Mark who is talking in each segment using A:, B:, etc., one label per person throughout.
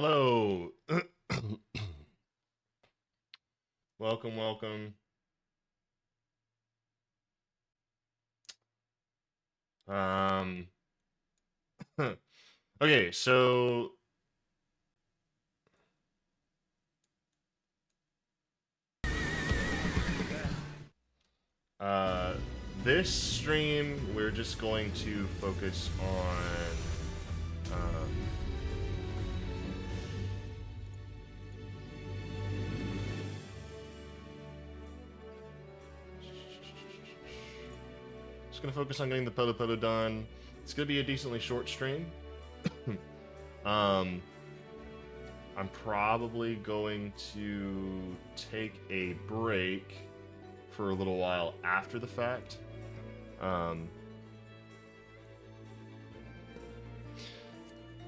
A: Hello. Welcome, welcome. Um, okay, so uh, this stream we're just going to focus on just gonna focus on getting the Polo Polo done. It's gonna be a decently short stream. um, I'm probably going to take a break for a little while after the fact.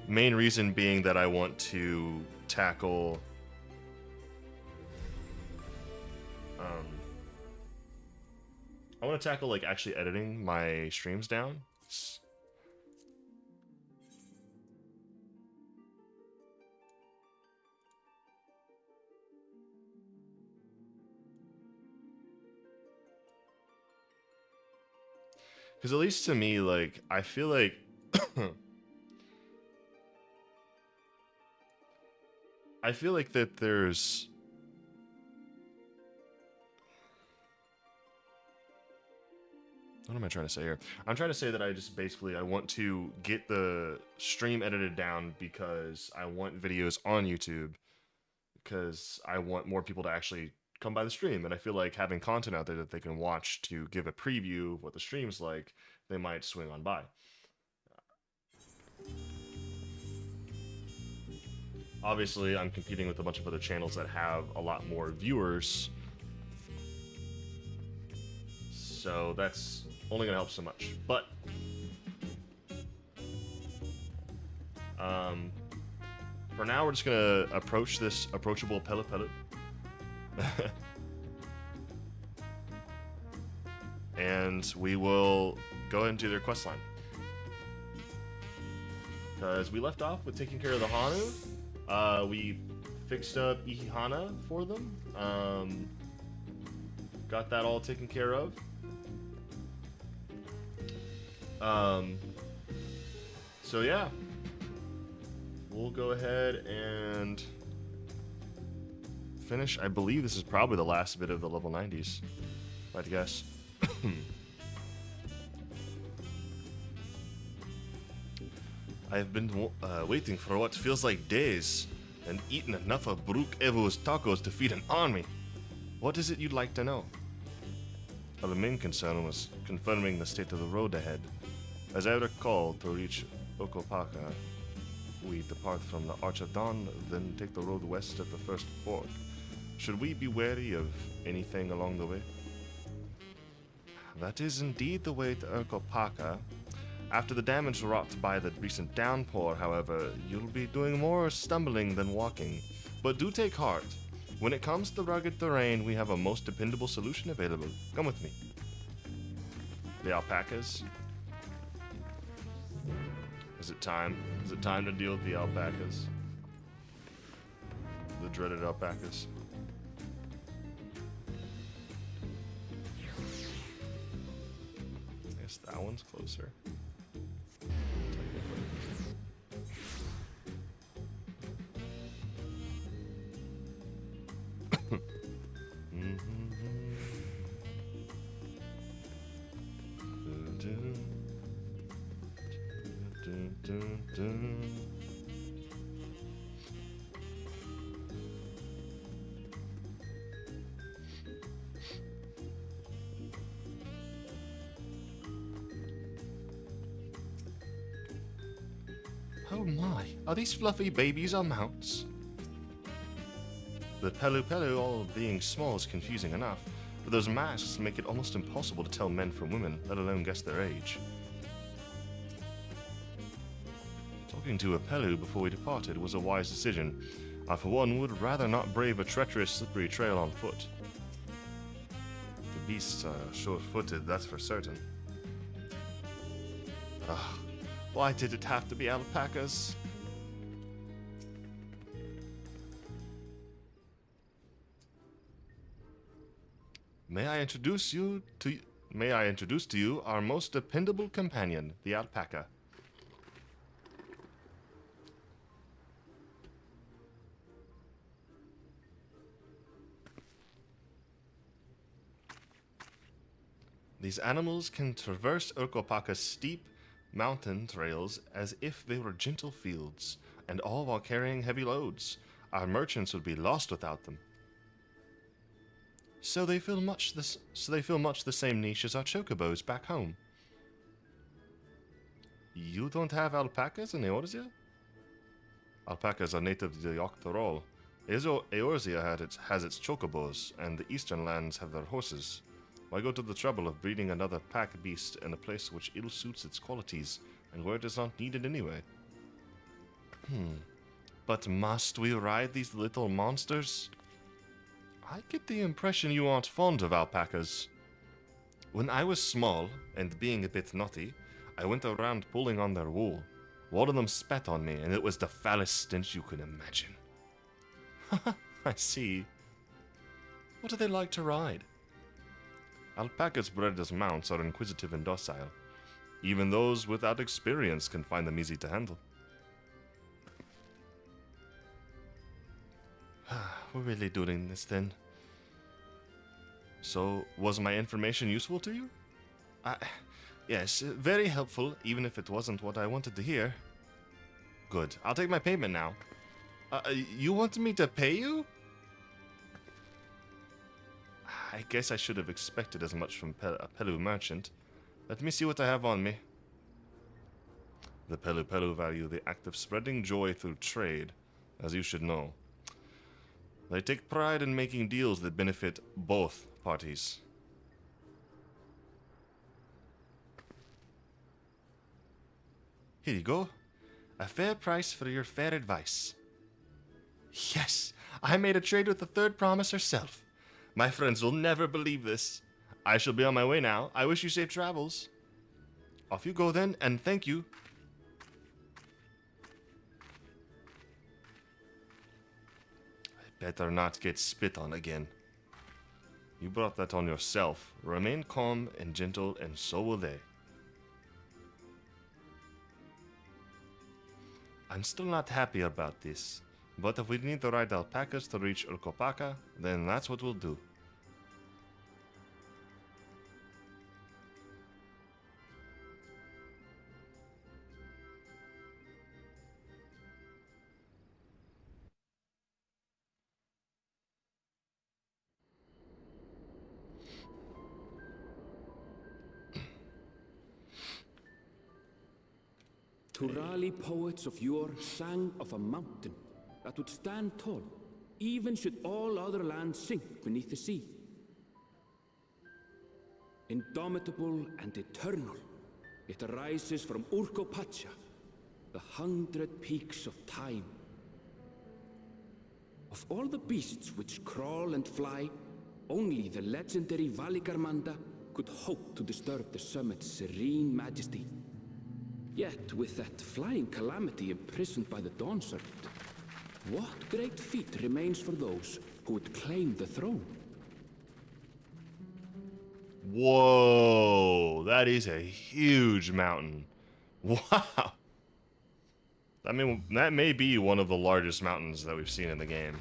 A: Main reason being that I want to tackle I want to tackle like actually editing my streams down. Because at least to me, like, I feel like I feel like that there's what am I trying to say here? I'm trying to say that I just basically I want to get the stream edited down because I want videos on YouTube because I want more people to actually come by the stream, and I feel like having content out there that they can watch to give a preview of what the stream's like, they might swing on by. Obviously, I'm competing with a bunch of other channels that have a lot more viewers, so that's only gonna help so much. But for now, we're just gonna approach this approachable Pele Pele. And we will go ahead and do their quest line. Because we left off with taking care of the Hanu. We fixed up Ihih'hana for them. Got that all taken care of. So yeah. We'll go ahead and finish. I believe this is probably the last bit of the level 90s. I'd guess. I have been waiting for what feels like days and eaten enough of Brook Evo's tacos to feed an army. What is it you'd like to know? Well, the main concern was confirming the state of the road ahead. As I recall, to reach Okopaka, we depart from the Arch of Dawn, then take the road west at the first fork. Should we be wary of anything along the way? That is indeed the way to Okopaka. After the damage wrought by the recent downpour, however, you'll be doing more stumbling than walking. But do take heart. When it comes to rugged terrain, we have a most dependable solution available. Come with me. The alpacas. Is it time? Is it time to deal with the alpacas? The dreaded alpacas. I guess that one's closer. Oh my, are these fluffy babies or mounts? The Pelu Pelu all being small is confusing enough, but those masks make it almost impossible to tell men from women, let alone guess their age. Talking to a Pelu before we departed was a wise decision. I, for one, would rather not brave a treacherous, slippery trail on foot. The beasts are short-footed, that's for certain. Why did it have to be alpacas? May I introduce to you our most dependable companion, the alpaca. These animals can traverse Urkopaka's steep mountain trails as if they were gentle fields, and all while carrying heavy loads. Our merchants would be lost without them. So they fill much the same niche as our chocobos back home. You don't have alpacas in Eorzea? Alpacas are native to the Yoctorol. Eorzea has its chocobos, and the eastern lands have their horses. Why go to the trouble of breeding another pack beast in a place which ill suits its qualities, and where it is not needed anyway? But must we ride these little monsters? I get the impression you aren't fond of alpacas. When I was small, and being a bit naughty, I went around pulling on their wool. One of them spat on me, and it was the foulest stench you could imagine. I see. What do they like to ride? Alpacas bred as mounts are inquisitive and docile. Even those without experience can find them easy to handle. We're really doing this then. So, was my information useful to you? Yes, very helpful, even if it wasn't what I wanted to hear. Good. I'll take my payment now. You want me to pay you? I guess I should have expected as much from a Pelu merchant. Let me see what I have on me. The Pelu value the act of spreading joy through trade, as you should know. They take pride in making deals that benefit both parties. Here you go. A fair price for your fair advice. Yes, I made a trade with the third promise herself. My friends will never believe this. I shall be on my way now. I wish you safe travels. Off you go then, and thank you. I better not get spit on again. You brought that on yourself. Remain calm and gentle, and so will they. I'm still not happy about this. But if we need to ride alpacas to reach Urkopaka, then that's what we'll do.
B: Turali poets of yore sang of a mountain that would stand tall, even should all other lands sink beneath the sea. Indomitable and eternal, it arises from Urkopacha, the 100 peaks of time. Of all the beasts which crawl and fly, only the legendary Valigarmanda could hope to disturb the summit's serene majesty. Yet, with that flying calamity imprisoned by the Dawn Serpent, what great feat remains for those who would claim the throne?
A: Whoa, that is a huge mountain. Wow. I mean, that may be one of the largest mountains that we've seen in the game.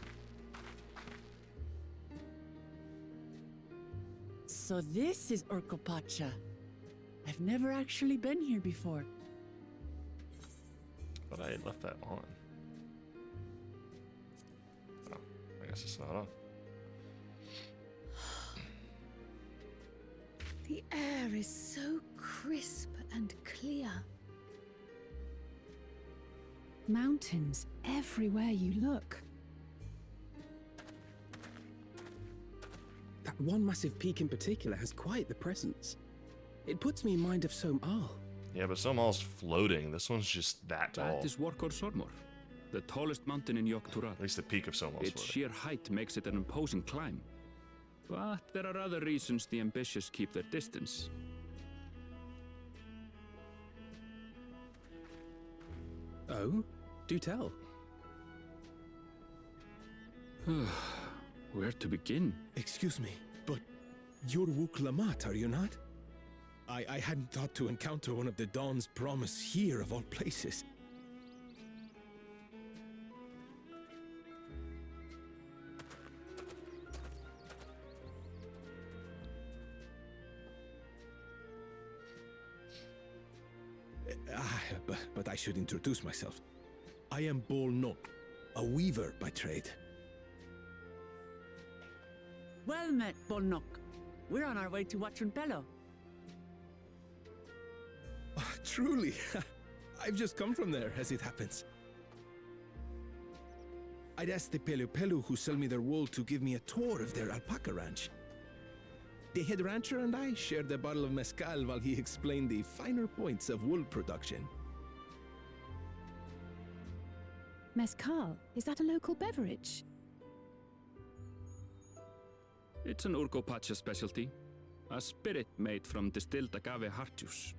C: So this is Urkopacha. I've never actually been here before.
A: But I had left that on. Oh, I guess it's not on.
D: The air is so crisp and clear.
E: Mountains everywhere you look.
F: That one massive peak in particular has quite the presence. It puts me in mind of Som-Al.
A: Yeah, but Som-Al's floating. This one's just that tall.
B: That is Workor Sormor, the tallest mountain in Yogg-Tural.
A: At least the peak of Som-Al's
B: Its
A: floating.
B: sheer height makes it an imposing climb. But there are other reasons the ambitious keep their distance.
F: Oh? Do tell.
B: Where to begin?
F: Excuse me, but You're Wook Lamat, are you not? I hadn't thought to encounter one of the Dawn's promise here of all places. But I should introduce myself. I am Bol Nok, a weaver by trade.
C: Well met, Bolnok. We're on our way to Watchunpelo.
F: Oh, truly, I've just come from there, as it happens. I'd asked the Pelu Pelu who sell me their wool to give me a tour of their alpaca ranch. The head rancher and I shared a bottle of mezcal while he explained the finer points of wool production.
E: Mezcal, is that a local beverage?
B: It's an Urkopacha specialty. A spirit made from distilled agave heart juice.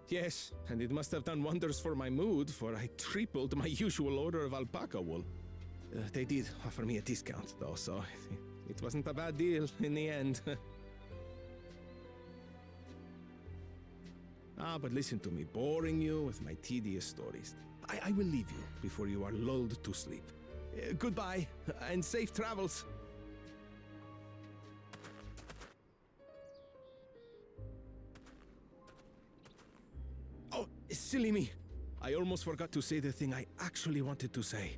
F: Yes, and it must have done wonders for my mood, for I tripled my usual order of alpaca wool. They did offer me a discount, though, so it wasn't a bad deal in the end. But listen to me, boring you with my tedious stories. I will leave you before you are lulled to sleep. Goodbye, and safe travels. Oh, silly me. I almost forgot to say the thing I actually wanted to say.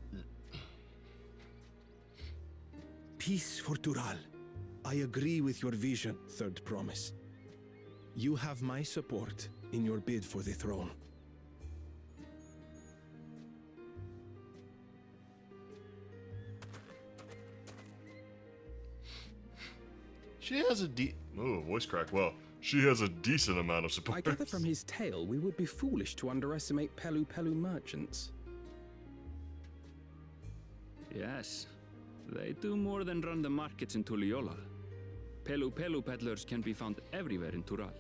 F: Peace for Tural. I agree with your vision, Third Promise. You have my support in your bid for the throne.
A: She has a voice crack. Well, she has a decent amount of
F: I
A: support.
F: gather from his tale we would be foolish to underestimate Pelu Pelu merchants.
B: Yes, they do more than run the markets in Tuliyola. Pelu Pelu peddlers can be found everywhere in Tural,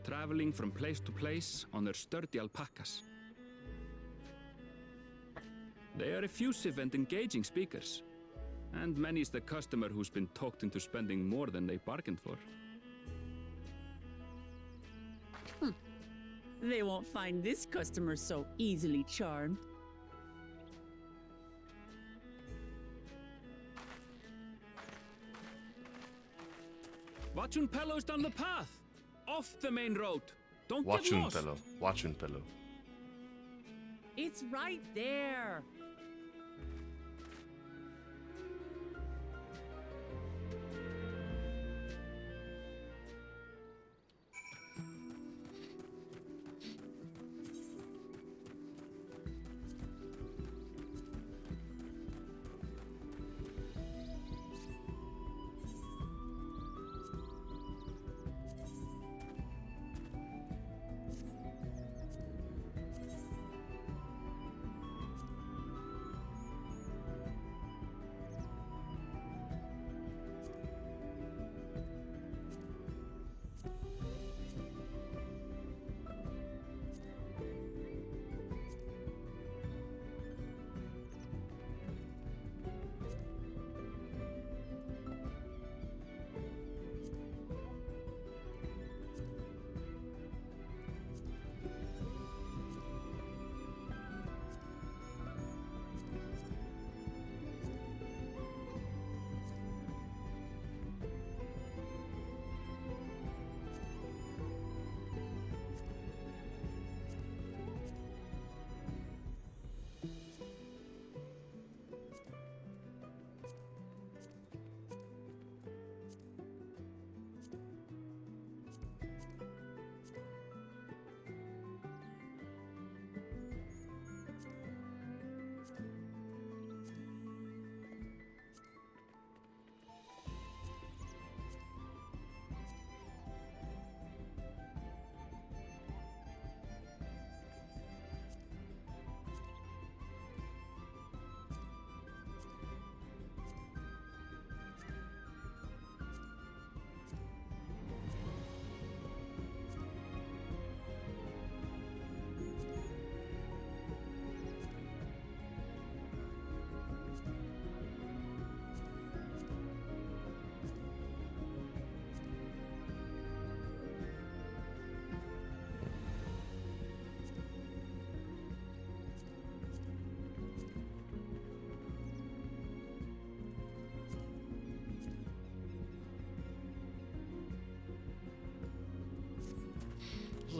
B: traveling from place to place on their sturdy alpacas. They are effusive and engaging speakers, and many's the customer who's been talked into spending more than they bargained for.
C: They won't find this customer so easily charmed.
B: Watchunpelo's down the path! Off the main road! Don't get lost!
A: Watchunpelo.
C: It's right there.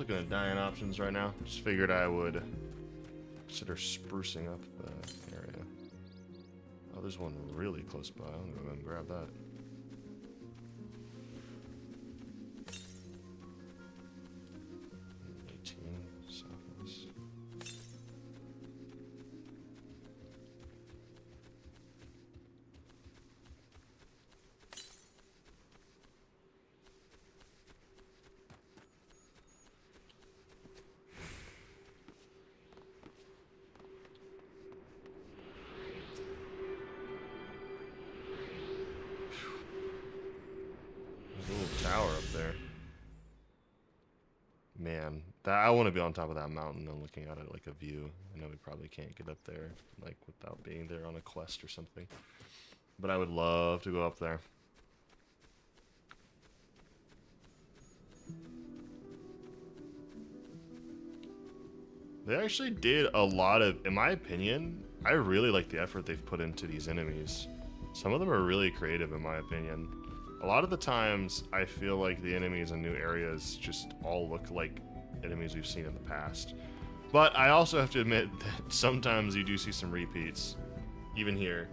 A: looking at dying options right now. Just figured I would consider sprucing up the area. Oh, there's one really close by. I'm gonna go and grab that. Southwest. There's a little tower up there. Man, I want to be on top of that mountain and looking at it like a view. I know we probably can't get up there like without being there on a quest or something. But I would love to go up there. They actually did a lot of, in my opinion, I really like the effort they've put into these enemies. Some of them are really creative in my opinion. A lot of the times, I feel like the enemies in new areas just all look like enemies we've seen in the past. But I also have to admit that sometimes you do see some repeats, even here.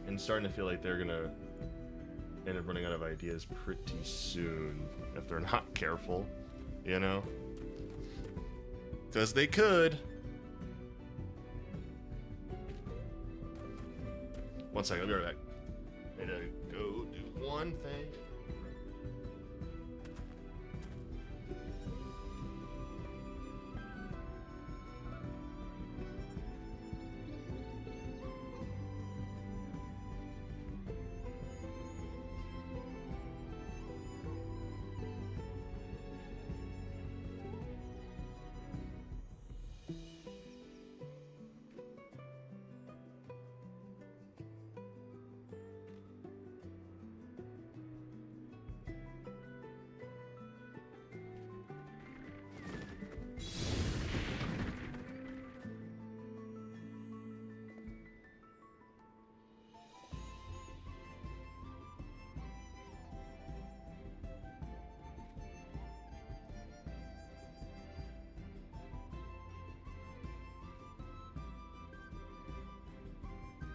A: And starting to feel like they're gonna end up running out of ideas pretty soon if they're not careful, you know? Because they could. One second, I'll be right back. I need to go do one thing.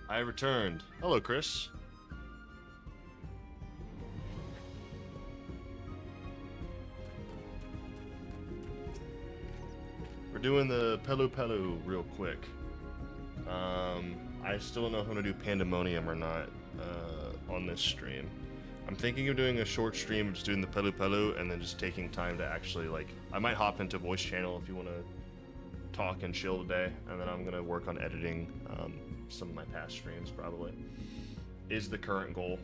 A: I returned. Hello, Chris. We're doing the Pelu Pelu real quick. I still don't know if I'm gonna do Pandemonium or not on this stream. I'm thinking of doing a short stream of just doing the Pelu Pelu and then just taking time to actually, like, I might hop into voice channel if you want to talk and chill today, and then I'm gonna work on editing some of my past streams, probably, is the current goal.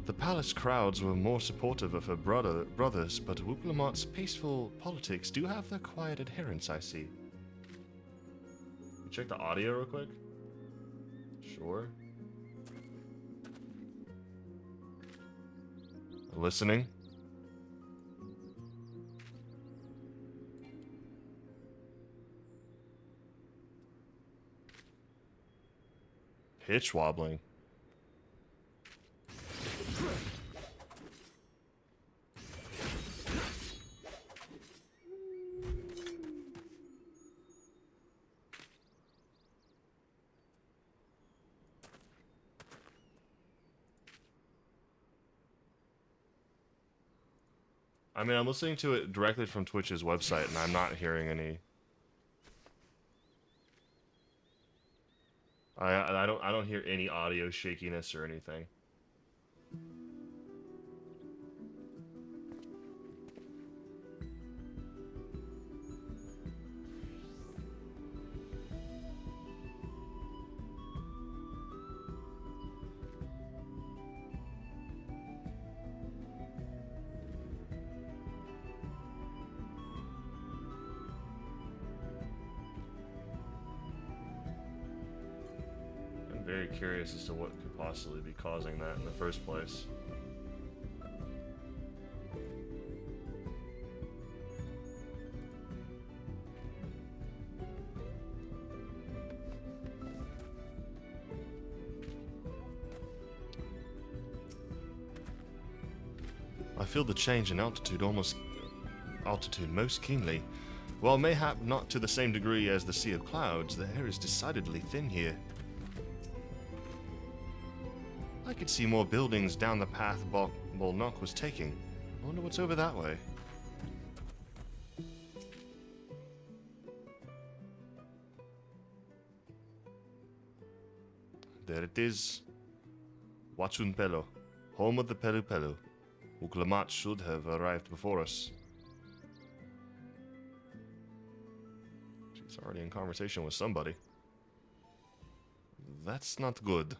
A: The palace crowds were more supportive of her brothers, but Whooplamot's peaceful politics do have their quiet adherents, I see. You check the audio real quick? Sure. Listening? Pitch wobbling. I mean, I'm listening to it directly from Twitch's website, and I'm not hearing any. I don't hear any audio shakiness or anything. Very curious as to what could possibly be causing that in the first place. I feel the change in altitude most keenly. While mayhap not to the same degree as the Sea of Clouds, the air is decidedly thin here. I could see more buildings down the path Bolnock was taking. I wonder what's over that way. There it is. Wachun Pelo, home of the Pelu Pelu. Uklamat should have arrived before us. She's already in conversation with somebody. That's not good.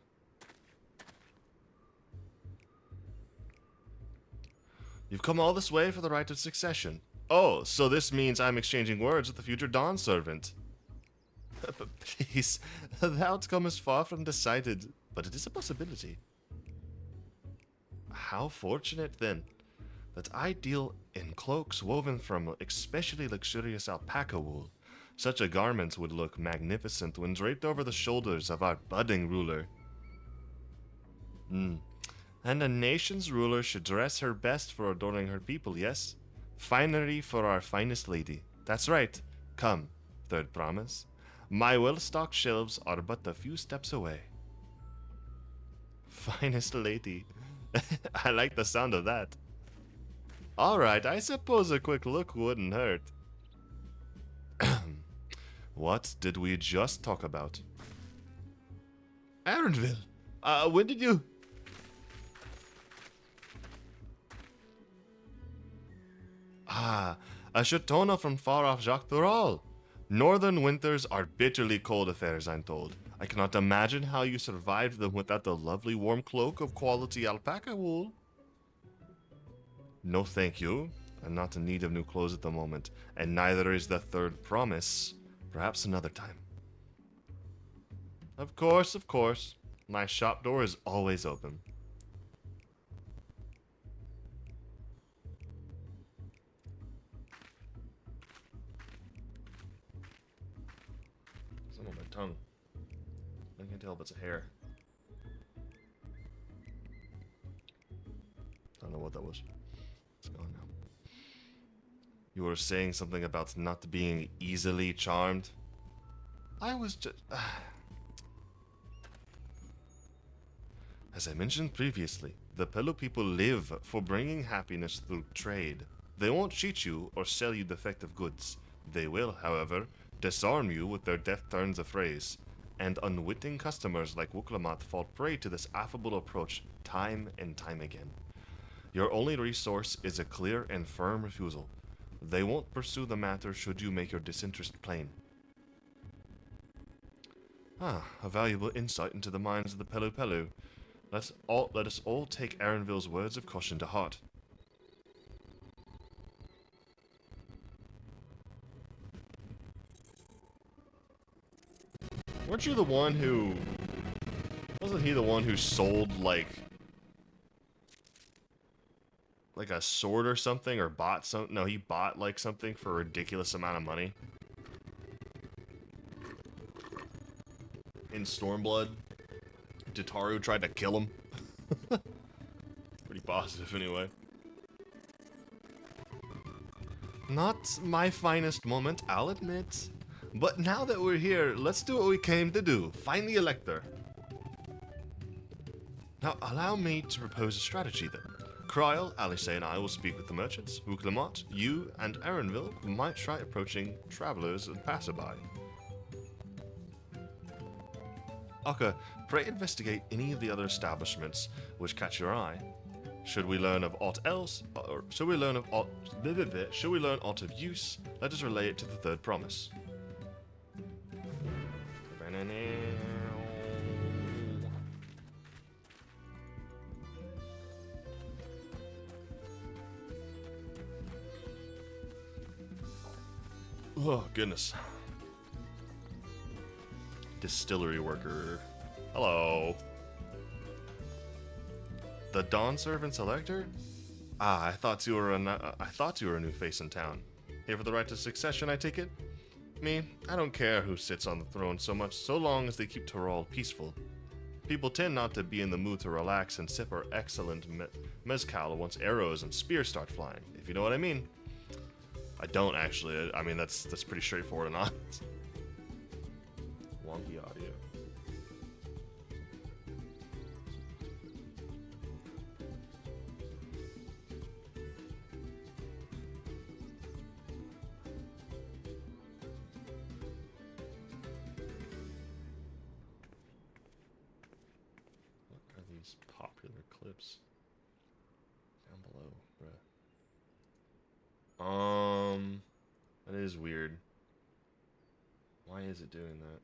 A: You've come all this way for the right of succession. Oh, so this means I'm exchanging words with the future Dawn servant. But please, the outcome is far from decided, but it is a possibility. How fortunate, then, that I deal in cloaks woven from especially luxurious alpaca wool. Such a garment would look magnificent when draped over the shoulders of our budding ruler. And a nation's ruler should dress her best for adoring her people, yes? Finery for our finest lady. That's right. Come, third promise. My well-stocked shelves are but a few steps away. Finest lady. I like the sound of that. Alright, I suppose a quick look wouldn't hurt. What did we just talk about? Arendville! When did you... Ah, a Shatona from far-off Jacques Thural. Northern winters are bitterly cold affairs, I'm told. I cannot imagine how you survived them without the lovely warm cloak of quality alpaca wool. No thank you. I'm not in need of new clothes at the moment, and neither is the third promise. Perhaps another time. Of course, of course. My shop door is always open. Some on my tongue. I can't tell if it's a hair. I don't know what that was. It's gone now. You were saying something about not being easily charmed? I was just... As I mentioned previously, the Pelu people live for bringing happiness through trade. They won't cheat you or sell you defective goods. They will, however, disarm you with their deft turns of phrase. And unwitting customers like Wuklamat fall prey to this affable approach time and time again. Your only resource is a clear and firm refusal. They won't pursue the matter should you make your disinterest plain. A valuable insight into the minds of the Pelu Pelu. Let us all take Arenville's words of caution to heart. Weren't you the one who... Wasn't he the one who sold, like a sword or something, or bought some... No, he bought, like, something for a ridiculous amount of money? In Stormblood, Jataru tried to kill him. Pretty positive, anyway. Not my finest moment, I'll admit. But now that we're here, let's do what we came to do. Find the Elector. Now, allow me to propose a strategy, then. Kryl, Alice, and I will speak with the merchants. Wuklamat, you, and Arenville might try approaching travelers and passerby. Akka, pray investigate any of the other establishments which catch your eye. Should we learn of aught else, or should we learn aught of use, let us relay it to the third promise. Oh, goodness. Distillery worker. Hello. The Dawn Servant Selector? I thought you were a new face in town. Here for the right to succession, I take it? Me, I don't care who sits on the throne so much, so long as they keep Tyrol peaceful. People tend not to be in the mood to relax and sip our excellent mezcal once arrows and spears start flying, if you know what I mean. I don't actually. I mean, that's pretty straightforward and honest. Wonky audio. What are these popular clips down below, bruh? That is weird. Why is it doing that?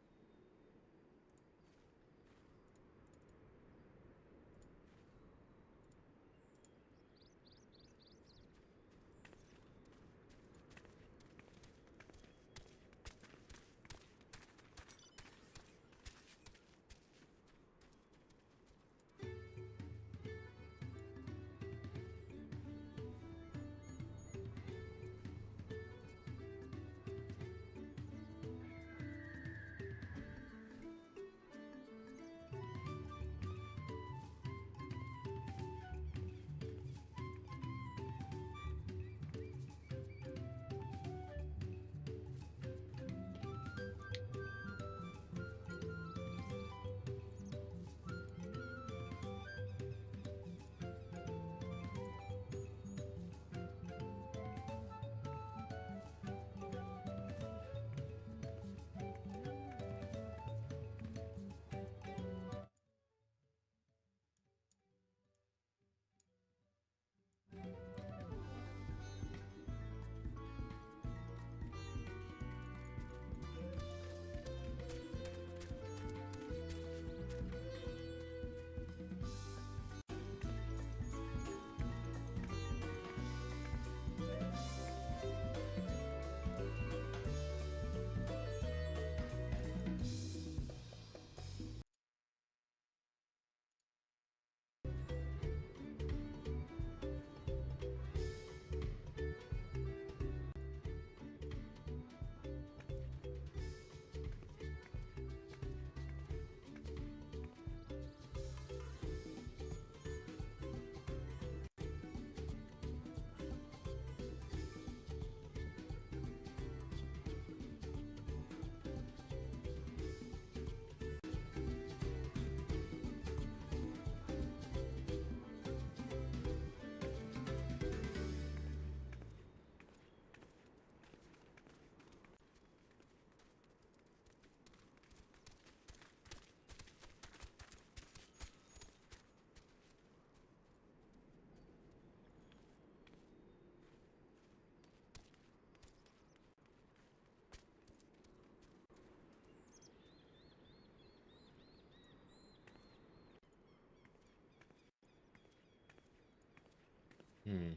A: Hmm.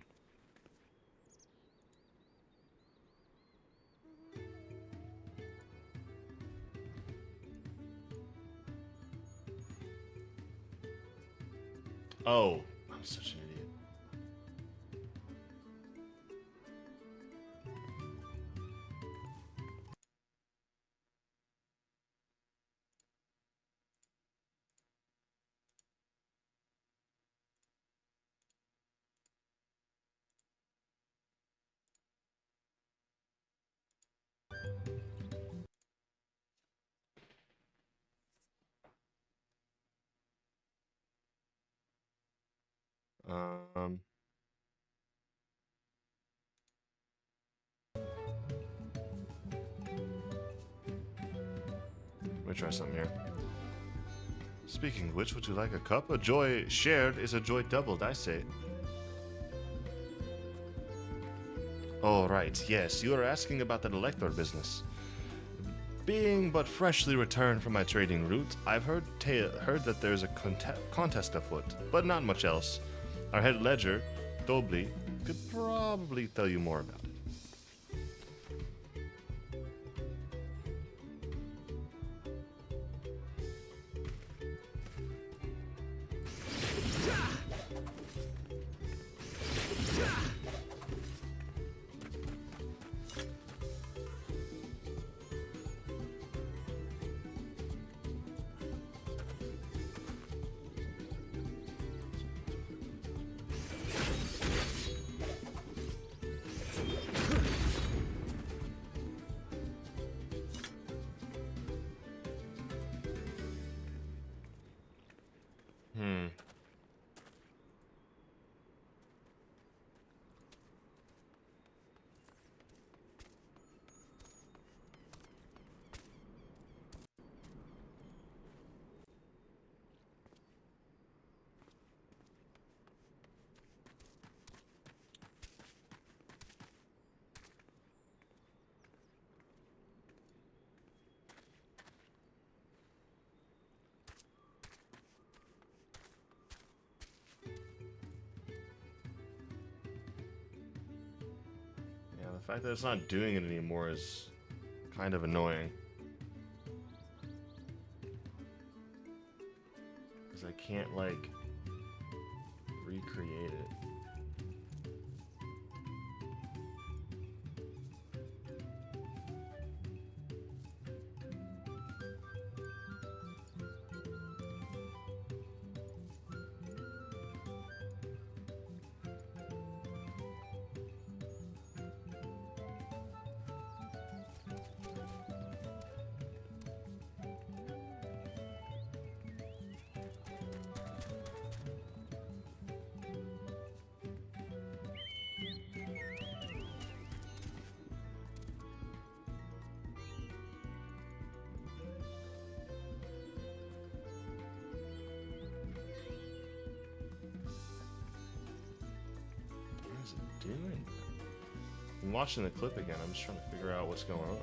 A: Oh, I'm such an idiot. Um, Let me try something here. Speaking of which, would you like a cup? A joy shared is a joy doubled, I say. Oh, right, yes, you are asking about that elector business. Being but freshly returned from my trading route, I've heard that there's a contest afoot, but not much else. Our head ledger, Dobli, could probably tell you more about it. fact that it's not doing it anymore is kind of annoying. Because I can't, like, recreate it. What is it doing? I'm watching the clip again. I'm just trying to figure out what's going on.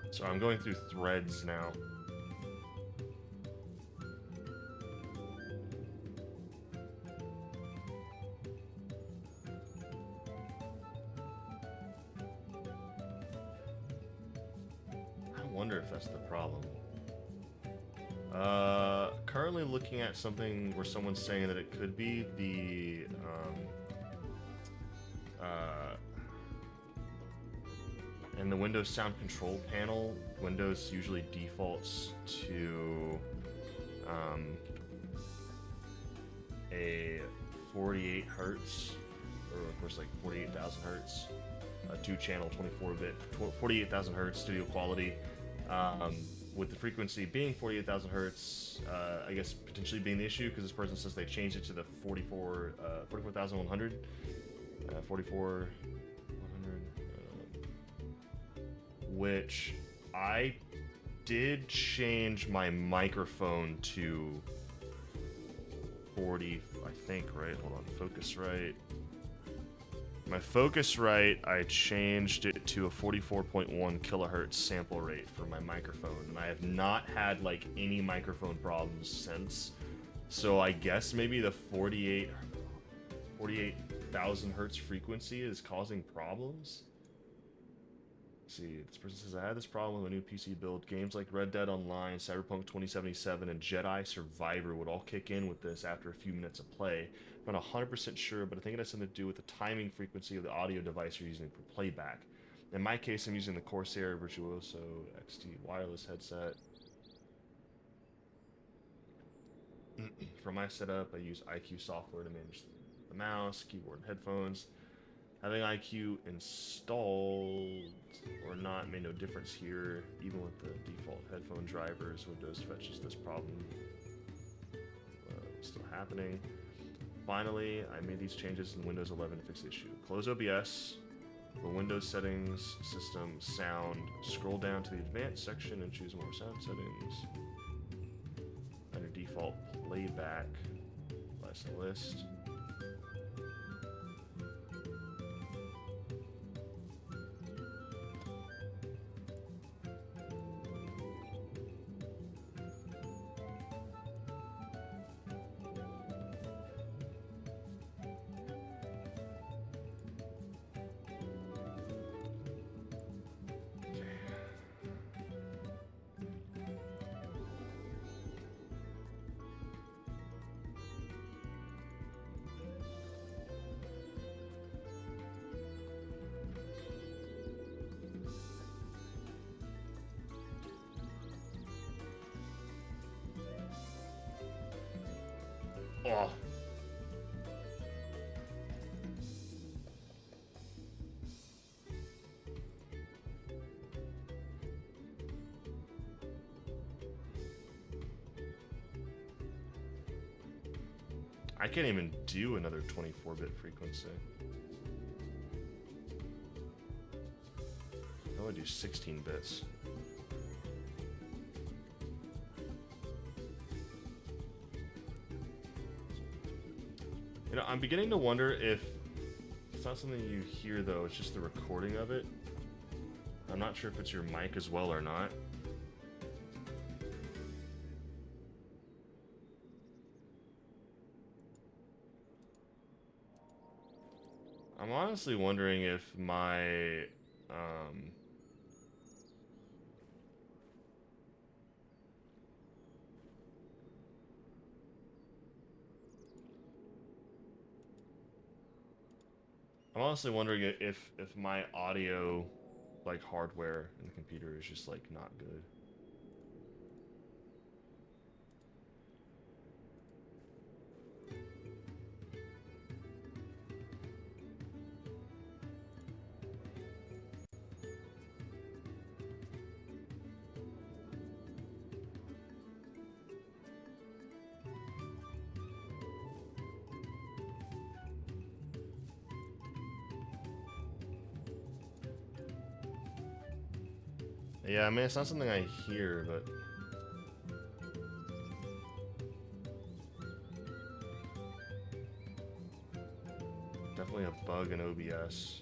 A: So I'm going through threads now. I wonder if that's the problem. Currently looking at something where someone's saying that it could be the in the Windows sound control panel, Windows usually defaults to a 48 hertz, or of course like 48,000 hertz, a 2-channel 24-bit 48,000 hertz studio quality, with the frequency being 48,000 hertz. I guess potentially being the issue because this person says they changed it to the 44,100, 44. Which I did change my microphone to 40, I think, right? Hold on, Focusrite. My Focusrite, I changed it to a 44.1 kilohertz sample rate for my microphone, and I have not had like any microphone problems since. So I guess maybe the 48,000 hertz frequency is causing problems. Let's see, this person says, I had this problem with a new PC build. Games like Red Dead Online, Cyberpunk 2077, and Jedi Survivor would all kick in with this after a few minutes of play. I'm not 100% sure, but I think it has something to do with the timing frequency of the audio device you're using for playback. In my case, I'm using the Corsair Virtuoso XT wireless headset. For my setup, I use IQ software to manage the mouse, keyboard, and headphones. Having IQ installed or not made no difference here. Even with the default headphone drivers, Windows fetches this problem. Still happening. Finally, I made these changes in Windows 11 to fix the issue. Close OBS. For Windows settings, system, sound, scroll down to the advanced section and choose more sound settings. Under default playback, list. Oh. I can't even do another 24-bit frequency. I only do 16 bits. You know, I'm beginning to wonder if it's not something you hear, though, it's just the recording of it. I'm not sure if it's your mic as well or not. I'm honestly wondering if my I'm honestly wondering if my audio, like hardware in the computer, is just like not good. Yeah, I mean, it's not something I hear, but definitely a bug in OBS.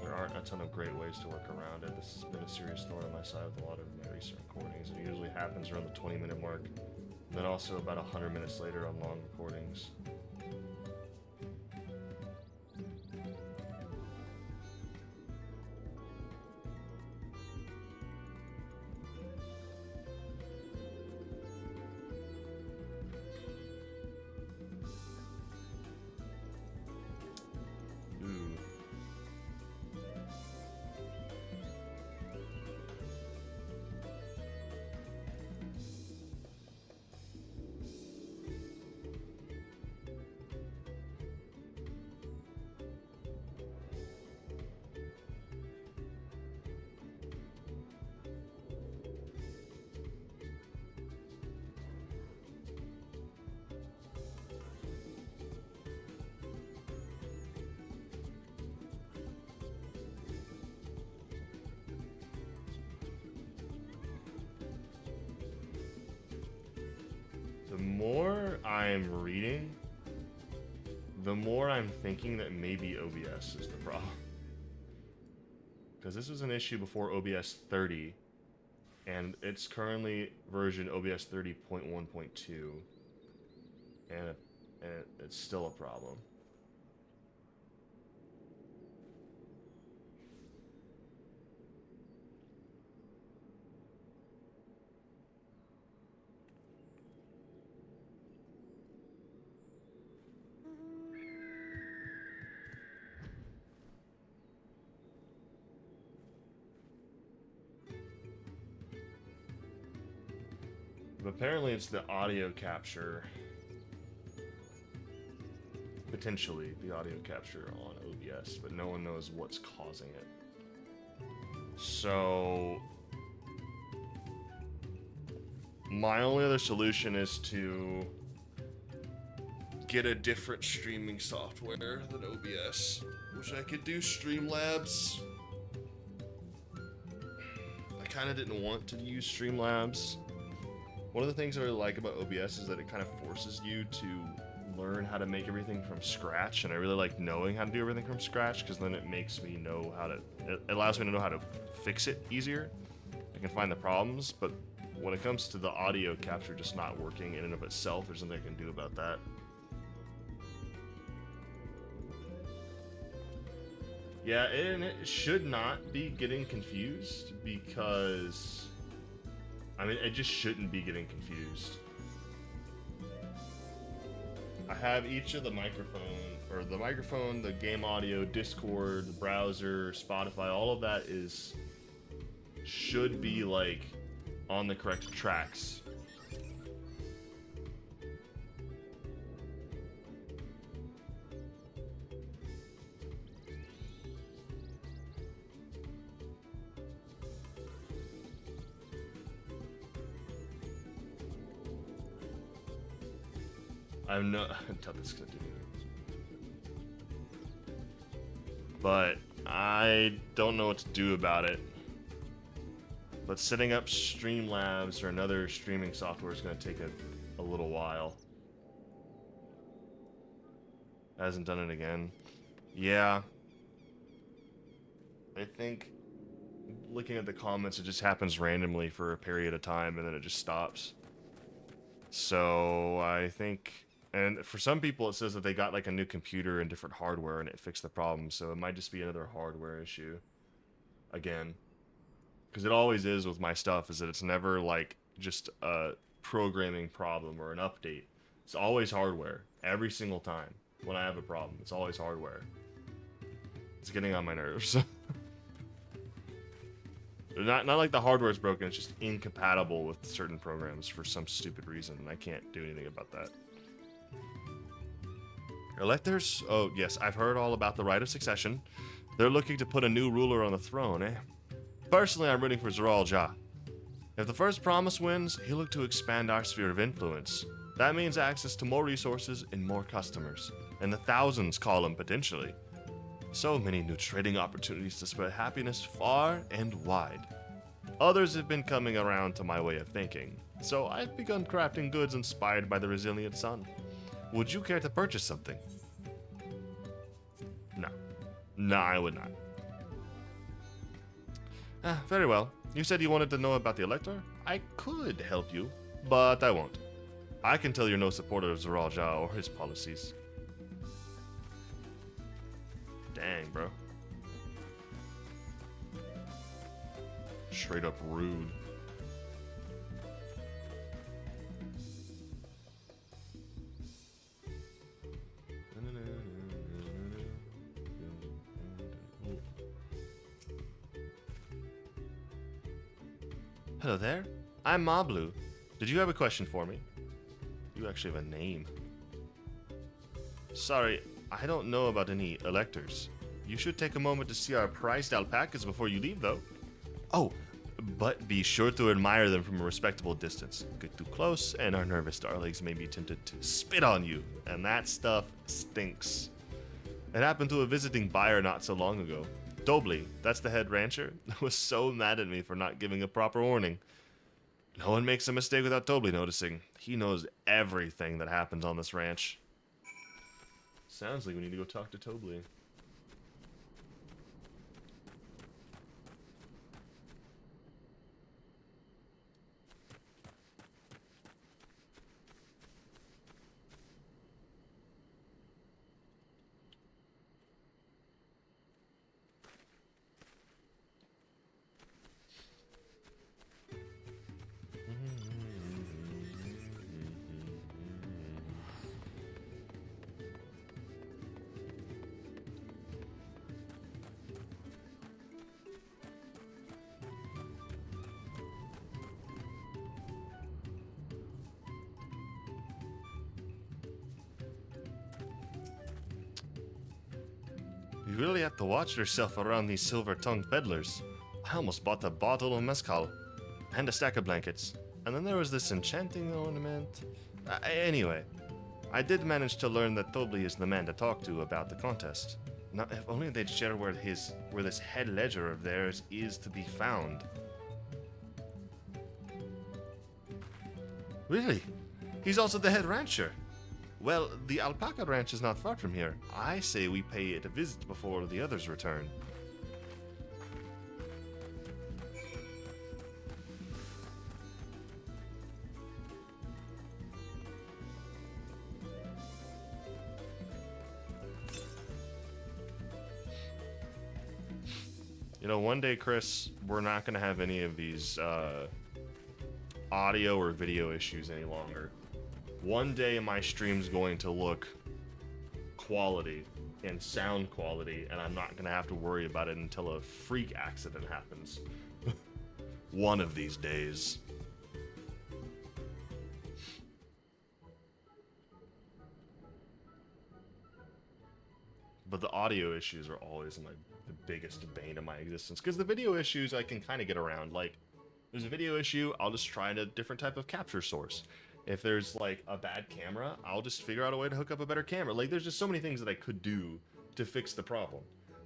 A: There aren't a ton of great ways to work around it. This has been a serious thorn in my side with a lot of my recent recordings. It usually happens around the 20-minute mark, and then also about 100 minutes later on long recordings. The more I'm reading, the more I'm thinking that maybe OBS is the problem. Because this was an issue before OBS 30, and it's currently version OBS 30.1.2, and it's still a problem. But apparently it's the audio capture, potentially the audio capture on OBS, but no one knows what's causing it. So my only other solution is to get a different streaming software than OBS. Wish I could do Streamlabs. I kind of didn't want to use Streamlabs. One of the things I really like about OBS is that it kind of forces you to learn how to make everything from scratch, and I really like knowing how to do everything from scratch because then it makes me know how to, it allows me to know how to fix it easier. I can find the problems, but when it comes to the audio capture just not working in and of itself, there's nothing I can do about that. Yeah, and it should not be getting confused because, I mean, it just shouldn't be getting confused. I have each of the microphone, the game audio, Discord, the browser, Spotify, all of that should be like on the correct tracks. I'm not until this continues. But I don't know what to do about it. But setting up Streamlabs or another streaming software is going to take a little while. Hasn't done it again. Yeah. I think looking at the comments, it just happens randomly for a period of time and then it just stops. So I think, and for some people it says that they got like a new computer and different hardware and it fixed the problem. So it might just be another hardware issue again. Because it always is with my stuff, is that it's never like just a programming problem or an update. It's always hardware. Every single time when I have a problem, it's always hardware. It's getting on my nerves. Not like the hardware is broken, it's just incompatible with certain programs for some stupid reason, and I can't do anything about that. Electors? Oh, yes, I've heard all about the right of succession. They're looking to put a new ruler on the throne, eh? Personally, I'm rooting for Zoral Ja. If the first promise wins, he'll look to expand our sphere of influence. That means access to more resources and more customers, and the thousands call him potentially. So many new trading opportunities to spread happiness far and wide. Others have been coming around to my way of thinking, so I've begun crafting goods inspired by the resilient sun. Would you care to purchase something? No. No, I would not. Very well. You said you wanted to know about the Elector? I could help you, but I won't. I can tell you're no supporter of Zoral Ja or his policies. Dang, bro. Straight up rude. Hello there. I'm Mablu. Did you have a question for me? You actually have a name. Sorry, I don't know about any electors. You should take a moment to see our prized alpacas before you leave, though. Oh, but be sure to admire them from a respectable distance. Get too close, and our nervous darlings may be tempted to spit on you, and that stuff stinks. It happened to a visiting buyer not so long ago. Dobley, that's the head rancher, was so mad at me for not giving a proper warning. No one makes a mistake without Dobley noticing. He knows everything that happens on this ranch. Sounds like we need to go talk to Dobley. You really have to watch yourself around these silver-tongued peddlers. I almost bought a bottle of mezcal and a stack of blankets. And then there was this enchanting ornament. Anyway, I did manage to learn that Tobli is the man to talk to about the contest. Now, if only they'd share where this head ledger of theirs is to be found. Really? He's also the head rancher. Well, the alpaca ranch is not far from here. I say we pay it a visit before the others return. You know, one day, Chris, we're not going to have any of these audio or video issues any longer. One day my stream's going to look quality and sound quality, and I'm not going to have to worry about it until a freak accident happens. One of these days. But the audio issues are always the biggest bane of my existence, because the video issues I can kind of get around. Like, there's a video issue, I'll just try a different type of capture source. If there's like a bad camera, I'll just figure out a way to hook up a better camera. Like, there's just so many things that I could do to fix the problem.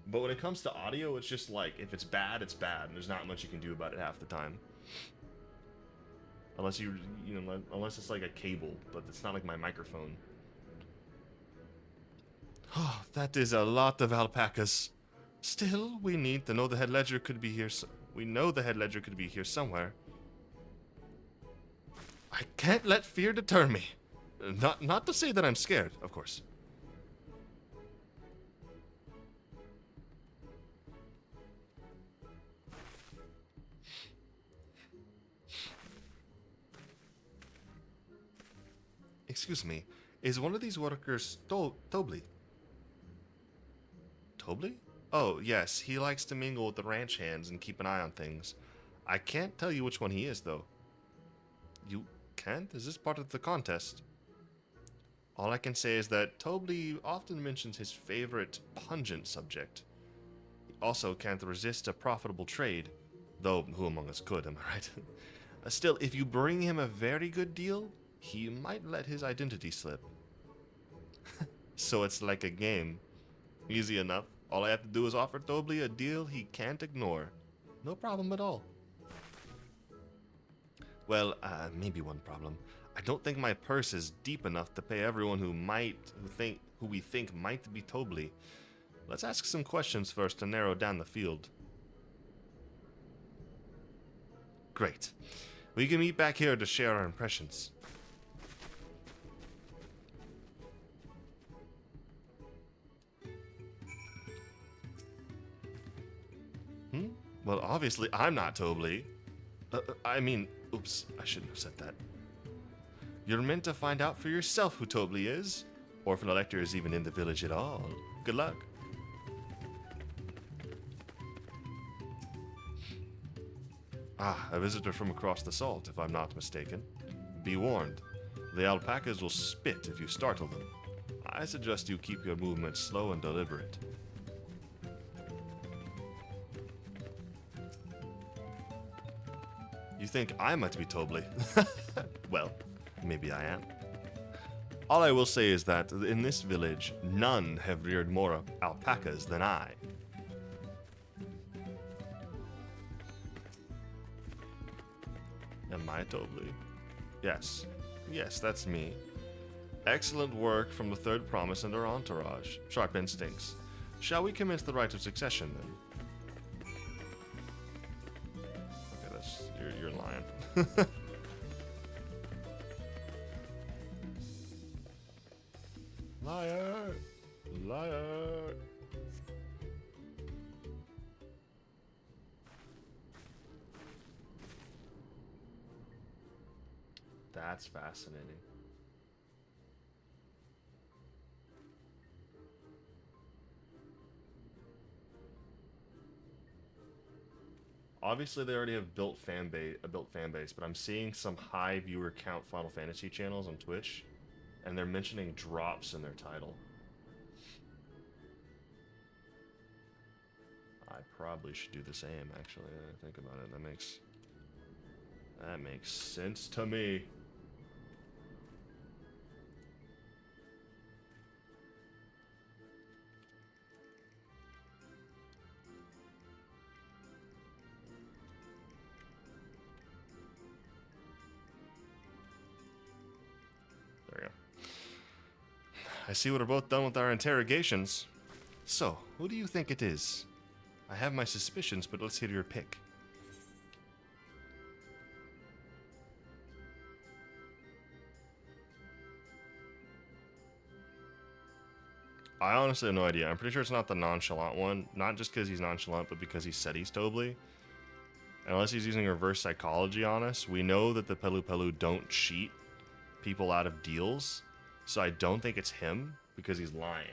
A: But when it comes to audio, it's just like, if it's bad, it's bad, and there's not much you can do about it half the time. Unless unless it's like a cable, but it's not like my microphone. Oh, that is a lot of alpacas. Still, we need to know the head ledger could be here. We know the head ledger could be here somewhere. I can't let fear deter me. Not to say that I'm scared, of course. Excuse me, is one of these workers Tobli? Tobli? Oh, yes, he likes to mingle with the ranch hands and keep an eye on things. I can't tell you which one he is, though. You can't? Is this part of the contest? All I can say is that Tobli often mentions his favorite pungent subject. He also can't resist a profitable trade, though who among us could, am I right? Still, if you bring him a very good deal, he might let his identity slip. So it's like a game. Easy enough. All I have to do is offer Tobli a deal he can't ignore. No problem at all. Well, maybe one problem. I don't think my purse is deep enough to pay everyone who we think might be Tobli. Let's ask some questions first to narrow down the field. Great. We can meet back here to share our impressions. Well, obviously I'm not Tobli. Oops, I shouldn't have said that. You're meant to find out for yourself who Tobli is, or if an elector is even in the village at all. Good luck. A visitor from across the salt, if I'm not mistaken. Be warned, the alpacas will spit if you startle them. I suggest you keep your movements slow and deliberate. You think I might be Tobli? Well, maybe I am. All I will say is that in this village, none have reared more alpacas than I. Am I Tobli? Yes. Yes, that's me. Excellent work from the Third Promise and our entourage. Sharp instincts. Shall we commence the rite of succession, then? You're lying. Liar! Liar! That's fascinating. Obviously, they already have a built fan base, but I'm seeing some high viewer count Final Fantasy channels on Twitch, and they're mentioning drops in their title. I probably should do the same, actually. I think about it. That makes sense to me. I see we're both done with our interrogations. So, who do you think it is? I have my suspicions, but let's hear your pick. I honestly have no idea. I'm pretty sure it's not the nonchalant one. Not just because he's nonchalant, but because he said he's Tobli. Unless he's using reverse psychology on us. We know that the Pelu Pelu don't cheat people out of deals. So I don't think it's him, because he's lying.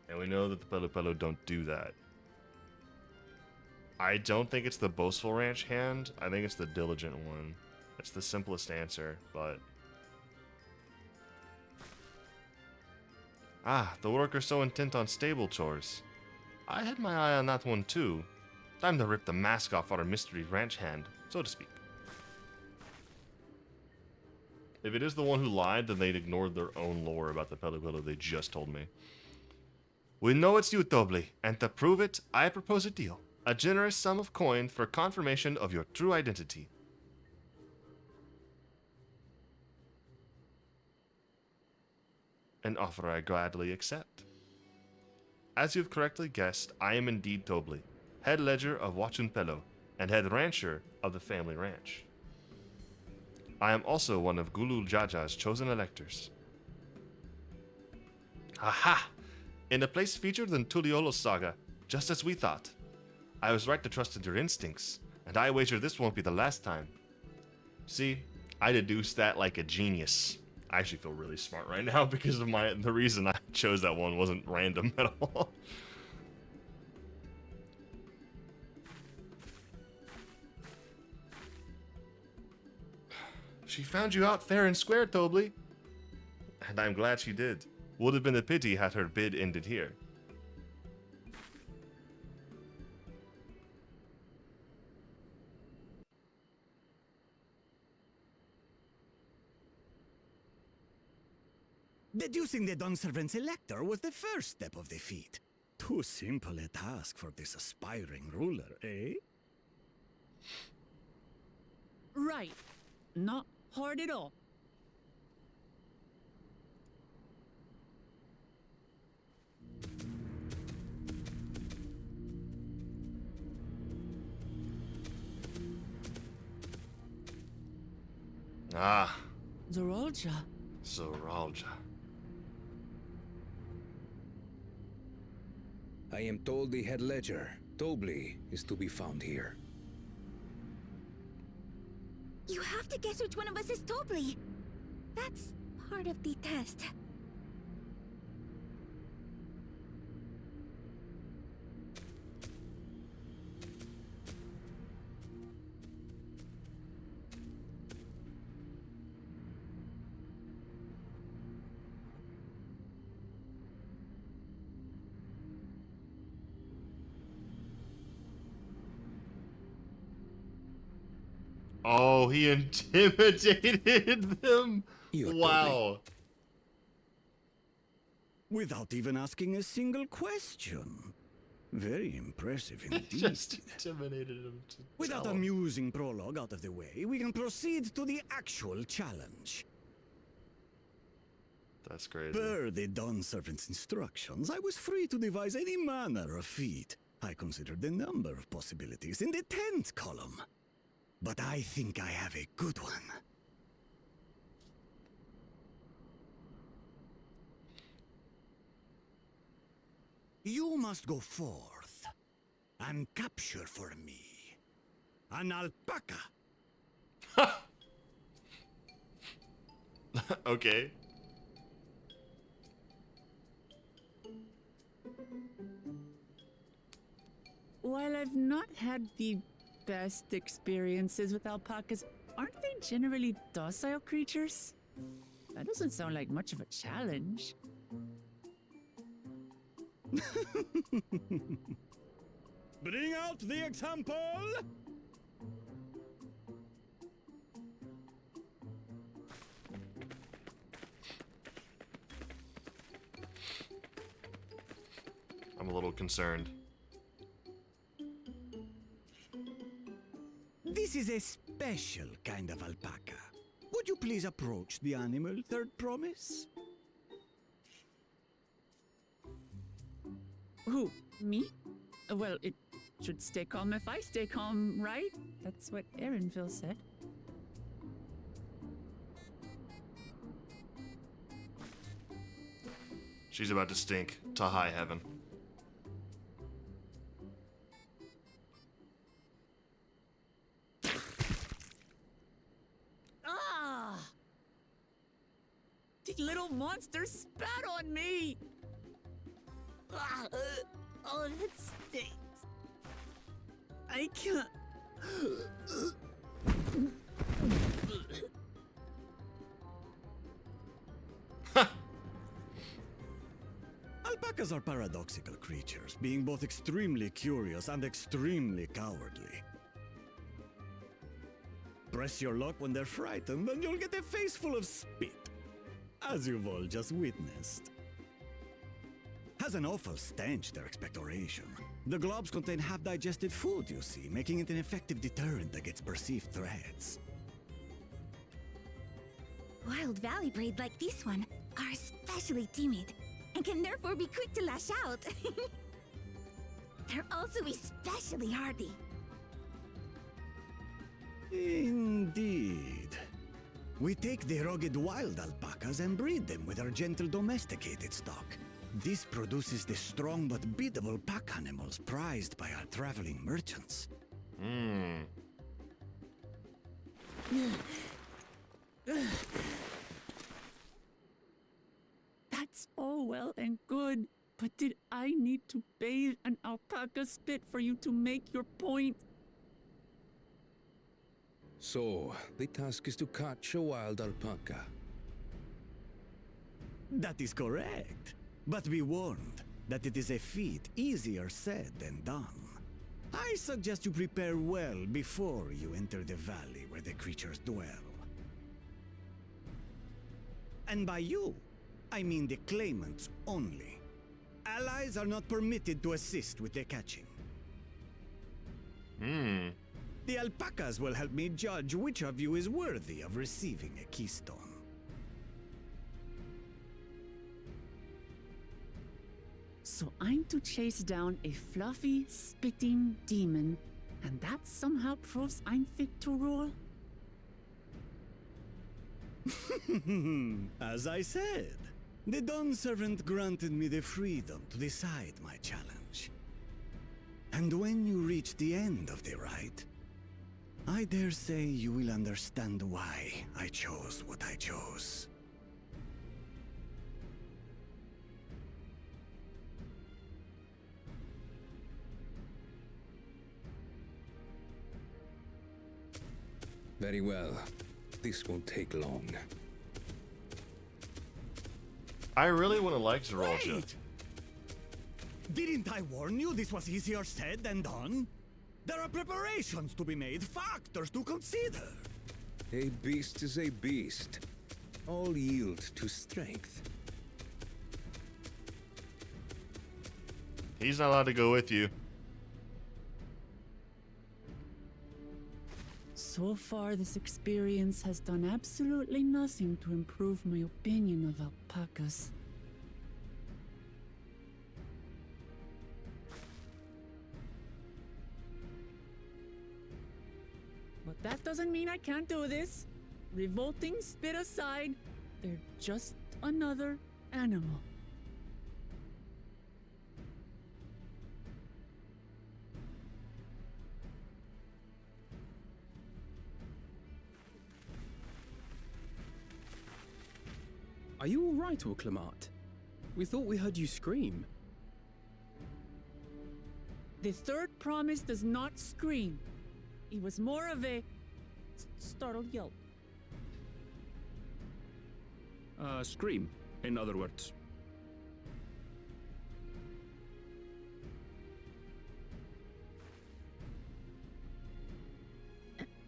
A: And we know that the Pelu Pelu don't do that. I don't think it's the Boastful Ranch hand. I think it's the Diligent one. That's the simplest answer, but... Ah, the worker's so intent on stable chores. I had my eye on that one too. Time to rip the mask off our mystery ranch hand, so to speak. If it is the one who lied, then they'd ignored their own lore about the Pelu Pelu they just told me. We know it's you, Tobli, and to prove it, I propose a deal. A generous sum of coin for confirmation of your true identity. An offer I gladly accept. As you've correctly guessed, I am indeed Tobli, head ledger of Wachun Pelo, and head rancher of the family ranch. I am also one of Gulu Jaja's chosen electors. Aha! In a place featured in Tuliolo's saga, just as we thought. I was right to trust in your instincts, and I wager this won't be the last time. See, I deduced that like a genius. I actually feel really smart right now because of the reason I chose that one wasn't random at all. She found you out fair and square, Tobli. And I'm glad she did. Would have been a pity had her bid ended here.
G: Deducing the Dawnservant's elector was the first step of the feat. Too simple a task for this aspiring ruler, eh?
C: Right. Not hard at all.
A: Ah,
C: Zoralja.
A: Zoralja.
F: I am told the head ledger, Tobli, is to be found here.
H: You have to guess which one of us is Tobli. That's part of the test.
A: Oh, he intimidated them. Wow.
G: Without even asking a single question. Very impressive indeed.
A: Just intimidated him.
G: With that amusing prologue out of the way, we can proceed to the actual challenge.
A: That's crazy.
G: Per the Dawnservant's instructions, I was free to devise any manner of feat. I considered the number of possibilities in the 10th column. But I think I have a good one. You must go forth and capture for me an alpaca.
A: Okay.
C: While I've not had the best experiences with alpacas, aren't they generally docile creatures? That doesn't sound like much of a challenge.
G: Bring out the example!
A: I'm a little concerned.
G: This is a special kind of alpaca. Would you please approach the animal, Third Promise?
C: Who? Me? Well, it should stay calm if I stay calm, right? That's what Erinville said.
A: She's about to stink to high heaven.
C: Ah! The little monster spat on me! Ah, oh, that stinks. I can't.
G: Alpacas are paradoxical creatures, being both extremely curious and extremely cowardly. Press your luck when they're frightened, and you'll get a face full of spit, as you've all just witnessed. Has an awful stench, their expectoration. The globs contain half-digested food, you see, making it an effective deterrent against perceived threats.
H: Wild valley braid like this one are especially timid and can therefore be quick to lash out. They're also especially hardy.
G: Indeed. We take the rugged wild alpacas and breed them with our gentle domesticated stock. This produces the strong but biddable pack animals prized by our traveling merchants.
C: That's all well and good, but did I need to bathe an alpaca spit for you to make your point?
F: So, the task is to catch a wild alpaca.
G: That is correct. But be warned that it is a feat easier said than done. I suggest you prepare well before you enter the valley where the creatures dwell. And by you, I mean the claimants only. Allies are not permitted to assist with the catching. The alpacas will help me judge which of you is worthy of receiving a keystone.
C: So I'm to chase down a fluffy, spitting demon, and that somehow proves I'm fit to rule?
G: As I said, the Dawn Servant granted me the freedom to decide my challenge. And when you reach the end of the rite, I dare say you will understand why I chose what I chose.
F: Very well. This won't take long.
A: I really would have liked to roll you.
G: Wait! Didn't I warn you this was easier said than done? There are preparations to be made, factors to consider.
F: A beast is a beast. All yield to strength.
A: He's not allowed to go with you.
C: So far, this experience has done absolutely nothing to improve my opinion of alpacas. But that doesn't mean I can't do this. Revolting spit aside, they're just another animal.
I: Are you all right, Orclamat? We thought we heard you scream.
C: The third promise does not scream. It was more of a startled yelp.
I: Scream, in other words.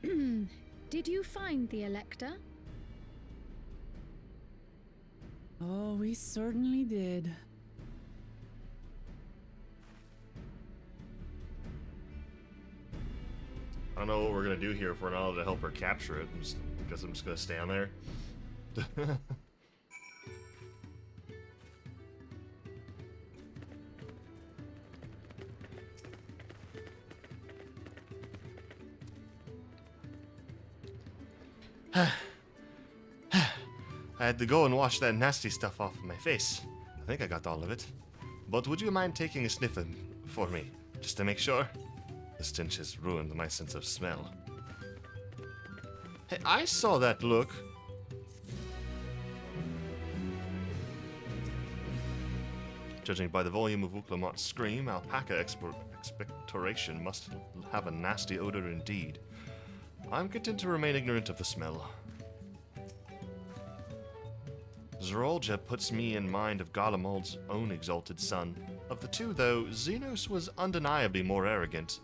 D: Did you find the Elector?
C: Oh, we certainly did.
A: I don't know what we're gonna do here if we're not able to help her capture it. Guess I'm just gonna stand there. I had to go and wash that nasty stuff off of my face. I think I got all of it. But would you mind taking a sniff for me, just to make sure? The stench has ruined my sense of smell. Hey, I saw that look. Judging by the volume of Uklamot's scream, alpaca expectoration must have a nasty odor indeed. I'm content to remain ignorant of the smell. Zerolja puts me in mind of Garlemald's own exalted son. Of the two, though, Xenos was undeniably more arrogant.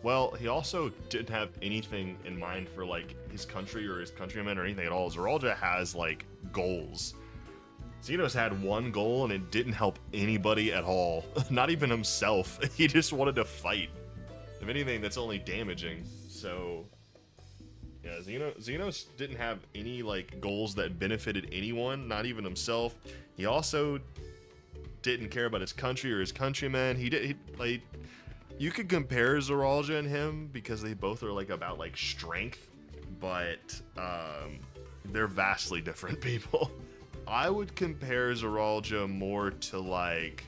A: Well, he also didn't have anything in mind for, like, his country or his countrymen or anything at all. Zerolja has, like, goals. Xenos had one goal and it didn't help anybody at all. Not even himself. He just wanted to fight. If anything, that's only damaging. So, yeah, Xenos didn't have any, like, goals that benefited anyone, not even himself. He also didn't care about his country or his countrymen. You could compare Zerolja and him because they both are, like, about, like, strength, but they're vastly different people. I would compare Zerolja more to, like,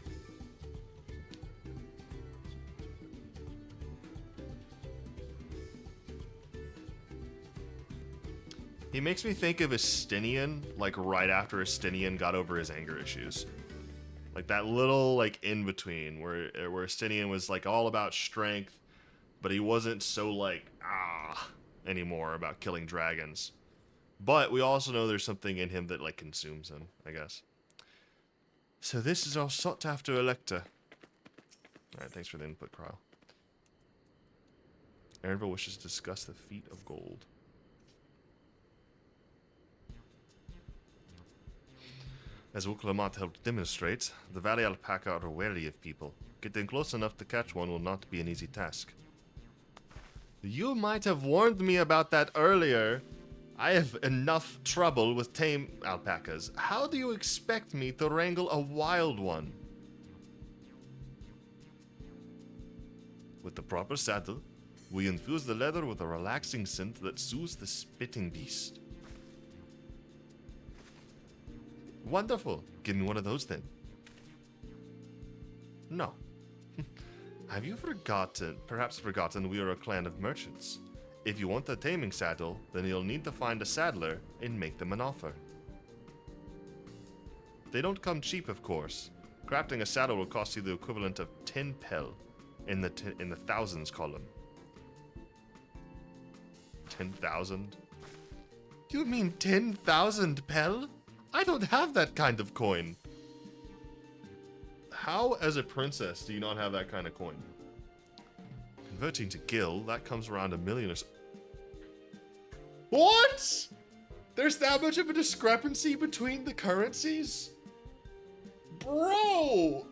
A: he makes me think of Estinian, like, right after Estinian got over his anger issues. Like, that little, like, in-between, where Estinian was, like, all about strength, but he wasn't so, like, anymore about killing dragons. But we also know there's something in him that, like, consumes him, I guess. So this is our sought after elector. Alright, thanks for the input, Kyle. Erinville wishes to discuss the feat of gold. As Uklamot helped demonstrate, the valley alpaca are wary of people. Getting close enough to catch one will not be an easy task. You might have warned me about that earlier. I have enough trouble with tame alpacas. How do you expect me to wrangle a wild one? With the proper saddle, we infuse the leather with a relaxing scent that soothes the spitting beast. Wonderful. Give me one of those then. No. Have you perhaps forgotten we are a clan of merchants? If you want a taming saddle, then you'll need to find a saddler and make them an offer. They don't come cheap, of course. Crafting a saddle will cost you the equivalent of 10 pel in the thousands column. 10,000? You mean 10,000 pel? I don't have that kind of coin. How, as a princess, do you not have that kind of coin? Converting to gil, that comes around 1 million or so. What? There's that much of a discrepancy between the currencies? Bro!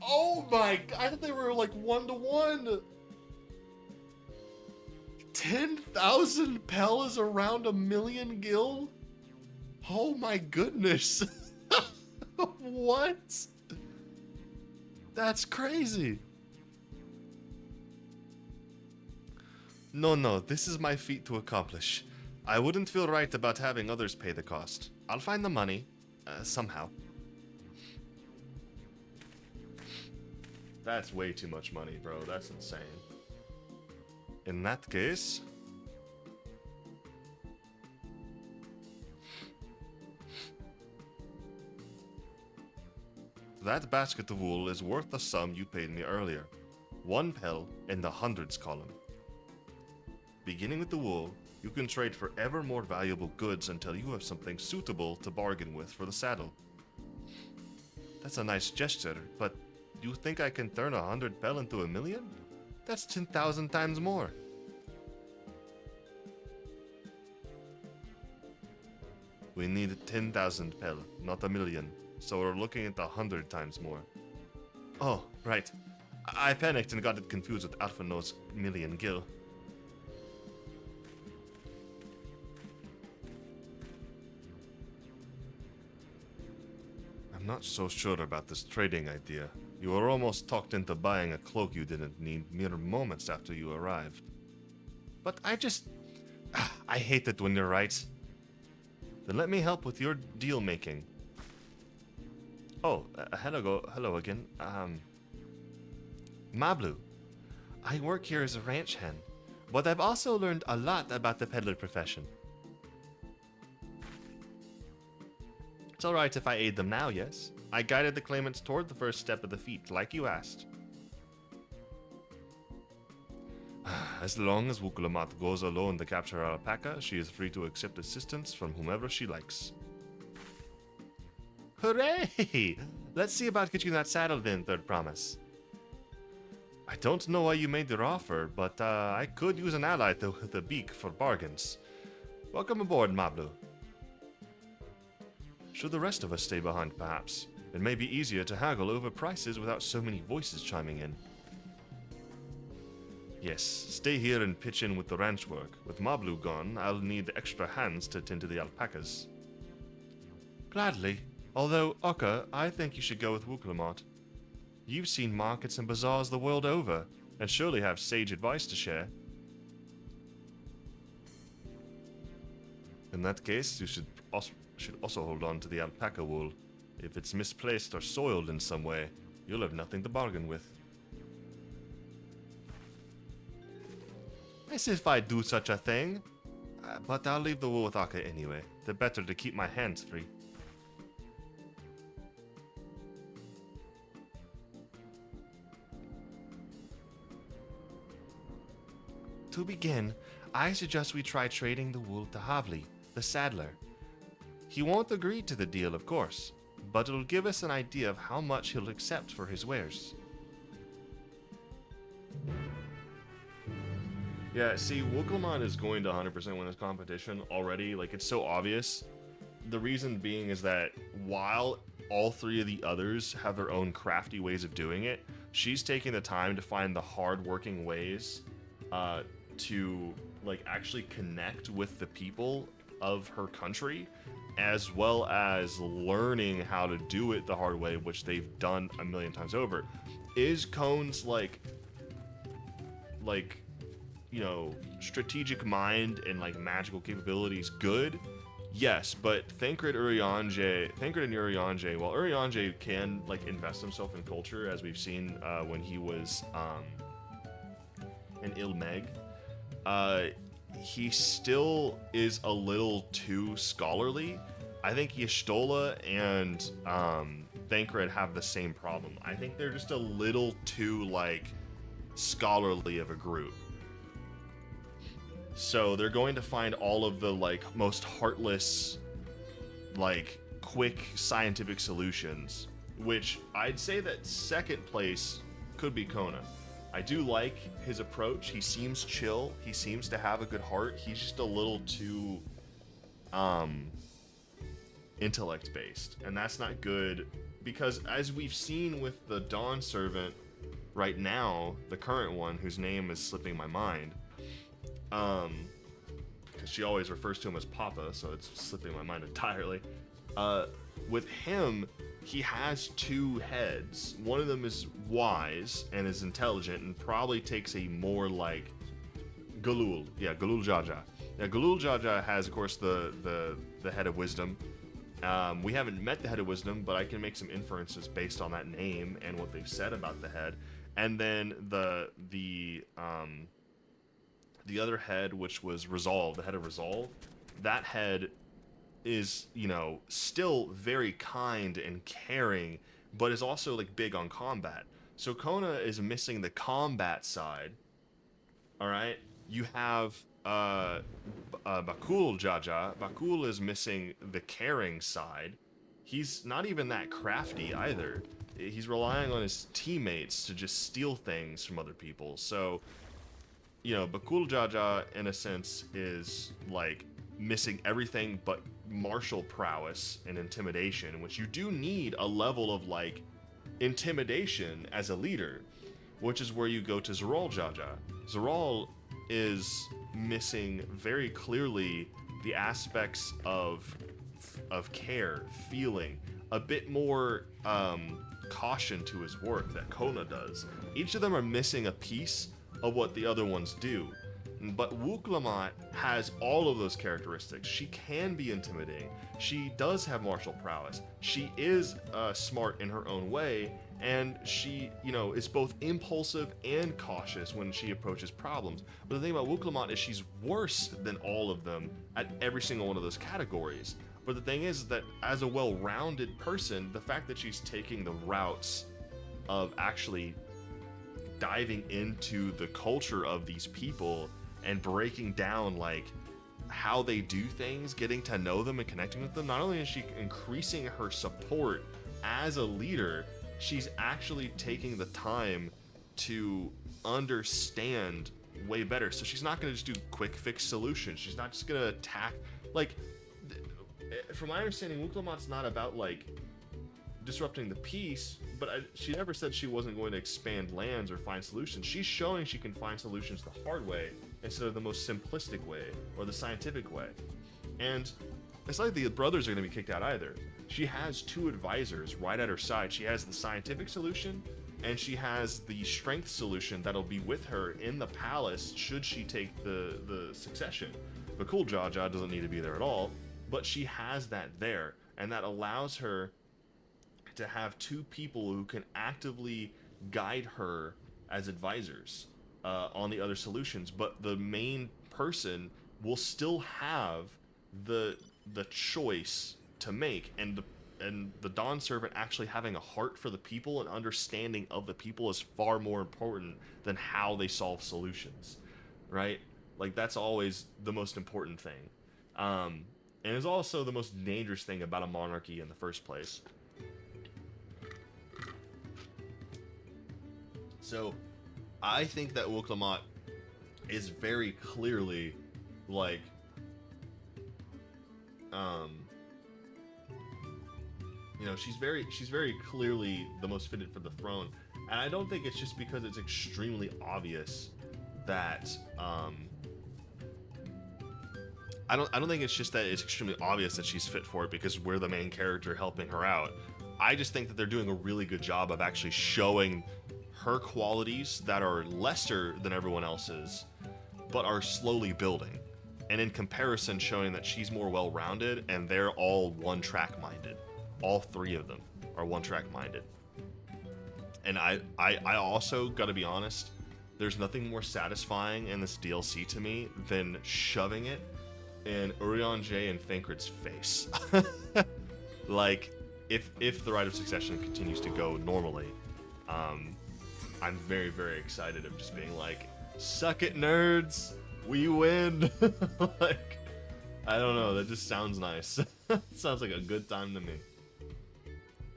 A: Oh my god, I thought they were like 1 to 1. 10,000 pel is around 1 million gil? Oh my goodness. What? That's crazy. No, this is my feat to accomplish. I wouldn't feel right about having others pay the cost. I'll find the money, somehow. That's way too much money, bro. That's insane. In that case... that basket of wool is worth the sum you paid me earlier. 1 pel in the hundreds column. Beginning with the wool, you can trade for ever more valuable goods until you have something suitable to bargain with for the saddle. That's a nice gesture, but you think I can turn 100 pel into 1 million? That's 10,000 times more. We need 10,000 pel, not 1 million, so we're looking at 100 times more. Oh, right. I panicked and got it confused with Alphino's million gil. I'm not so sure about this trading idea. You were almost talked into buying a cloak you didn't need mere moments after you arrived. but I hate it when you're right. Then let me help with your deal making. Oh, hello again. Mablu. I work here as a ranch hand, but I've also learned a lot about the peddler profession. It's alright if I aid them now, yes? I guided the claimants toward the first step of the feat, like you asked. As long as Wukulamat goes alone to capture our alpaca, she is free to accept assistance from whomever she likes. Hooray! Let's see about getting that saddle then, Third Promise. I don't know why you made your offer, but I could use an ally with a beak for bargains. Welcome aboard, Mablu. Should the rest of us stay behind, perhaps? It may be easier to haggle over prices without so many voices chiming in. Yes, stay here and pitch in with the ranch work. With Mablu gone, I'll need extra hands to tend to the alpacas. Gladly. Although, Okka, I think you should go with Wuklamot. You've seen markets and bazaars the world over, and surely have sage advice to share. In that case, you should also hold on to the alpaca wool. If it's misplaced or soiled in some way, you'll have nothing to bargain with. As if I'd do such a thing. But I'll leave the wool with Akka anyway. The better to keep my hands free. To begin, I suggest we try trading the wool to Havli, the saddler. He won't agree to the deal, of course, but it'll give us an idea of how much he'll accept for his wares. Yeah, see, Wuklamon is going to 100% win this competition already. Like, it's so obvious. The reason being is that while all three of the others have their own crafty ways of doing it, she's taking the time to find the hard-working ways to, like, actually connect with the people of her country, as well as learning how to do it the hard way, which they've done a million times over. Is Kone's, like, you know, strategic mind and, like, magical capabilities good? Yes, but Thancred and Urianger, while Urianger can, like, invest himself in culture, as we've seen when he was in Ilmeg, he still is a little too scholarly. I think Y'shtola and Thancred have the same problem. I think they're just a little too, like, scholarly of a group. So they're going to find all of the, like, most heartless, like, quick scientific solutions, which I'd say that second place could be Kona. I do like his approach. He seems chill. He seems to have a good heart. He's just a little too intellect based, and that's not good, because as we've seen with the Dawn Servant right now, the current one whose name is slipping my mind, because she always refers to him as Papa, so it's slipping my mind entirely. With him, he has two heads. One of them is wise and is intelligent and probably takes a more, like, Galul. Yeah, Galul Jaja. Yeah, Galul Jaja has, of course, the head of wisdom. We haven't met the head of wisdom, but I can make some inferences based on that name and what they've said about the head. And then the other head, which was Resolve, the head of Resolve, that head is, you know, still very kind and caring, but is also, like, big on combat. So Kona is missing the combat side. All right, you have Bakul Jaja. Bakul is missing the caring side. He's not even that crafty either. He's relying on his teammates to just steal things from other people. So, you know, Bakul Jaja, in a sense, is, like, missing everything but martial prowess and intimidation, which you do need a level of, like, intimidation as a leader, which is where you go to Zeral Jaja. Zeral is missing very clearly the aspects of care, feeling, a bit more caution to his work that Kona does. Each of them are missing a piece of what the other ones do. But Wuklamot has all of those characteristics. She can be intimidating. She does have martial prowess. She is smart in her own way, and she, is both impulsive and cautious when she approaches problems. But the thing about Wuklamot is she's worse than all of them at every single one of those categories. But the thing is that as a well-rounded person, the fact that she's taking the routes of actually diving into the culture of these people and breaking down like how they do things, getting to know them and connecting with them, not only is she increasing her support as a leader, she's actually taking the time to understand way better. So she's not going to just do quick fix solutions. She's not just going to attack. Like, from my understanding, Wuklamot's not about like disrupting the peace, but she never said she wasn't going to expand lands or find solutions. She's showing she can find solutions the hard way instead of the most simplistic way or the scientific way. And it's like the brothers are going to be kicked out either. She has 2 advisors right at her side. She has the scientific solution, and she has the strength solution that'll be with her in the palace should she take the succession. But Cool Jaw doesn't need to be there at all, but she has that there, and that allows her to have 2 people who can actively guide her as advisors on the other solutions. But the main person will still have the choice to make, and the Dawn Servant actually having a heart for the people and understanding of the people is far more important than how they solve solutions, right? Like, that's always the most important thing, and it's also the most dangerous thing about a monarchy in the first place. So I think that Wuklamot is very clearly like she's very clearly the most fitted for the throne. And I don't think it's just because it's extremely obvious that I don't think it's just that it's extremely obvious that she's fit for it because we're the main character helping her out. I just think that they're doing a really good job of actually showing her qualities that are lesser than everyone else's, but are slowly building. And in comparison, showing that she's more well-rounded and they're all one-track minded. All 3 of them are one-track minded. And I also gotta be honest, there's nothing more satisfying in this DLC to me than shoving it in Urianger and Thancred's face. Like, if the Rite of Succession continues to go normally, I'm very, very excited of just being like, suck it, nerds, we win. Like, I don't know, that just sounds nice. Sounds like a good time to me.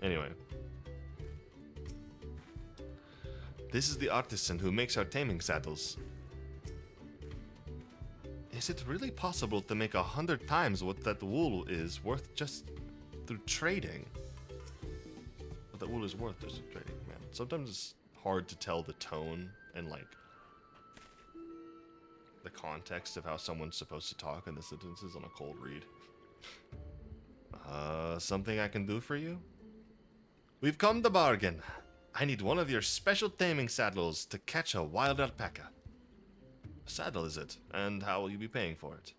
A: Anyway. This is the artisan who makes our taming saddles. Is it really possible to make 100 times what that wool is worth just through trading? What that wool is worth just through trading, man. Sometimes it's hard to tell the tone and like the context of how someone's supposed to talk in the sentences on a cold read. Something I can do for you? We've come to bargain. I need one of your special taming saddles to catch a wild alpaca. A saddle, is it? And how will you be paying for it?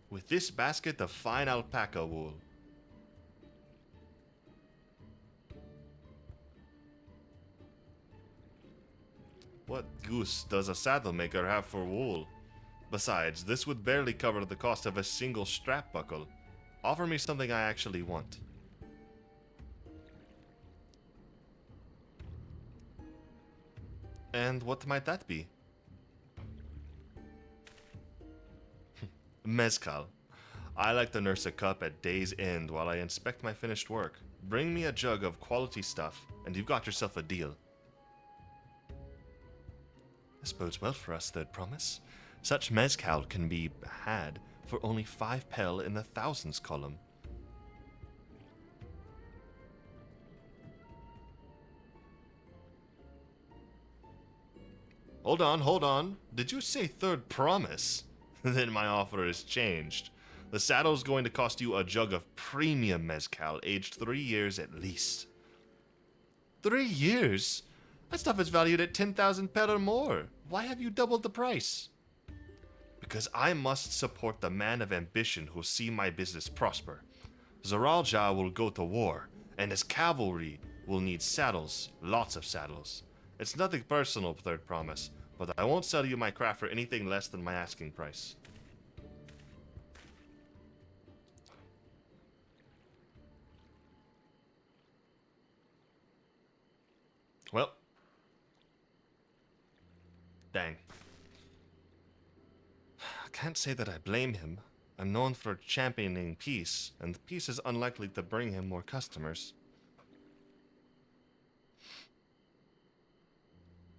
A: With this basket of fine alpaca wool. What use does a saddle maker have for wool? Besides, this would barely cover the cost of a single strap buckle. Offer me something I actually want. And what might that be? Mezcal. I like to nurse a cup at day's end while I inspect my finished work. Bring me a jug of quality stuff, and you've got yourself a deal. This bodes well for us, Third Promise. Such mezcal can be had for only 5 pel in the thousands column. Hold on. Did you say Third Promise? Then my offer is changed. The saddle's going to cost you a jug of premium mezcal, aged 3 years at least. 3 years? That stuff is valued at 10,000 per or more. Why have you doubled the price? Because I must support the man of ambition who'll see my business prosper. Zaralja will go to war, and his cavalry will need saddles, lots of saddles. It's nothing personal, Third Promise, but I won't sell you my craft for anything less than my asking price. Well. Dang. I can't say that I blame him. I'm known for championing peace, and peace is unlikely to bring him more customers.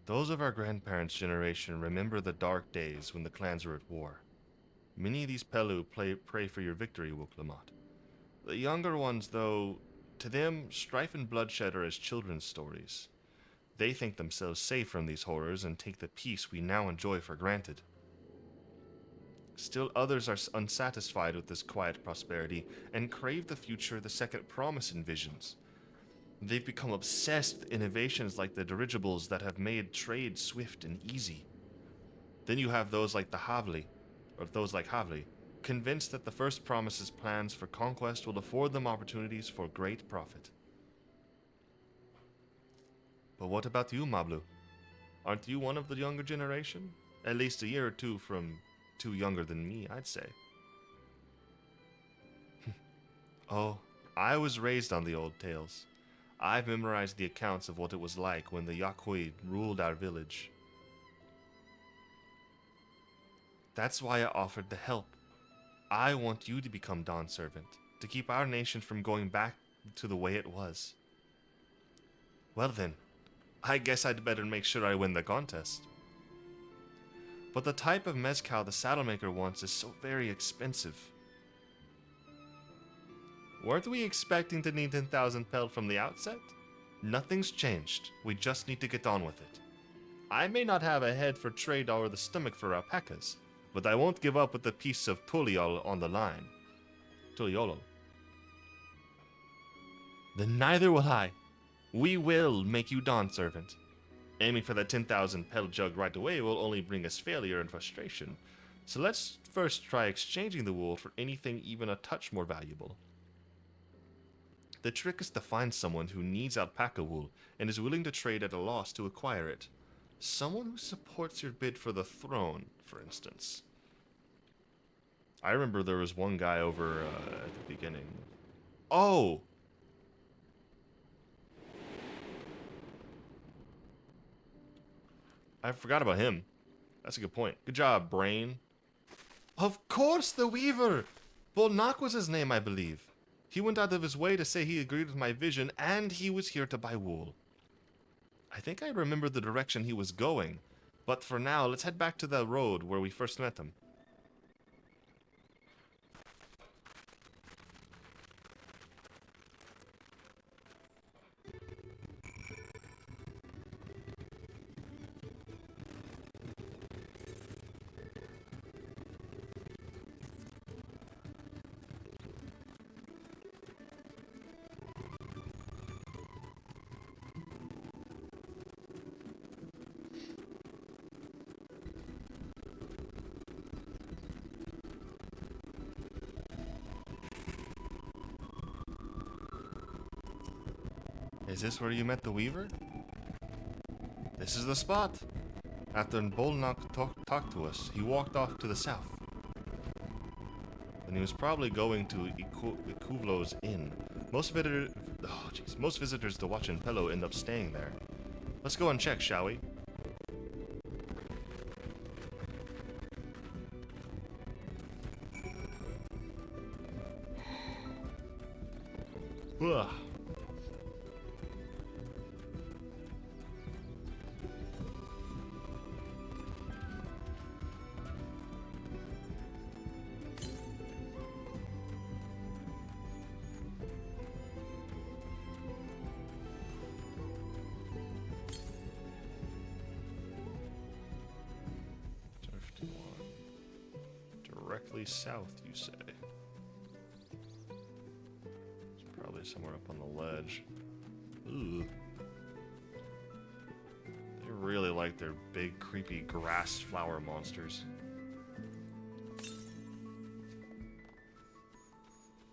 A: Those of our grandparents' generation remember the dark days when the clans were at war. Many of these Pelu pray for your victory, Wuklamot. The younger ones, though, to them, strife and bloodshed are as children's stories. They think themselves safe from these horrors and take the peace we now enjoy for granted. Still others are unsatisfied with this quiet prosperity and crave the future the Second Promise envisions. They've become obsessed with innovations like the dirigibles that have made trade swift and easy. Then you have those like Havli, convinced that the First Promise's plans for conquest will afford them opportunities for great profit. But what about you, Mablu? Aren't you one of the younger generation? At least a year or two from too younger than me, I'd say. Oh, I was raised on the old tales. I've memorized the accounts of what it was like when the Yakui ruled our village. That's why I offered the help. I want you to become Dawn Servant, to keep our nation from going back to the way it was. Well then, I guess I'd better make sure I win the contest. But the type of mezcal the saddlemaker wants is so very expensive. Weren't we expecting to need 10,000 pel from the outset? Nothing's changed. We just need to get on with it. I may not have a head for trade or the stomach for alpacas, but I won't give up with the piece of Tuliol on the line. Tuliolo. Then neither will I. We will make you Dawn Servant. Aiming for that 10,000 pel jug right away will only bring us failure and frustration. So let's first try exchanging the wool for anything even a touch more valuable. The trick is to find someone who needs alpaca wool and is willing to trade at a loss to acquire it. Someone who supports your bid for the throne, for instance. I remember there was one guy over at the beginning. Oh! I forgot about him. That's a good point. Good job, Brain. Of course, the Weaver! Bolnak was his name, I believe. He went out of his way to say he agreed with my vision, and he was here to buy wool. I think I remember the direction he was going, but for now, let's head back to the road where we first met him. Is this where you met the Weaver? This is the spot. After Bolnak talked to us, he walked off to the south. And he was probably going to Ikuvlo's Inn. Most visitors to watch in Pello end up staying there. Let's go and check, shall we? Ugh. Directly south, you say? It's probably somewhere up on the ledge. Ooh. really like their big, creepy grass flower monsters.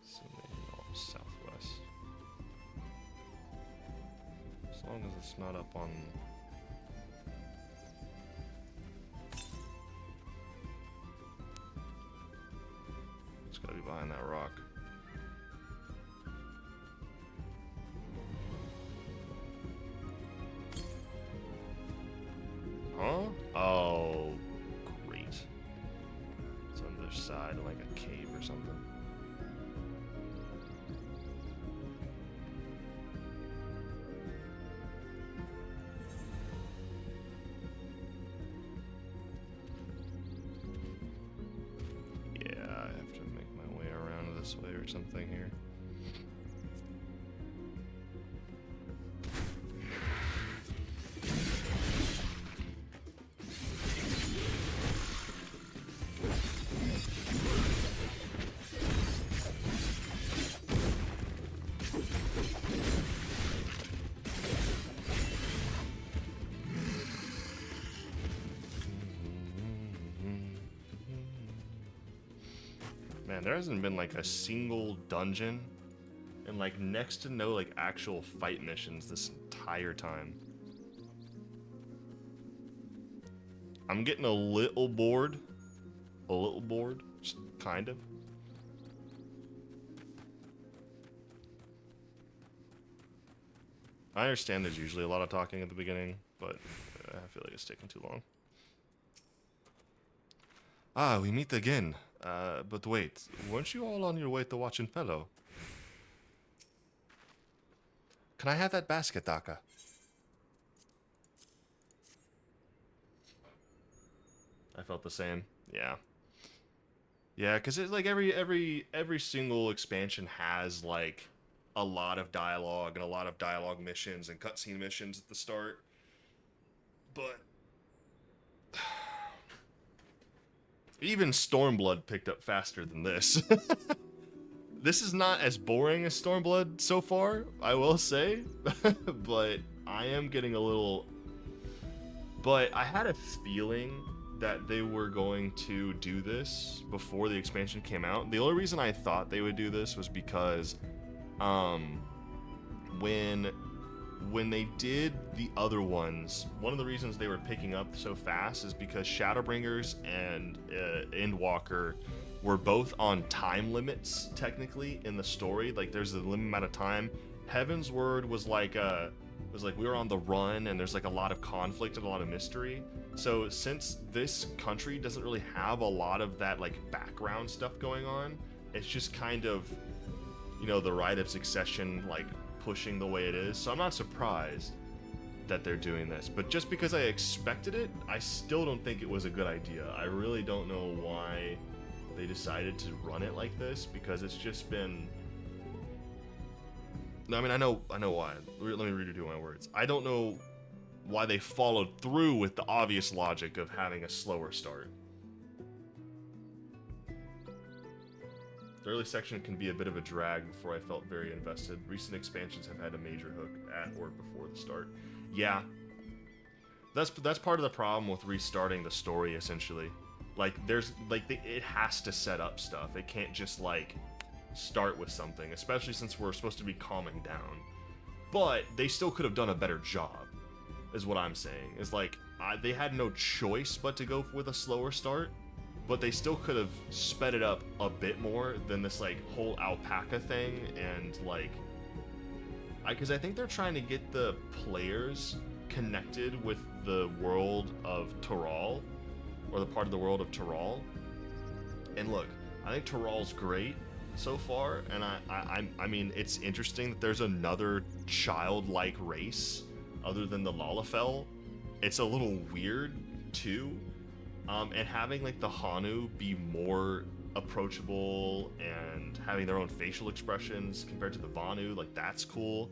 A: So maybe not southwest. As long as it's not up on... It's gotta be behind that rock. Huh? Oh, great. It's on the other side, like a cave or something. Yeah, I have to make my way around this way or something here. Man, there hasn't been like a single dungeon and like next to no like actual fight missions this entire time. I'm getting a little bored. Just kind of. I understand there's usually a lot of talking at the beginning, but I feel like it's taking too long. Ah, we meet again. But wait, weren't you all on your way to watching Fellow? Can I have that basket, Daka? I felt the same. Yeah. Yeah, because it's like every single expansion has like a lot of dialogue and a lot of dialogue missions and cutscene missions at the start. But even Stormblood picked up faster than this. This is not as boring as Stormblood so far, I will say. But I am getting a little... But I had a feeling that they were going to do this before the expansion came out. The only reason I thought they would do this was because when they did the other ones, one of the reasons they were picking up so fast is because Shadowbringers and Endwalker were both on time limits, technically, in the story. Like, there's a limited amount of time. Heaven's Word was like we were on the run, and there's like a lot of conflict and a lot of mystery. So since this country doesn't really have a lot of that like background stuff going on, it's just kind of, you know, the Rite of Succession like pushing the way it is. So I'm not surprised that they're doing this, but just because I expected it, I still don't think it was a good idea. I really don't know why they decided to run it like this, because it's just been... I mean, I know why. Let me redo my words. I don't know why they followed through with the obvious logic of having a slower start. The early section can be a bit of a drag before I felt very invested. Recent expansions have had a major hook at or before the start. Yeah. That's part of the problem with restarting the story, essentially. Like, it has to set up stuff. It can't just, like, start with something, especially since we're supposed to be calming down. But they still could have done a better job, is what I'm saying. Is like, they had no choice but to go with a slower start, but they still could have sped it up a bit more than this, like, whole alpaca thing, and, like... Because I think they're trying to get the players connected with the world of Tural, or the part of the world of Tural. And look, I think Tural's great so far, and I mean, it's interesting that there's another childlike race other than the Lalafell. It's a little weird, too. And having, like, the Hanu be more approachable and having their own facial expressions compared to the Vanu, like, that's cool.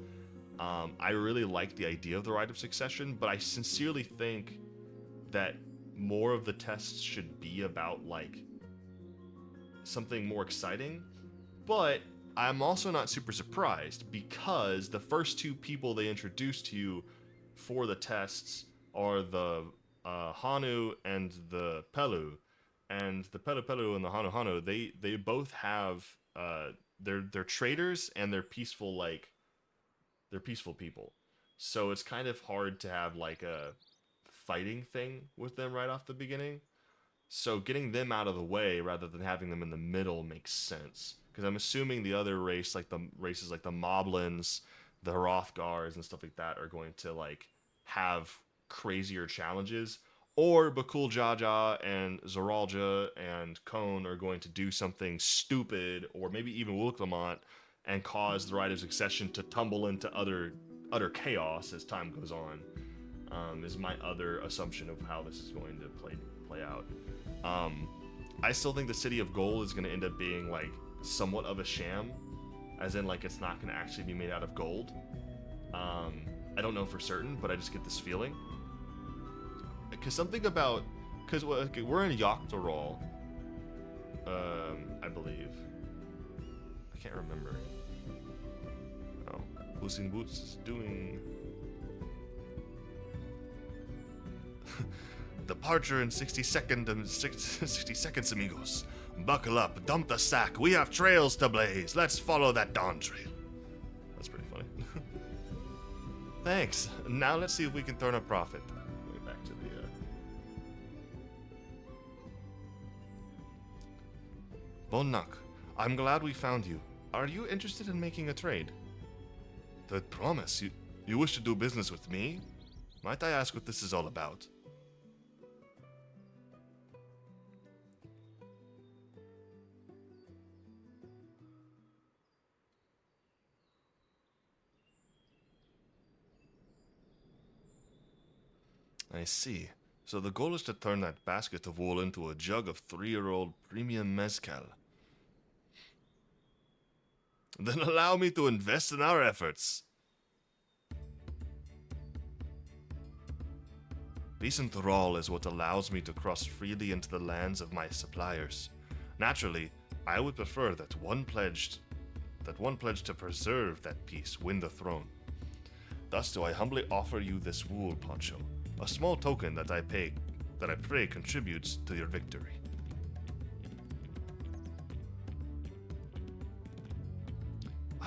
A: I really like the idea of the Rite of Succession, but I sincerely think that more of the tests should be about, like, something more exciting. But I'm also not super surprised, because the first two people they introduced to you for the tests are the Hanu and the Pelu. And the Pelu and the Hanu, they both have they're traders and they're peaceful people. So it's kind of hard to have like a fighting thing with them right off the beginning. So getting them out of the way rather than having them in the middle makes sense. Because I'm assuming the other race, like the races like the Moblins, the Hrothgars and stuff like that, are going to like have crazier challenges. Or Bakul Jaja and Zoralja and Kone are going to do something stupid, or maybe even Wulklamont, and cause the Rite of Succession to tumble into utter chaos as time goes on. Is my other assumption of how this is going to play out. I still think the City of Gold is going to end up being like somewhat of a sham, as in like it's not going to actually be made out of gold. I don't know for certain, but I just get this feeling. Because we're in Yoctorol, I believe. I can't remember. Oh, Puss in Boots is doing departure in 60 seconds, amigos. Buckle up, dump the sack. We have trails to blaze. Let's follow that Dawntrail. That's pretty funny. Thanks. Now let's see if we can turn a profit. Back to the Bonnak, I'm glad we found you. Are you interested in making a trade? The promise? You wish to do business with me? Might I ask what this is all about? I see. So the goal is to turn that basket of wool into a jug of 3-year-old premium mezcal. Then allow me to invest in our efforts. Peace in Thrall is what allows me to cross freely into the lands of my suppliers. Naturally, I would prefer that one pledge to preserve that peace win the throne. Thus do I humbly offer you this wool poncho, a small token that I pray contributes to your victory.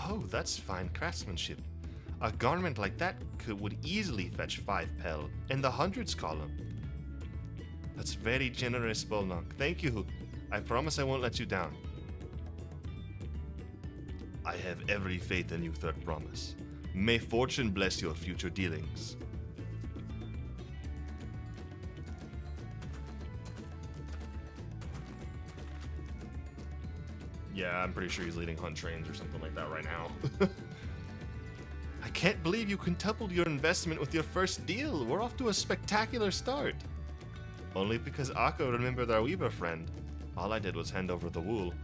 A: Oh, that's fine craftsmanship. A garment like that would easily fetch 5 pel in the hundreds column. That's very generous, Bolnok. Thank you. I promise I won't let you down. I have every faith in you, Third Promise. May fortune bless your future dealings. Yeah, I'm pretty sure he's leading hunt trains or something like that right now. I can't believe you quintupled your investment with your first deal. We're off to a spectacular start. Only because Akko remembered our weaver friend. All I did was hand over the wool.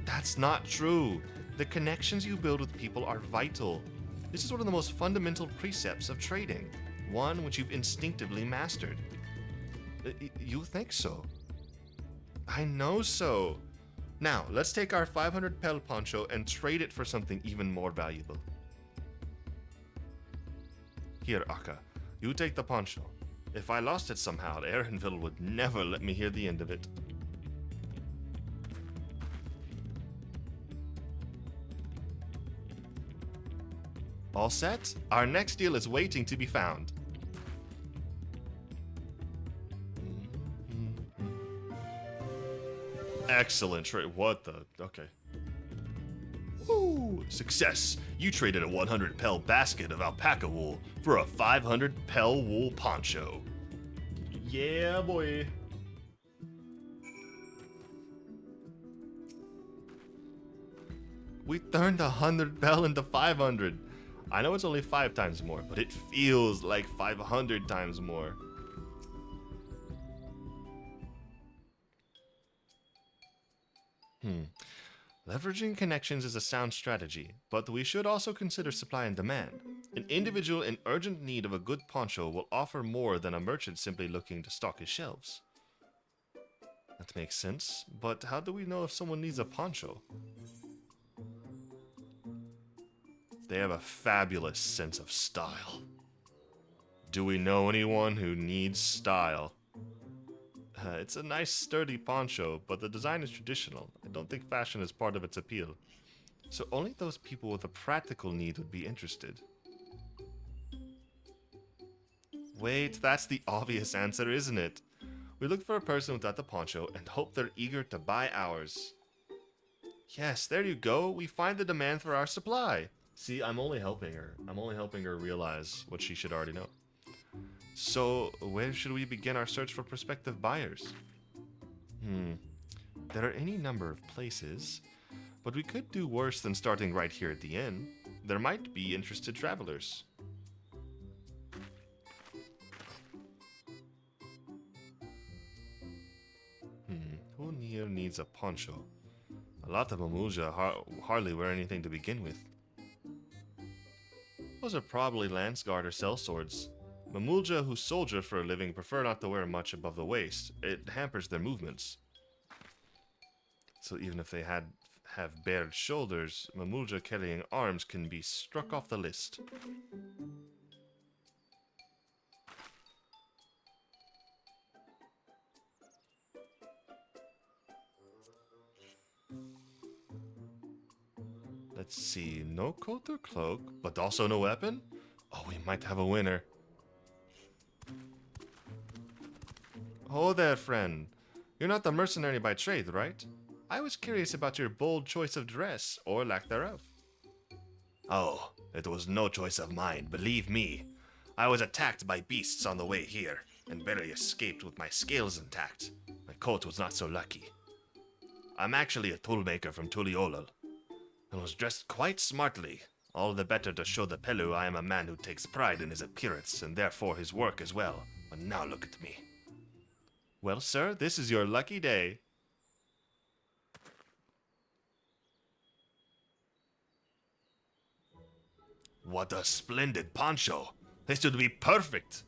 A: That's not true. The connections you build with people are vital. This is one of the most fundamental precepts of trading. One which you've instinctively mastered. You think so? I know so. Now, let's take our 500 pel poncho and trade it for something even more valuable. Here, Akka, you take the poncho. If I lost it somehow, Erenville would never let me hear the end of it. All set? Our next deal is waiting to be found. Excellent trade. What the? Okay. Woo! Success! You traded a 100 pel basket of alpaca wool for a 500 pel wool poncho. Yeah, boy. We turned 100 pel into 500. I know it's only 5 times more, but it feels like 500 times more. Leveraging connections is a sound strategy, but we should also consider supply and demand. An individual in urgent need of a good poncho will offer more than a merchant simply looking to stock his shelves. That makes sense, but how do we know if someone needs a poncho? They have a fabulous sense of style. Do we know anyone who needs style? It's a nice sturdy poncho, but the design is traditional. I don't think fashion is part of its appeal. So only those people with a practical need would be interested. Wait, that's the obvious answer, isn't it? We look for a person without the poncho and hope they're eager to buy ours. Yes, there you go. We find the demand for our supply. See, I'm only helping her. I'm only helping her realize what she should already know. So, where should we begin our search for prospective buyers? There are any number of places, but we could do worse than starting right here at the inn. There might be interested travelers. Who here needs a poncho? A lot of Mamuja hardly wear anything to begin with. Those are probably Lanceguard or sellswords. Mamulja who soldier for a living prefer not to wear much above the waist. It hampers their movements. So even if they have bared shoulders, Mamulja carrying arms can be struck off the list. Let's see, no coat or cloak, but also no weapon? Oh, we might have a winner. Oh there, friend. You're not the mercenary by trade, right? I was curious about your bold choice of dress, or lack thereof. Oh, it was no choice of mine, believe me. I was attacked by beasts on the way here, and barely escaped with my scales intact. My coat was not so lucky. I'm actually a toolmaker from Tuliolol, and was dressed quite smartly, all the better to show the Pelu I am a man who takes pride in his appearance, and therefore his work as well. But now look at me. Well, sir, this is your lucky day. What a splendid poncho! This would be perfect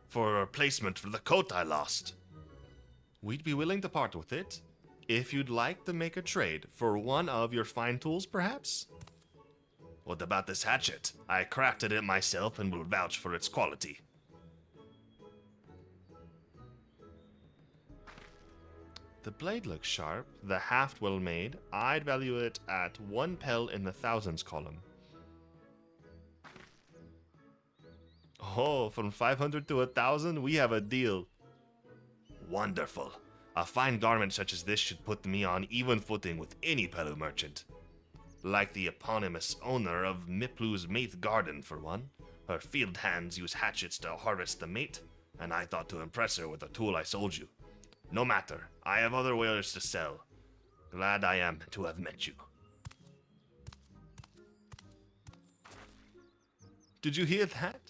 A: for a replacement for the coat I lost. We'd be willing to part with it, if you'd like to make a trade for one of your fine tools, perhaps? What about this hatchet? I crafted it myself and will vouch for its quality. The blade looks sharp, the haft well made. I'd value it at 1 pel in the thousands column. Oh, from 500 to 1,000, we have a deal. Wonderful. A fine garment such as this should put me on even footing with any Pelu merchant. Like the eponymous owner of Miplu's Mate Garden, for one. Her field hands use hatchets to harvest the mate, and I thought to impress her with the tool I sold you. No matter, I have other wares to sell. Glad I am to have met you. Did you hear that?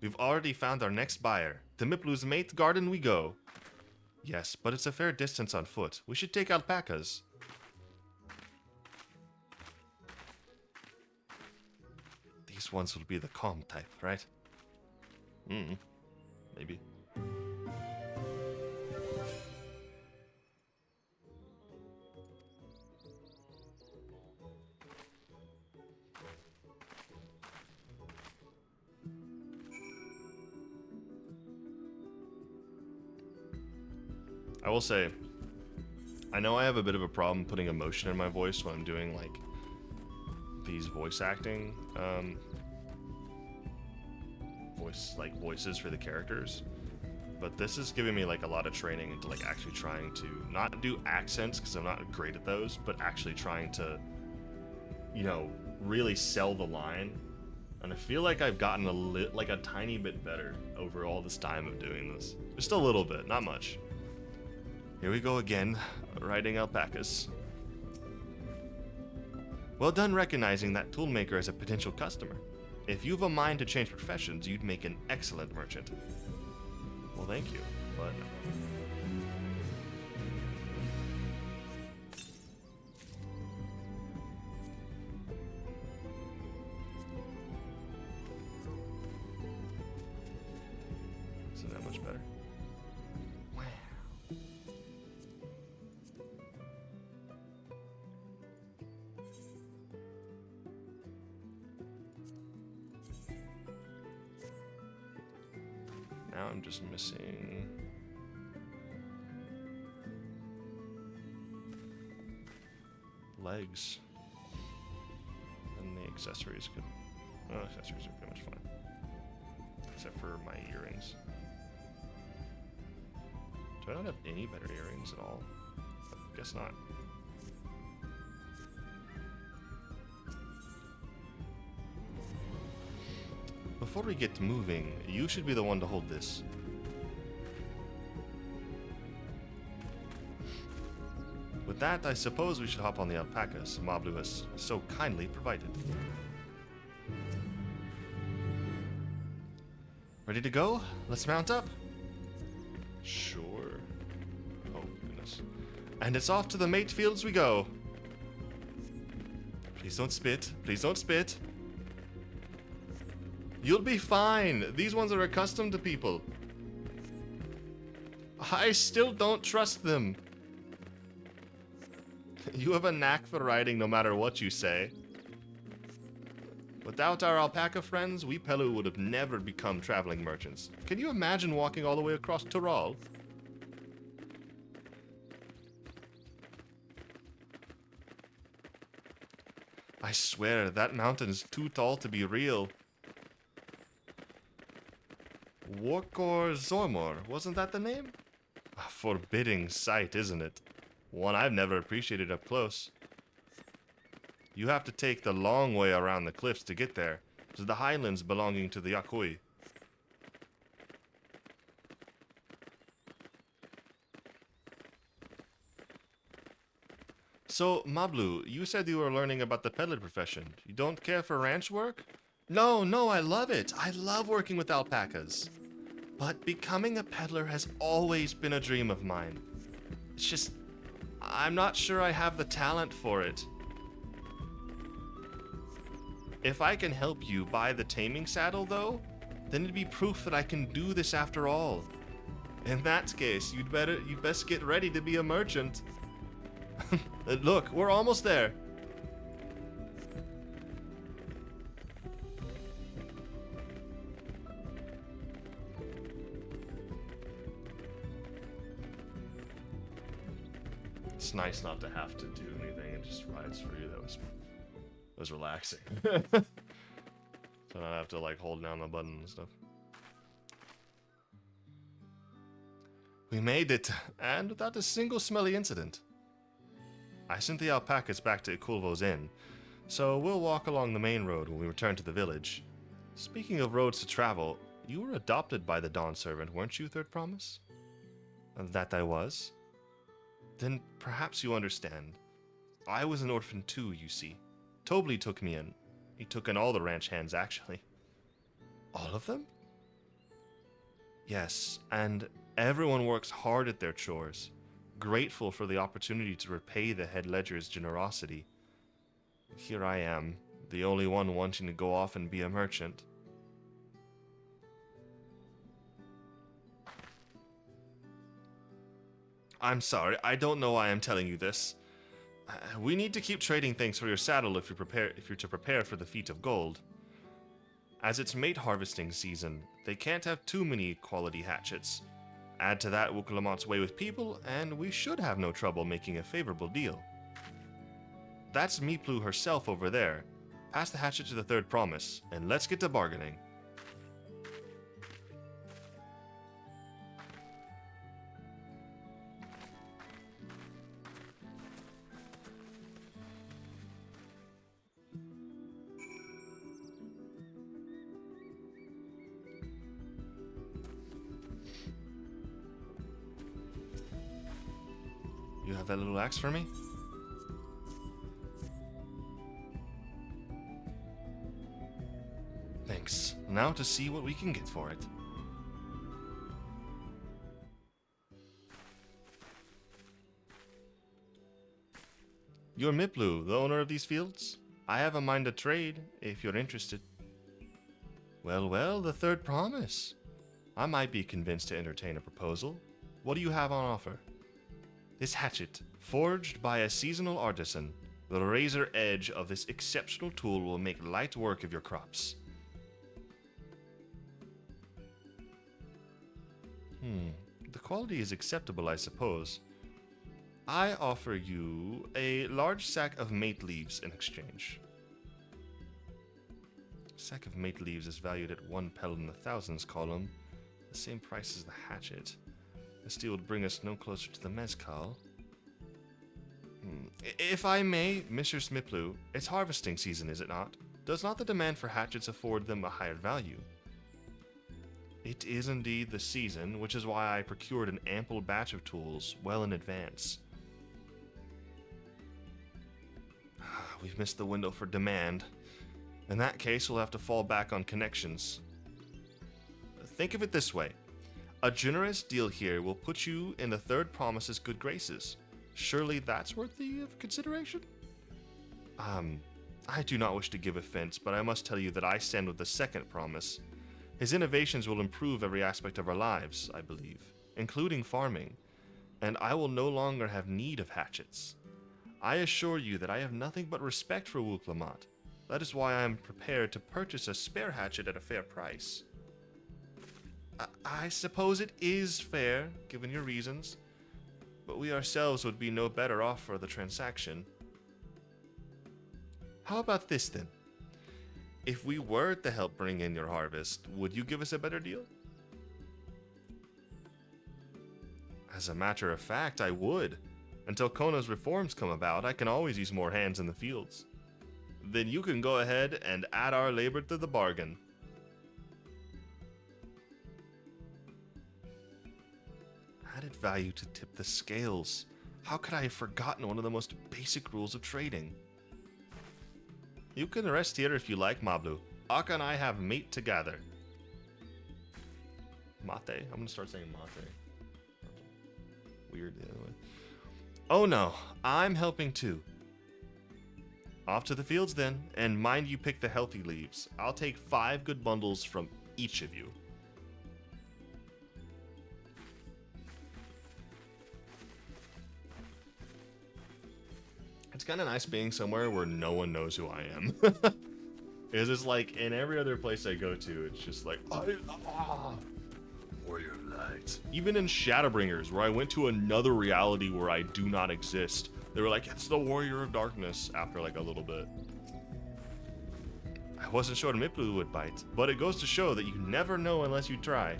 A: We've already found our next buyer. To Miplu's Mate Garden we go. Yes, but it's a fair distance on foot. We should take alpacas. These ones will be the calm type, right? Maybe. I will say, I know I have a bit of a problem putting emotion in my voice when I'm doing like these voice acting voices for the characters, but this is giving me like a lot of training into like actually trying to not do accents because I'm not great at those, but actually trying to, you know, really sell the line. And I feel like I've gotten a tiny bit better over all this time of doing this. Just a little bit, not much. Here we go again, riding alpacas. Well done recognizing that toolmaker as a potential customer. If you've a mind to change professions, you'd make an excellent merchant. Well, thank you, but... Isn't that much better? Now I'm just missing... legs. And the accessories could... Oh, accessories are pretty much fine. Except for my earrings. Do I not have any better earrings at all? Guess not. Before we get moving, you should be the one to hold this. With that, I suppose we should hop on the alpacas Mablu has so kindly provided. Ready to go? Let's mount up. Sure. Oh, goodness. And it's off to the mate fields we go. Please don't spit. Please don't spit. You'll be fine. These ones are accustomed to people. I still don't trust them. You have a knack for riding no matter what you say. Without our alpaca friends, we Pelu would have never become traveling merchants. Can you imagine walking all the way across Tyrol? I swear, that mountain is too tall to be real. Workor Zormor, wasn't that the name? A forbidding sight, isn't it? One I've never appreciated up close. You have to take the long way around the cliffs to get there, to the highlands belonging to the Yakui. So, Mablu, you said you were learning about the peddler profession. You don't care for ranch work? No, I love it. I love working with alpacas. But becoming a peddler has always been a dream of mine. It's just, I'm not sure I have the talent for it. If I can help you buy the taming saddle, though, then it'd be proof that I can do this after all. In that case, you'd best get ready to be a merchant. Look, we're almost there. It's nice not to have to do anything. It just rides for you. That was relaxing. So I don't have to like hold down the button and stuff. We made it, and without a single smelly incident. I sent the alpacas back to Ikulvo's inn, so we'll walk along the main road when we return to the village. Speaking of roads to travel, you were adopted by the Dawn servant, weren't you, Third Promise? That I was? Then perhaps you understand. I was an orphan too, you see. Tobli took me in. He took in all the ranch hands, actually. All of them? Yes, and everyone works hard at their chores, grateful for the opportunity to repay the head ledger's generosity. Here I am, the only one wanting to go off and be a merchant. I'm sorry, I don't know why I'm telling you this. We need to keep trading things for your saddle if you're to prepare for the feat of gold. As it's mate harvesting season, they can't have too many quality hatchets. Add to that Wukalamot's way with people, and we should have no trouble making a favorable deal. That's Miplu herself over there. Pass the hatchet to the Third Promise, and let's get to bargaining. You have that little axe for me? Thanks. Now to see what we can get for it. You're Miplu, the owner of these fields? I have a mind to trade, if you're interested. Well, the Third Promise. I might be convinced to entertain a proposal. What do you have on offer? This hatchet, forged by a seasonal artisan, the razor edge of this exceptional tool will make light work of your crops. The quality is acceptable, I suppose. I offer you a large sack of mate leaves in exchange. A sack of mate leaves is valued at 1 pel in the thousands column, the same price as the hatchet. This deal would bring us no closer to the mezcal. If I may, Mr. Smiplu, it's harvesting season, is it not? Does not the demand for hatchets afford them a higher value? It is indeed the season, which is why I procured an ample batch of tools well in advance. We've missed the window for demand. In that case, we'll have to fall back on connections. Think of it this way. A generous deal here will put you in the third promise's good graces. Surely that's worthy of consideration? I do not wish to give offense, but I must tell you that I stand with the second promise. His innovations will improve every aspect of our lives, I believe, including farming, and I will no longer have need of hatchets. I assure you that I have nothing but respect for Wuk-Lamat. That is why I am prepared to purchase a spare hatchet at a fair price. I suppose it is fair, given your reasons, but we ourselves would be no better off for the transaction. How about this then? If we were to help bring in your harvest, would you give us a better deal? As a matter of fact, I would. Until Kona's reforms come about, I can always use more hands in the fields. Then you can go ahead and add our labor to the bargain. Added value to tip the scales. How could I have forgotten one of the most basic rules of trading? You can rest here if you like, Mablu. Akka and I have mate to gather. Mate? I'm gonna start saying mate. Weird the other way. Oh no, I'm helping too. Off to the fields then, and mind you pick the healthy leaves. I'll take 5 good bundles from each of you. It's kind of nice being somewhere where no one knows who I am. It's just like, in every other place I go to, it's just like, Warrior of Light. Even in Shadowbringers, where I went to another reality where I do not exist, they were like, it's the Warrior of Darkness, after like a little bit. I wasn't sure Miplu would bite, but it goes to show that you never know unless you try.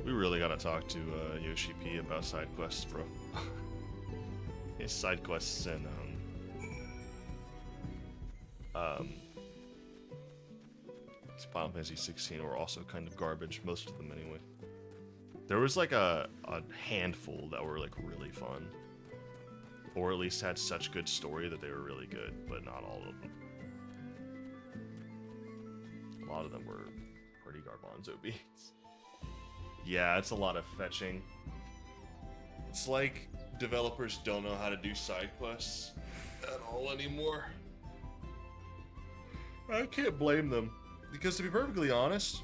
A: We really gotta talk to Yoshi P about side quests, bro. His side quests and Final Fantasy 16 were also kind of garbage, most of them anyway. There was like a handful that were like really fun, or at least had such good story that they were really good, but not all of them. A lot of them were pretty garbanzo beats. Yeah, it's a lot of fetching. It's like developers don't know how to do side quests at all anymore. I can't blame them, because to be perfectly honest,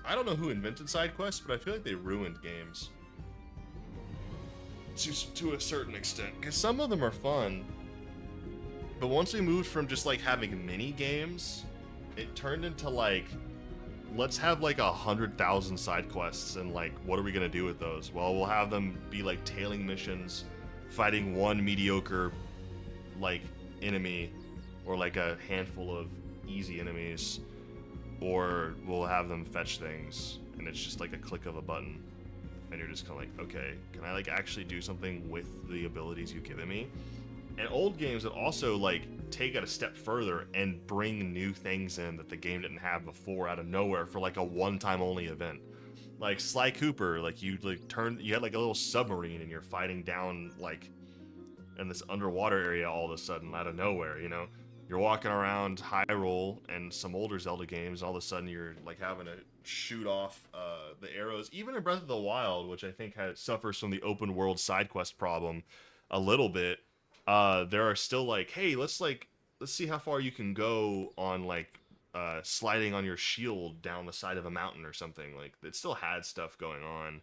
A: I don't know who invented side quests, but I feel like they ruined games to a certain extent, because some of them are fun, but once we moved from just like having mini games, it turned into like, let's have like 100,000 side quests, and like, what are we gonna do with those? Well, we'll have them be like tailing missions, fighting one mediocre like enemy, or like a handful of easy enemies, or we'll have them fetch things, and it's just like a click of a button, and you're just kind of like, okay, can I like actually do something with the abilities you've given me? And old games that also like take it a step further and bring new things in that the game didn't have before out of nowhere for like a one-time only event. Like Sly Cooper, like you had like a little submarine and you're fighting down like in this underwater area all of a sudden out of nowhere, you know? You're walking around Hyrule and some older Zelda games, and all of a sudden you're like having to shoot off the arrows. Even in Breath of the Wild, which I think suffers from the open world side quest problem a little bit, there are still like, hey, let's see how far you can go on like sliding on your shield down the side of a mountain or something. Like it still had stuff going on,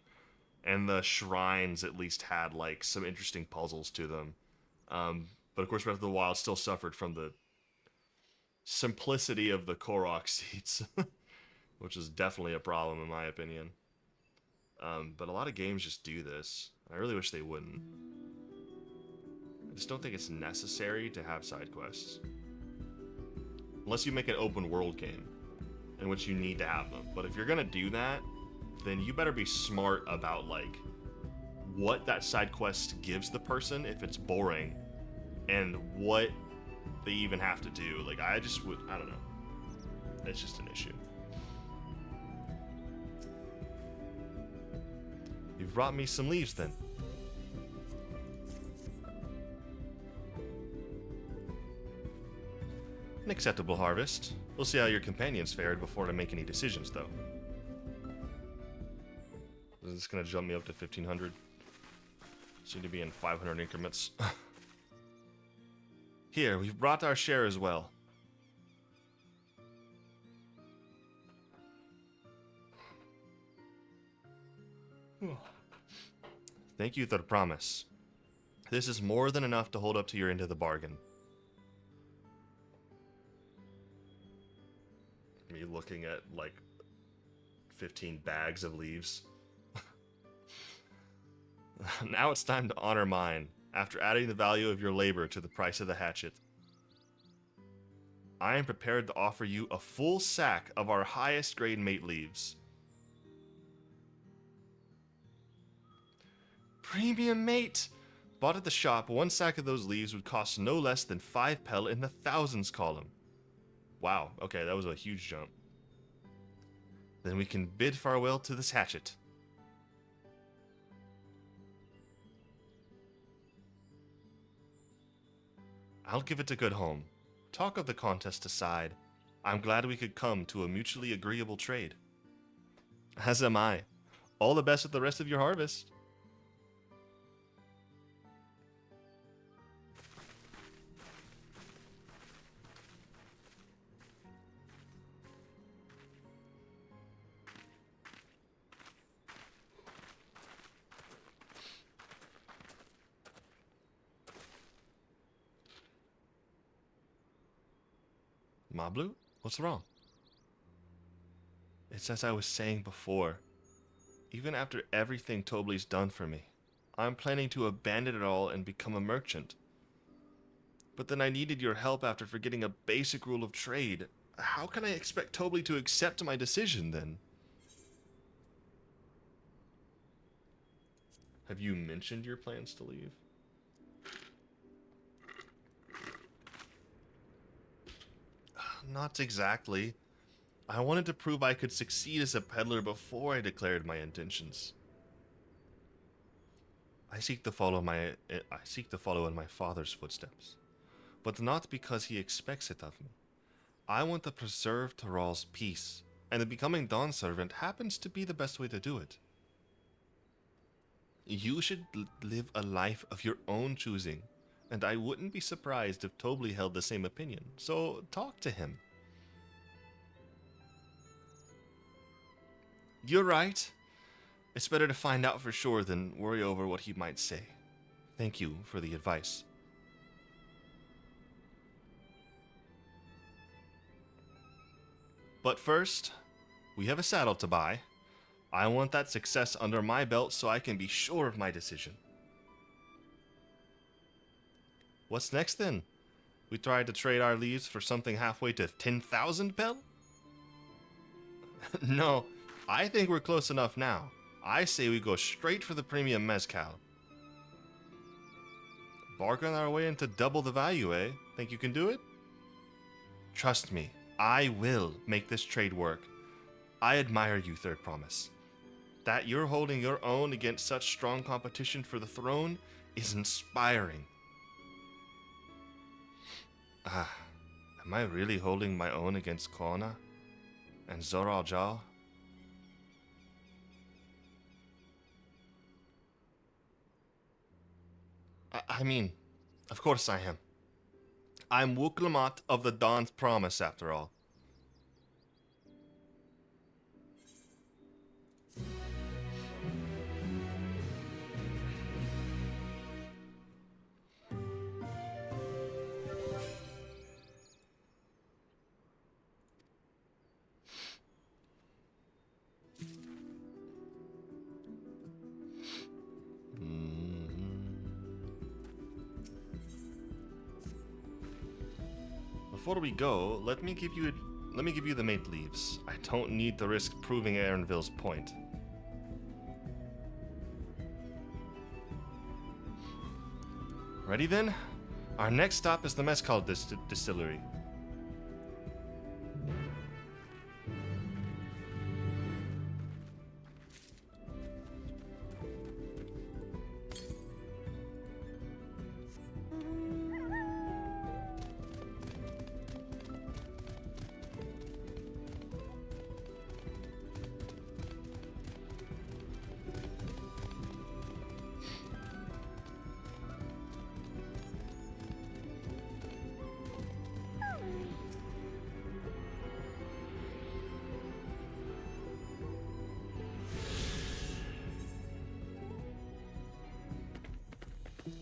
A: and the shrines at least had like some interesting puzzles to them. But of course, Breath of the Wild still suffered from the simplicity of the Korok seats, which is definitely a problem in my opinion. But a lot of games just do this. I really wish they wouldn't. I just don't think it's necessary to have side quests. Unless you make an open world game, in which you need to have them. But if you're gonna do that, then you better be smart about like what that side quest gives the person if it's boring, and what they even have to do. Like I don't know. It's just an issue. You've brought me some leaves then. An acceptable harvest. We'll see how your companions fared before I make any decisions, though. Is this gonna jump me up to 1500? Seem to be in 500 increments. Here, we've brought our share as well. Thank you for the promise. This is more than enough to hold up to your end of the bargain. Me looking at like 15 bags of leaves. Now it's time to honor mine, after adding the value of your labor to the price of the hatchet. I am prepared to offer you a full sack of our highest grade mate leaves. Premium mate! Bought at the shop, one sack of those leaves would cost no less than 5 pel in the thousands column. Wow, okay, that was a huge jump. Then we can bid farewell to this hatchet. I'll give it a good home. Talk of the contest aside, I'm glad we could come to a mutually agreeable trade. As am I. All the best with the rest of your harvest. Mablu? What's wrong? It's as I was saying before. Even after everything Tobli's done for me, I'm planning to abandon it all and become a merchant. But then I needed your help after forgetting a basic rule of trade. How can I expect Tobli to accept my decision then? Have you mentioned your plans to leave? Not exactly. I wanted to prove I could succeed as a peddler before I declared my intentions. I seek to follow in my father's footsteps, but not because he expects it of me. I want to preserve Tyrell's peace, and becoming Dawn servant happens to be the best way to do it. You should live a life of your own choosing, and I wouldn't be surprised if Tobli held the same opinion, so talk to him. You're right. It's better to find out for sure than worry over what he might say. Thank you for the advice. But first, we have a saddle to buy. I want that success under my belt so I can be sure of my decision. What's next then? We tried to trade our leaves for something halfway to 10,000 pel? No, I think we're close enough now. I say we go straight for the premium mezcal. Bargain our way into double the value, eh? Think you can do it? Trust me, I will make this trade work. I admire you, Third Promise. That you're holding your own against such strong competition for the throne is inspiring. Am I really holding my own against Kona and Zoral Jal? I mean, of course I am. I'm Wuklamat of the Dawn's Promise, after all. Before we go, let me give you the mate leaves. I don't need to risk proving Aaronville's point. Ready then? Our next stop is the Mezcal distillery.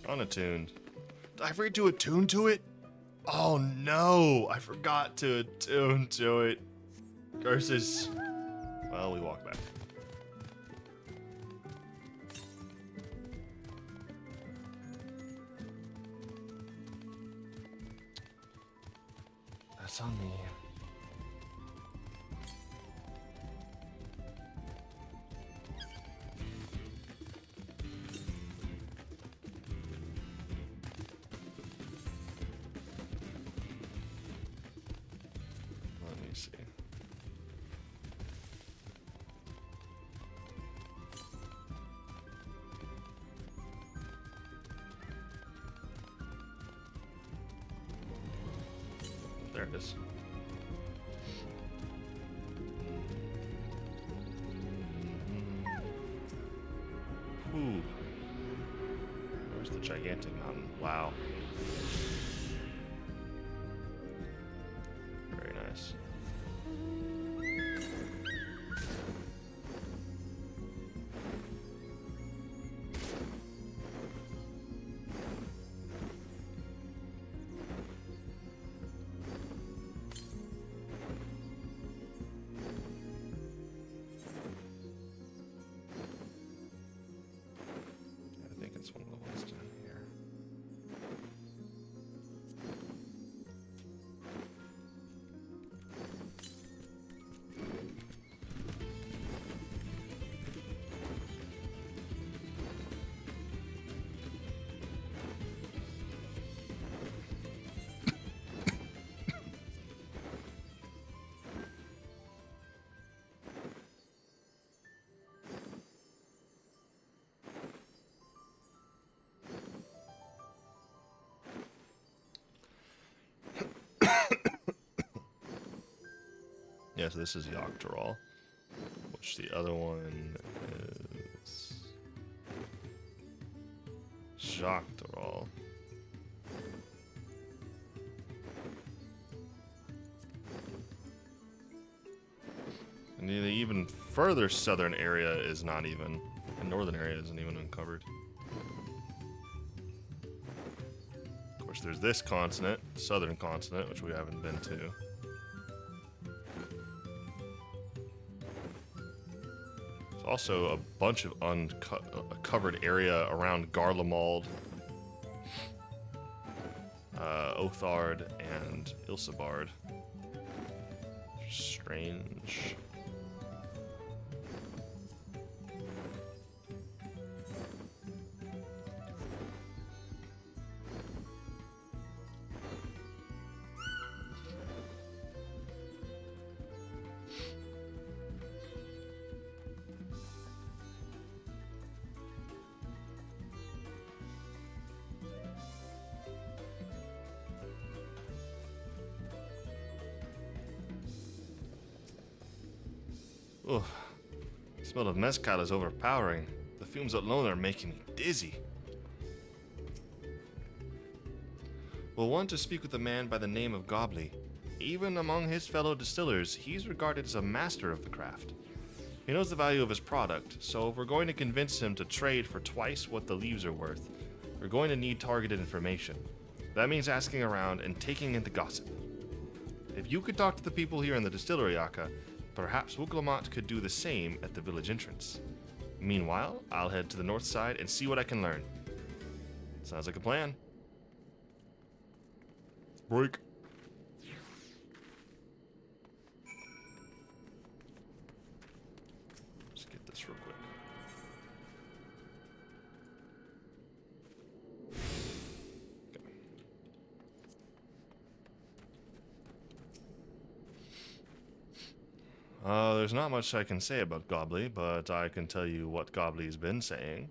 A: Unattuned. Did I forget to attune to it? Oh no! I forgot to attune to it. Curses. Well, we walk back. That's on me. Let me see. There it is. Ooh. Where's the gigantic mountain? Wow. Very nice. I think it's one of the ones down here. Yeah, so this is Yoctorol, which the other one is Joctorol. And the even further southern area is not even, the northern area isn't even uncovered. Of course, there's this continent, southern continent, which we haven't been to. Also a bunch of uncovered area around Garlemald, Othard, and Ilsabard. Strange. Ugh. The smell of mezcal is overpowering. The fumes alone are making me dizzy. We'll want to speak with a man by the name of Gobley. Even among his fellow distillers, he's regarded as a master of the craft. He knows the value of his product, so if we're going to convince him to trade for twice what the leaves are worth, we're going to need targeted information. That means asking around and taking in the gossip. If you could talk to the people here in the distillery, Akka, perhaps Wuklamot could do the same at the village entrance. Meanwhile, I'll head to the north side and see what I can learn. Sounds like a plan. Break. Let's get this real quick. There's not much I can say about Gobley, but I can tell you what Gobley's been saying.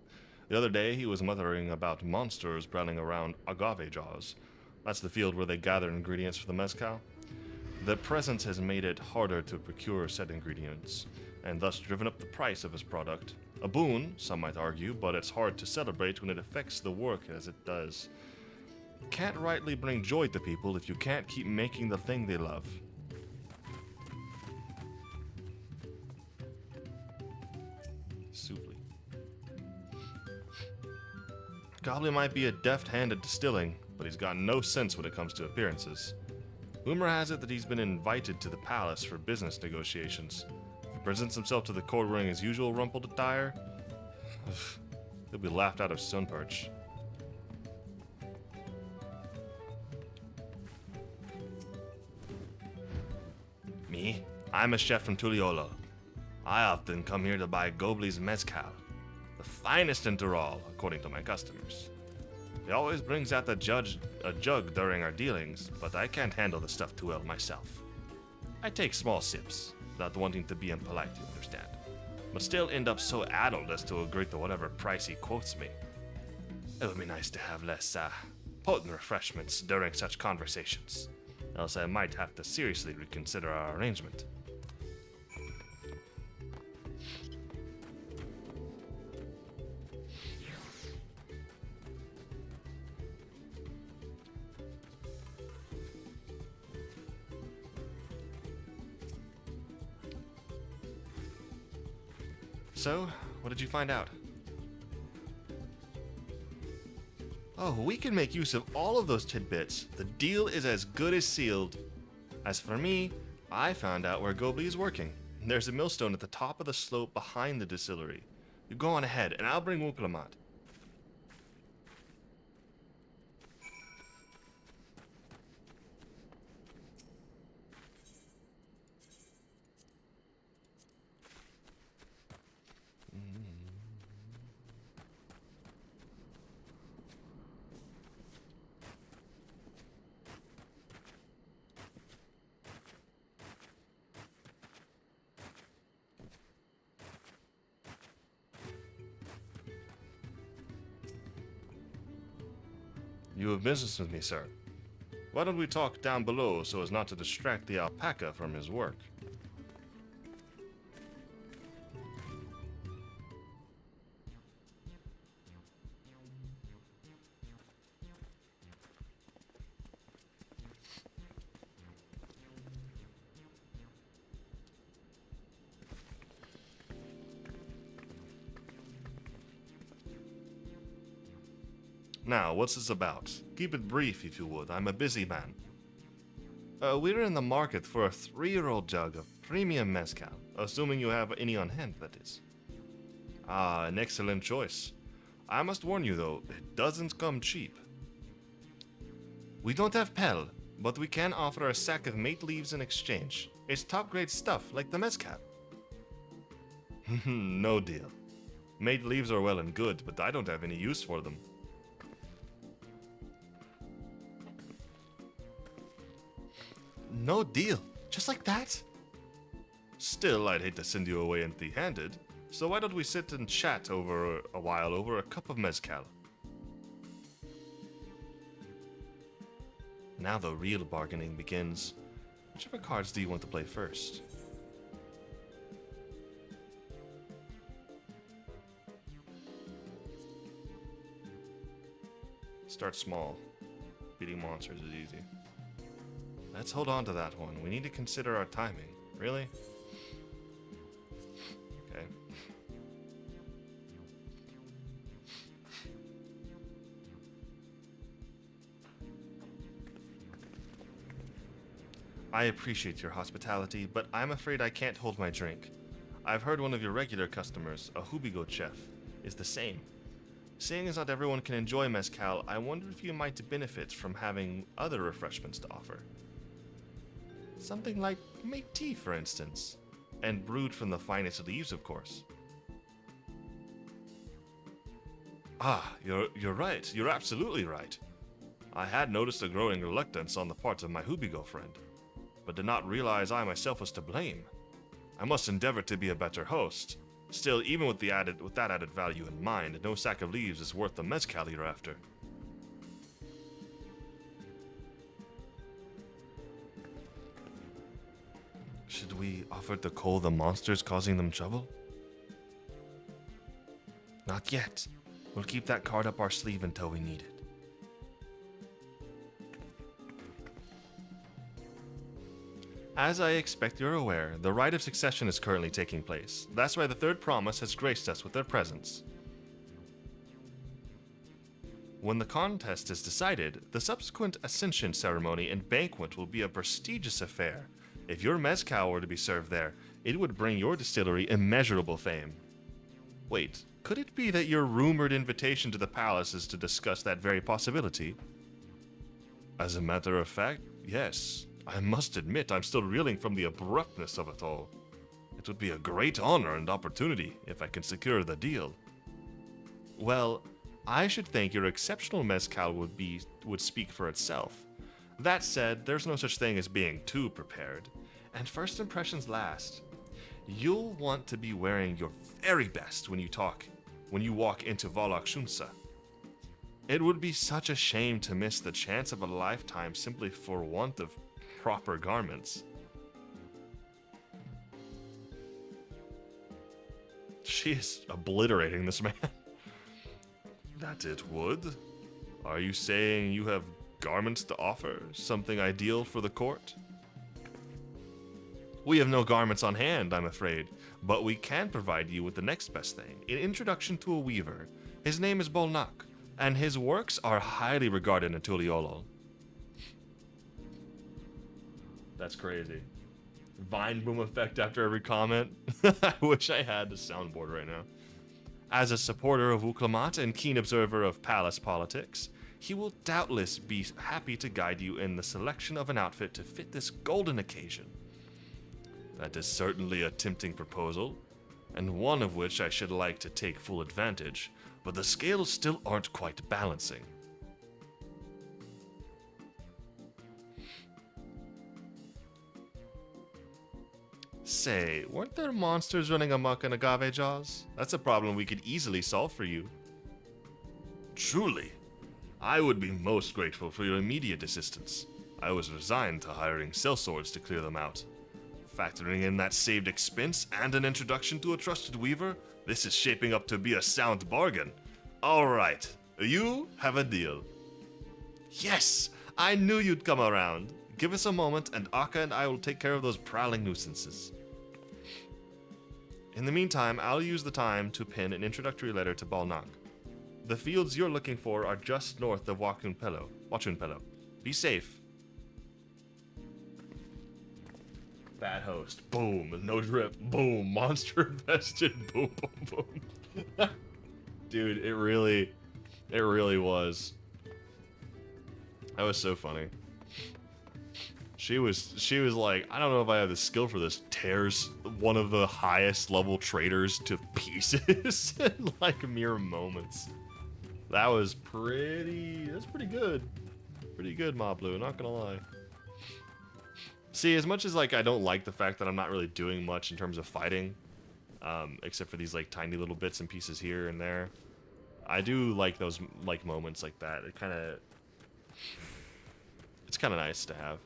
A: The other day, he was muttering about monsters prowling around agave jaws. That's the field where they gather ingredients for the mezcal. Their presence has made it harder to procure said ingredients, and thus driven up the price of his product. A boon, some might argue, but it's hard to celebrate when it affects the work as it does. Can't rightly bring joy to people if you can't keep making the thing they love. Souply. Gobley might be a deft hand at distilling, but he's got no sense when it comes to appearances. Rumor has it that he's been invited to the palace for business negotiations. If he presents himself to the court wearing his usual rumpled attire, he'll be laughed out of stone perch. Me? I'm a chef from Tuliolo. I often come here to buy Gobley's mezcal, the finest in Tural, according to my customers. He always brings out a jug during our dealings, but I can't handle the stuff too well myself. I take small sips, not wanting to be impolite, you understand, but still end up so addled as to agree to whatever price he quotes me. It would be nice to have less, potent refreshments during such conversations, else I might have to seriously reconsider our arrangement. So, what did you find out? Oh, we can make use of all of those tidbits. The deal is as good as sealed. As for me, I found out where Gobley is working. There's a millstone at the top of the slope behind the distillery. You go on ahead, and I'll bring Wuklamat. You have business with me, sir. Why don't we talk down below so as not to distract the alpaca from his work? Now, what's this about? Keep it brief, if you would. I'm a busy man. We're in the market for a 3-year-old jug of premium mezcal, assuming you have any on hand, that is. Ah, an excellent choice. I must warn you, though, it doesn't come cheap. We don't have Pel, but we can offer a sack of mate leaves in exchange. It's top-grade stuff, like the mezcal. No deal. Mate leaves are well and good, but I don't have any use for them. No deal. Just like that? Still, I'd hate to send you away empty-handed, so why don't we sit and chat over a while over a cup of mezcal? Now the real bargaining begins. Whichever cards do you want to play first? Start small. Beating monsters is easy. Let's hold on to that one. We need to consider our timing. Really? Okay. I appreciate your hospitality, but I'm afraid I can't hold my drink. I've heard one of your regular customers, a Hubigo chef, is the same. Seeing as not everyone can enjoy mezcal, I wonder if you might benefit from having other refreshments to offer. Something like make tea, for instance, and brewed from the finest leaves, of course. Ah, you're right. You're absolutely right. I had noticed a growing reluctance on the part of my Hubigo friend, but did not realize I myself was to blame. I must endeavor to be a better host. Still, even with that added value in mind, no sack of leaves is worth the mezcal you're after. Should we offer to cull the monsters causing them trouble? Not yet. We'll keep that card up our sleeve until we need it. As I expect you're aware, the rite of succession is currently taking place. That's why the third promise has graced us with their presence. When the contest is decided, the subsequent ascension ceremony and banquet will be a prestigious affair. If your mezcal were to be served there, it would bring your distillery immeasurable fame. Wait, could it be that your rumored invitation to the palace is to discuss that very possibility? As a matter of fact, yes. I must admit I'm still reeling from the abruptness of it all. It would be a great honor and opportunity if I can secure the deal. Well, I should think your exceptional mezcal would speak for itself. That said, there's no such thing as being too prepared, and first impressions last. You'll want to be wearing your very best when you walk into Volok Shunsa. It would be such a shame to miss the chance of a lifetime simply for want of proper garments. She is obliterating this man. That it would? Are you saying you have garments to offer? Something ideal for the court? We have no garments on hand, I'm afraid, but we can provide you with the next best thing, an introduction to a weaver. His name is Bolnak, and his works are highly regarded in Tuliolo. That's crazy. Vine boom effect after every comment. I wish I had the soundboard right now. As a supporter of Uklamat and keen observer of palace politics, he will doubtless be happy to guide you in the selection of an outfit to fit this golden occasion. That is certainly a tempting proposal, and one of which I should like to take full advantage, but the scales still aren't quite balancing. Say, weren't there monsters running amok in Agave Jaws? That's a problem we could easily solve for you. Truly, I would be most grateful for your immediate assistance. I was resigned to hiring sellswords to clear them out. Factoring in that saved expense and an introduction to a trusted weaver, this is shaping up to be a sound bargain. All right, you have a deal. Yes, I knew you'd come around. Give us a moment and Akka and I will take care of those prowling nuisances. In the meantime, I'll use the time to pen an introductory letter to Balnak. The fields you're looking for are just north of Wachunpelo. Be safe. Bad host. Boom. No drip. Boom. Monster infested. Boom, boom, boom. Dude, it really was. That was so funny. She was like, I don't know if I have the skill for this. Tears one of the highest level traders to pieces in like mere moments. That's pretty good. Pretty good, Moblu, not gonna lie. See, as much as like I don't like the fact that I'm not really doing much in terms of fighting, except for these like tiny little bits and pieces here and there, I do like those like moments like that. It's kind of nice to have.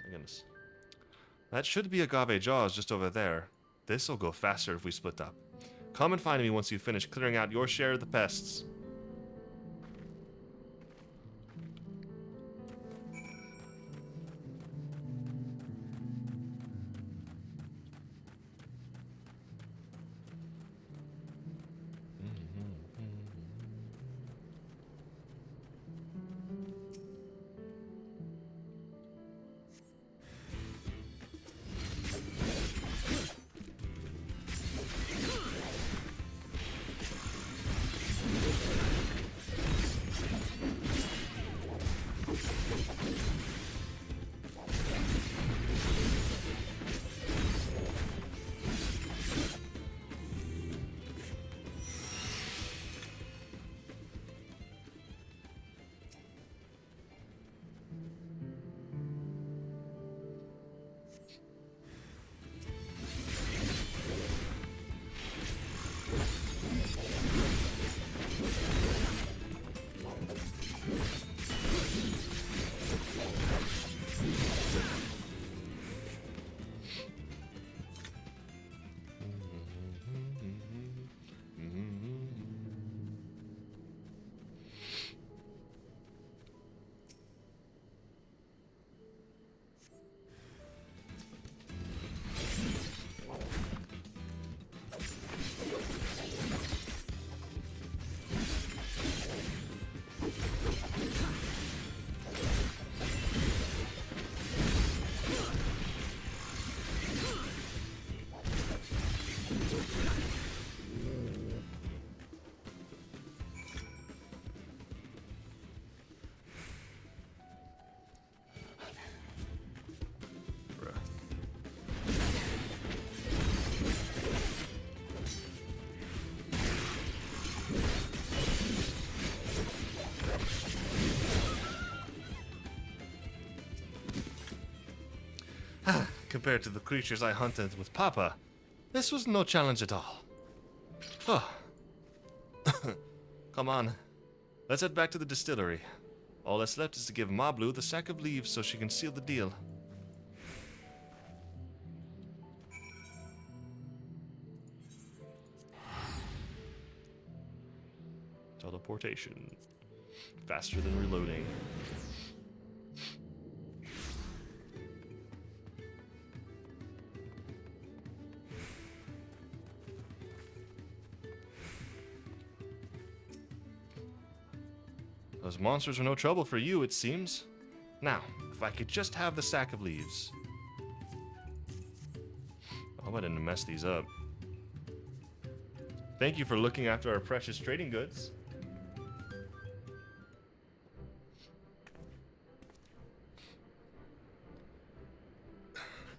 A: My goodness. That should be Agave Jaws just over there. This'll go faster if we split up. Come and find me once you've finished clearing out your share of the pests. Compared to the creatures I hunted with Papa, this was no challenge at all. Oh. Come on. Let's head back to the distillery. All that's left is to give Mablu the sack of leaves so she can seal the deal. Teleportation. Faster than reloading. Those monsters are no trouble for you, it seems. Now, if I could just have the sack of leaves. I hope I didn't mess these up. Thank you for looking after our precious trading goods.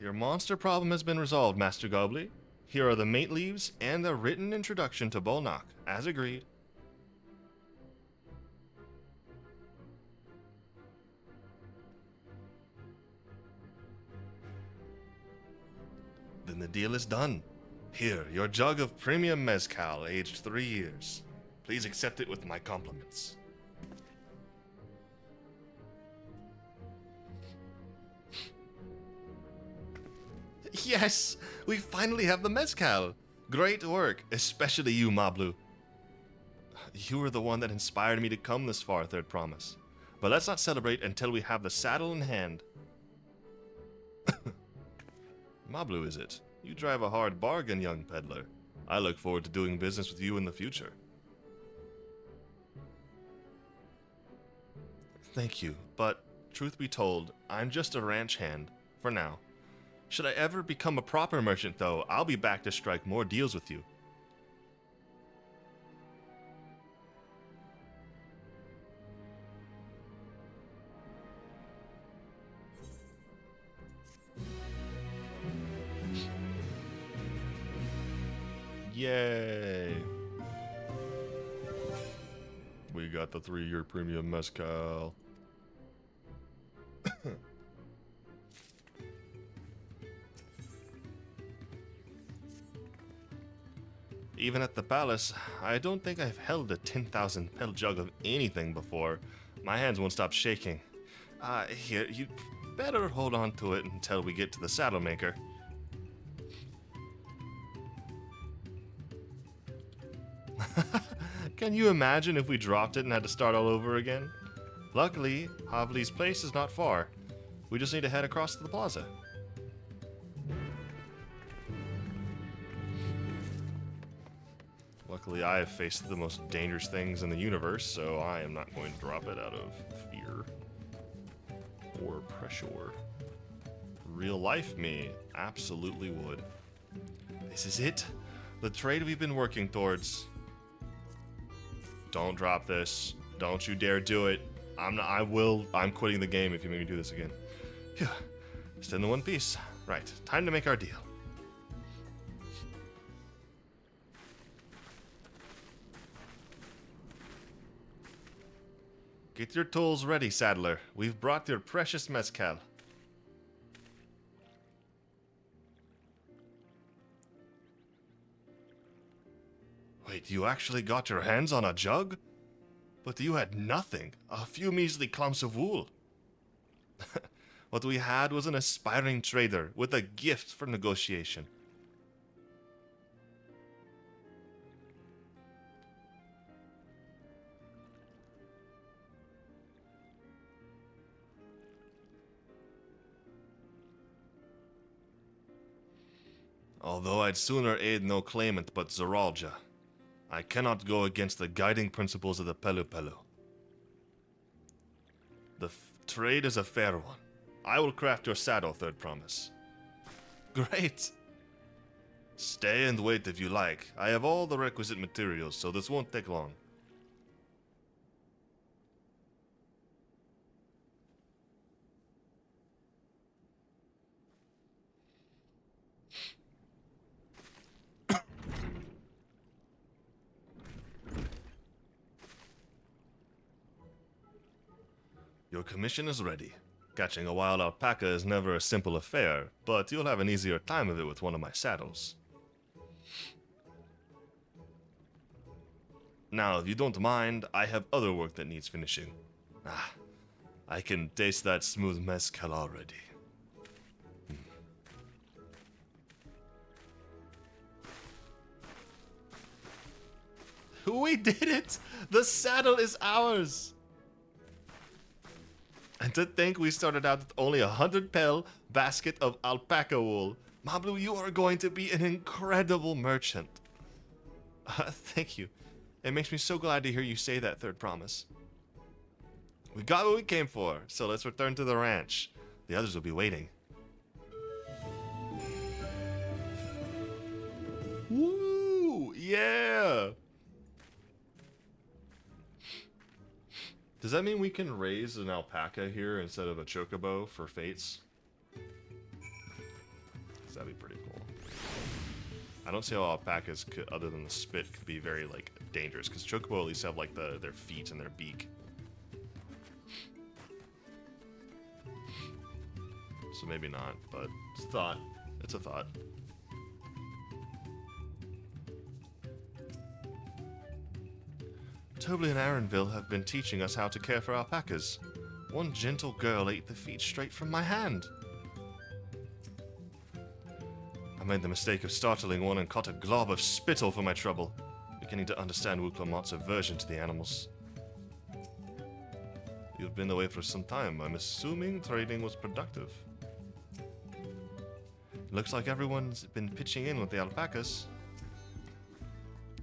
A: Your monster problem has been resolved, Master Gobbly. Here are the mate leaves and a written introduction to Bolnock, as agreed. Then the deal is done. Here, your jug of premium mezcal, aged 3 years. Please accept it with my compliments. Yes, we finally have the mezcal. Great work, especially you, Mablu. You were the one that inspired me to come this far, Third Promise. But let's not celebrate until we have the saddle in hand. Mablu, is it? You drive a hard bargain, young peddler. I look forward to doing business with you in the future. Thank you, but truth be told, I'm just a ranch hand, for now. Should I ever become a proper merchant, though, I'll be back to strike more deals with you. Yay! We got the 3-year premium mezcal. Even at the palace, I don't think I've held a 10,000 petal jug of anything before. My hands won't stop shaking. Here, you better hold on to it until we get to the saddle maker. Can you imagine if we dropped it and had to start all over again? Luckily, Havli's place is not far. We just need to head across to the plaza. Luckily, I have faced the most dangerous things in the universe, so I am not going to drop it out of fear or pressure. Real life me absolutely would. This is it. The trade we've been working towards. Don't drop this. Don't you dare do it. I'm quitting the game if you make me do this again. Phew. Still in one piece. Right. Time to make our deal. Get your tools ready, Saddler. We've brought your precious mezcal. Wait, you actually got your hands on a jug? But you had nothing. A few measly clumps of wool. What we had was an aspiring trader with a gift for negotiation. Although I'd sooner aid no claimant but Zoralja, I cannot go against the guiding principles of the Pelu Pelu. The trade is a fair one. I will craft your saddle, Third Promise. Great! Stay and wait if you like. I have all the requisite materials, so this won't take long. Your commission is ready. Catching a wild alpaca is never a simple affair, but you'll have an easier time of it with one of my saddles. Now, if you don't mind, I have other work that needs finishing. I can taste that smooth mezcal already. We did it! The saddle is ours! And to think we started out with only 100 pel basket of alpaca wool. Mablu, you are going to be an incredible merchant. Thank you. It makes me so glad to hear you say that, Third Promise. We got what we came for, so let's return to the ranch. The others will be waiting. Woo! Yeah! Does that mean we can raise an alpaca here instead of a chocobo for fates? That'd be pretty cool. I don't see how alpacas could, other than the spit, could be very like dangerous, because chocobo at least have like their feet and their beak. So maybe not, but it's a thought. It's a thought. Tobley and Aronville have been teaching us how to care for alpacas. One gentle girl ate the feet straight from my hand. I made the mistake of startling one and caught a glob of spittle for my trouble, beginning to understand Wu Clamotte's aversion to the animals. You've been away for some time. I'm assuming trading was productive. Looks like everyone's been pitching in with the alpacas.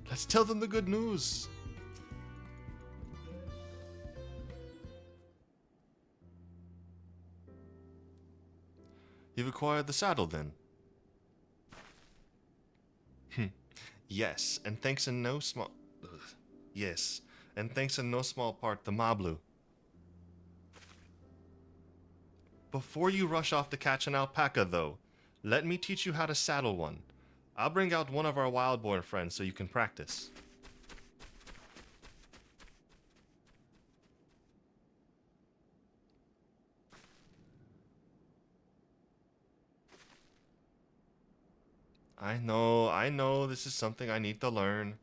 A: Let's tell them the good news. You've acquired the saddle, then? Yes, and thanks in no small... Yes, and thanks in no small part to Mablu. Before you rush off to catch an alpaca, though, let me teach you how to saddle one. I'll bring out one of our Wildborn friends so you can practice. I know, this is something I need to learn.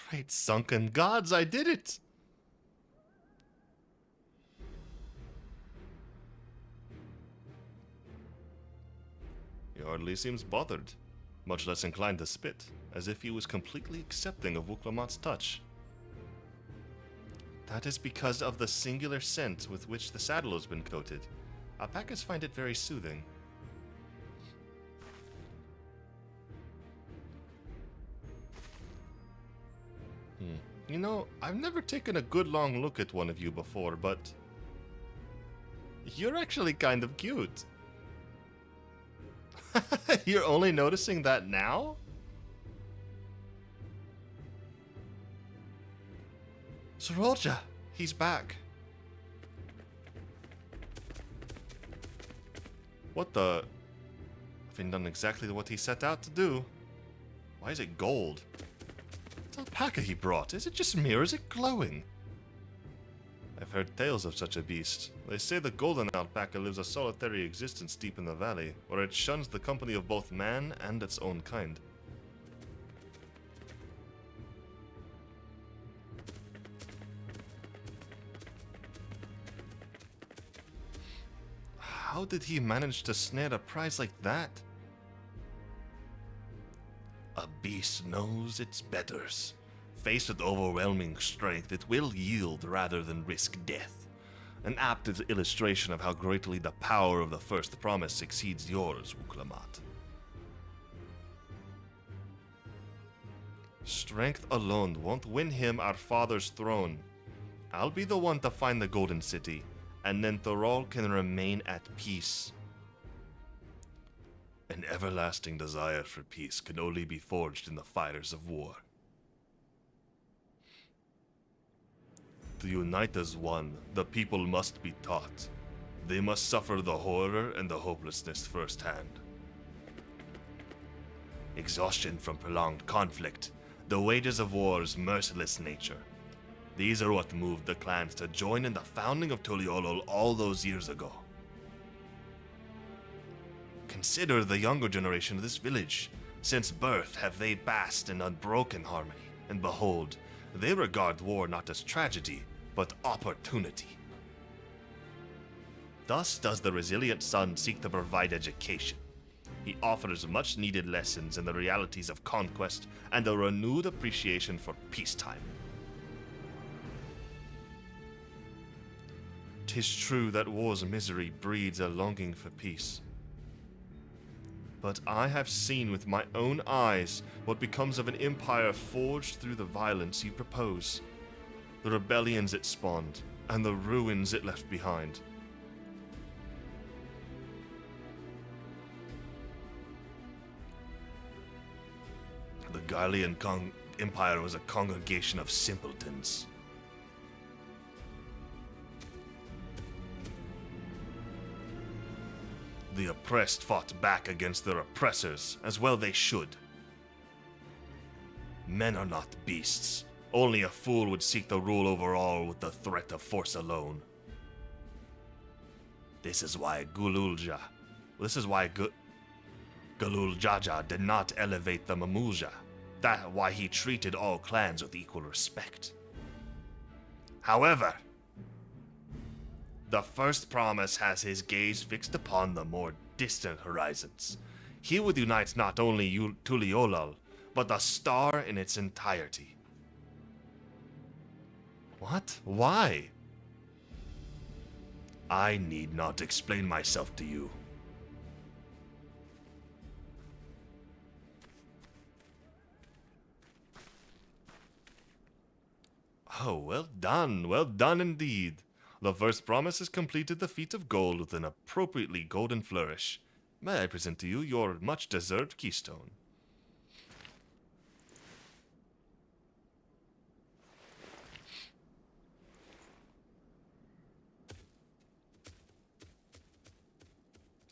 A: Great sunken gods, I did it! He hardly seems bothered, much less inclined to spit, as if he was completely accepting of Wuklamat's touch. That is because of the singular scent with which the saddle has been coated. Alpacas find it very soothing. You know, I've never taken a good long look at one of you before, but you're actually kind of cute. You're only noticing that now? Sorolja, he's back. What the? Having done exactly what he set out to do. Why is it gold? What alpaca he brought? Is it just me or is it glowing? I've heard tales of such a beast. They say the golden alpaca lives a solitary existence deep in the valley, where it shuns the company of both man and its own kind. How did he manage to snare a prize like that? A beast knows its betters. Faced with overwhelming strength, it will yield rather than risk death. An apt illustration of how greatly the power of the first promise exceeds yours, Wuklamat. Strength alone won't win him our father's throne. I'll be the one to find the Golden City, and then Thorol can remain at peace. An everlasting desire for peace can only be forged in the fires of war. To unite as one, the people must be taught. They must suffer the horror and the hopelessness firsthand. Exhaustion from prolonged conflict, the wages of war's merciless nature. These are what moved the clans to join in the founding of Tuliolol all those years ago. Consider the younger generation of this village. Since birth have they basked in unbroken harmony, and behold, they regard war not as tragedy, but opportunity. Thus does the resilient son seek to provide education. He offers much-needed lessons in the realities of conquest and a renewed appreciation for peacetime. 'Tis true that war's misery breeds a longing for peace. But I have seen with my own eyes what becomes of an empire forged through the violence you propose, the rebellions it spawned, and the ruins it left behind. The Garlean Empire was a congregation of simpletons. The oppressed fought back against their oppressors, as well they should. Men are not beasts. Only a fool would seek to rule over all with the threat of force alone. This is why Galuljaja did not elevate the Mamulja. That's why he treated all clans with equal respect. However, the first promise has his gaze fixed upon the more distant horizons. He would unite not only Tuliolol, but the star in its entirety. What? Why? I need not explain myself to you. Oh, well done indeed. The first promise has completed the feat of gold with an appropriately golden flourish. May I present to you your much-deserved keystone?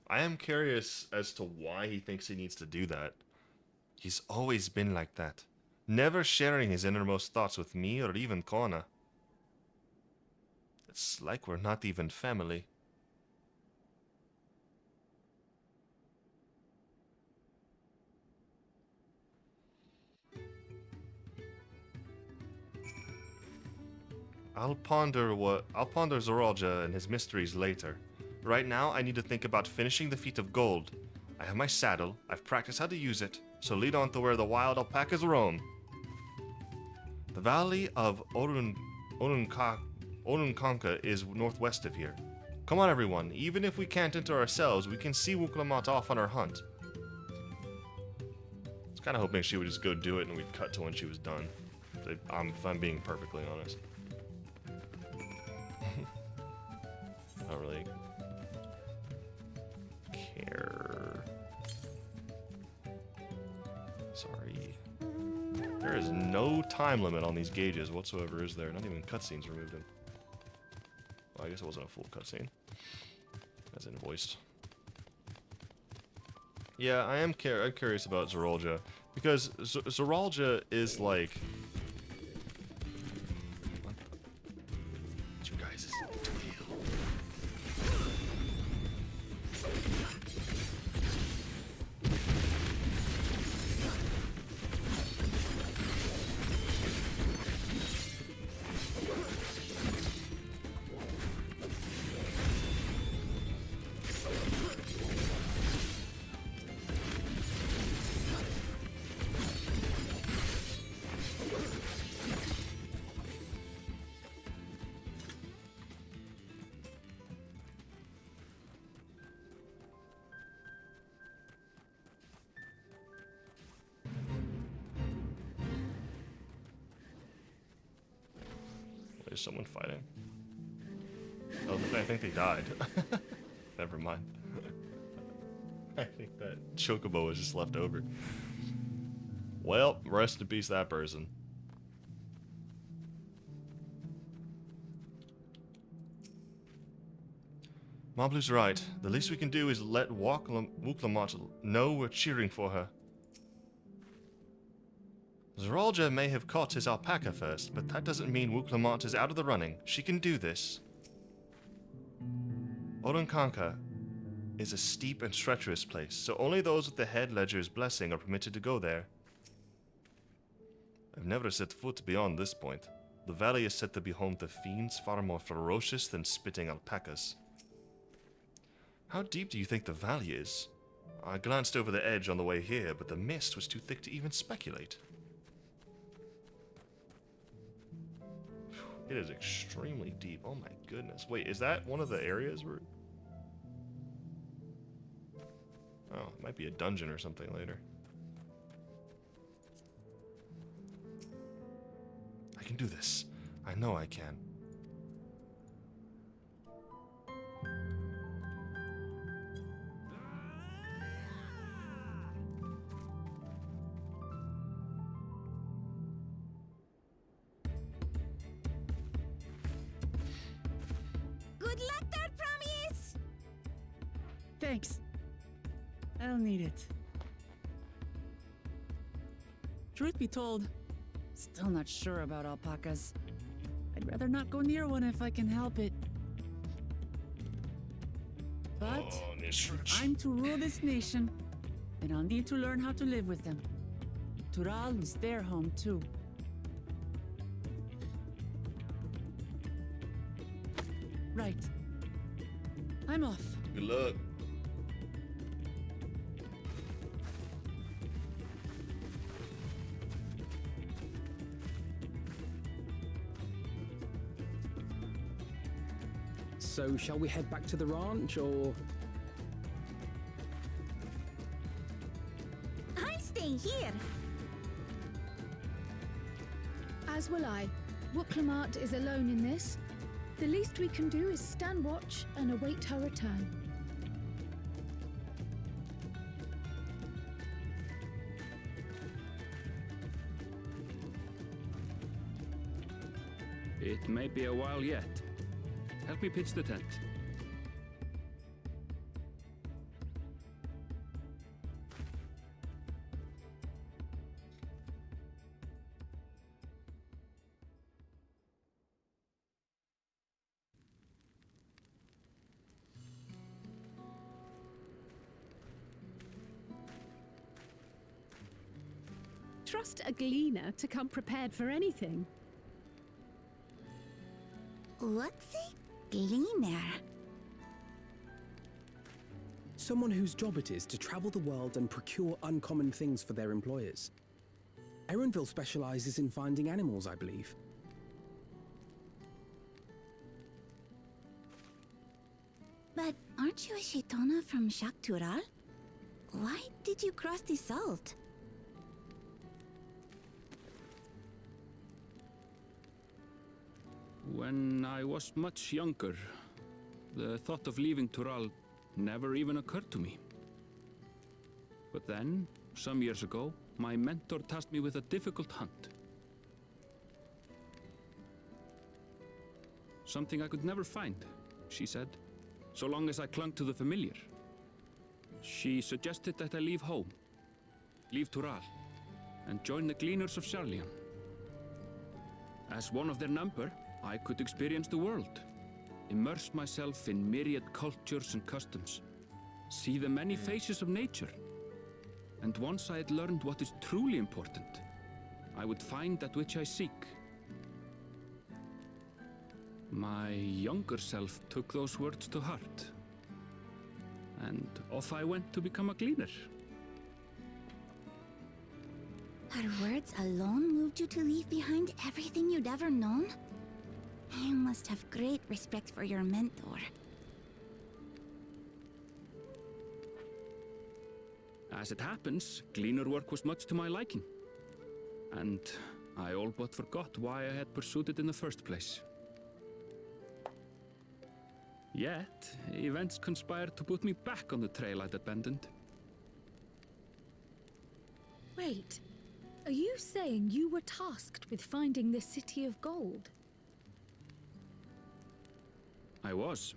A: I am curious as to why he thinks he needs to do that. He's always been like that, never sharing his innermost thoughts with me or even Kona. It's like we're not even family. I'll ponder Zoralja and his mysteries later. Right now, I need to think about finishing the feat of gold. I have my saddle, I've practiced how to use it, so lead on to where the wild alpacas roam. The valley of Orunkanka is northwest of here. Come on, everyone. Even if we can't enter ourselves, we can see Wuklamat off on our hunt. I was kind of hoping she would just go do it and we'd cut to when she was done. If I'm being perfectly honest. I don't really care. Sorry. There is no time limit on these gauges whatsoever, is there? Not even cutscenes removed them. Well, I guess it wasn't a full cutscene. As invoiced. Yeah, I'm curious about Zoralja, because Zoralja is like... What's your guys' deal? Is someone fighting? Oh, I think they died. Never mind. I think that Chocobo was just left over. Well, rest in peace that person. Mablu's right. The least we can do is let Wuklamat know we're cheering for her. Zoralja may have caught his alpaca first, but that doesn't mean Wuklamat is out of the running. She can do this. Orunkanka is a steep and treacherous place, so only those with the head ledger's blessing are permitted to go there. I've never set foot beyond this point. The valley is said to be home to fiends far more ferocious than spitting alpacas. How deep do you think the valley is? I glanced over the edge on the way here, but the mist was too thick to even speculate. It is extremely deep. Oh my goodness. Wait, is that one of the areas where... Oh, it might be a dungeon or something later. I can do this. I know I can.
H: Good luck there, Promise!
C: Thanks. I'll need it. Truth be told, still not sure about alpacas. I'd rather not go near one if I can help it. But I'm to rule this nation, and I'll need to learn how to live with them. Tural is their home too. Right. I'm off.
A: Good luck.
I: So, shall we head back to the ranch, or...?
H: I'm staying here.
E: As will I. Wuklamat is alone in this. The least we can do is stand watch and await her return.
B: It may be a while yet. Help me pitch the tent.
E: Trust a gleaner to come prepared for anything.
H: What's a gleaner?
I: Someone whose job it is to travel the world and procure uncommon things for their employers. Erenville specializes in finding animals, I believe.
H: But aren't you a Shitona from Shaktural? Why did you cross the salt?
B: When I was much younger, the thought of leaving Tural never even occurred to me. But then, some years ago, my mentor tasked me with a difficult hunt. Something I could never find, she said, so long as I clung to the familiar. She suggested that I leave home, leave Tural, and join the Gleaners of Sharlian. As one of their number, I could experience the world, immerse myself in myriad cultures and customs, see the many faces of nature. And once I had learned what is truly important, I would find that which I seek. My younger self took those words to heart, and off I went to become a gleaner.
H: Her words alone moved you to leave behind everything you'd ever known? You must have great respect for your mentor.
B: As it happens, gleaner work was much to my liking, and I all but forgot why I had pursued it in the first place. Yet, events conspired to put me back on the trail I'd abandoned.
E: Wait, are you saying you were tasked with finding the City of Gold?
B: I was.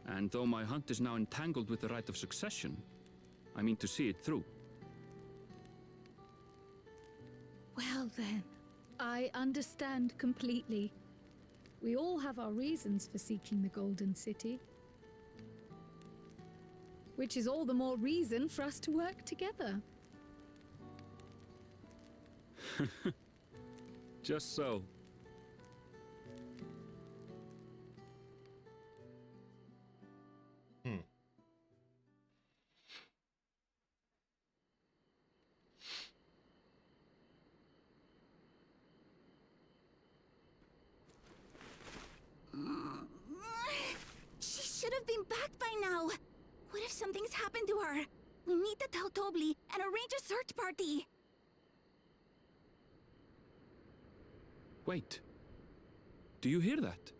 B: And though my hunt is now entangled with the right of succession, I mean to see it through.
E: Well then, I understand completely. We all have our reasons for seeking the Golden City. Which is all the more reason for us to work together.
B: Just so.
H: She should have been back by now. What if something's happened to her? We need to tell Tobli and arrange a search party.
B: Wait. Do you hear that?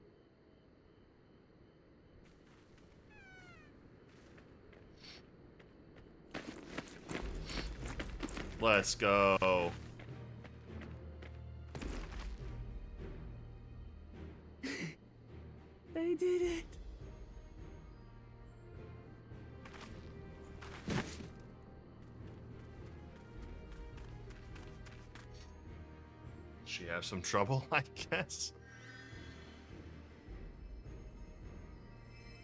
A: Let's go.
C: I did it.
A: She have some trouble, I guess.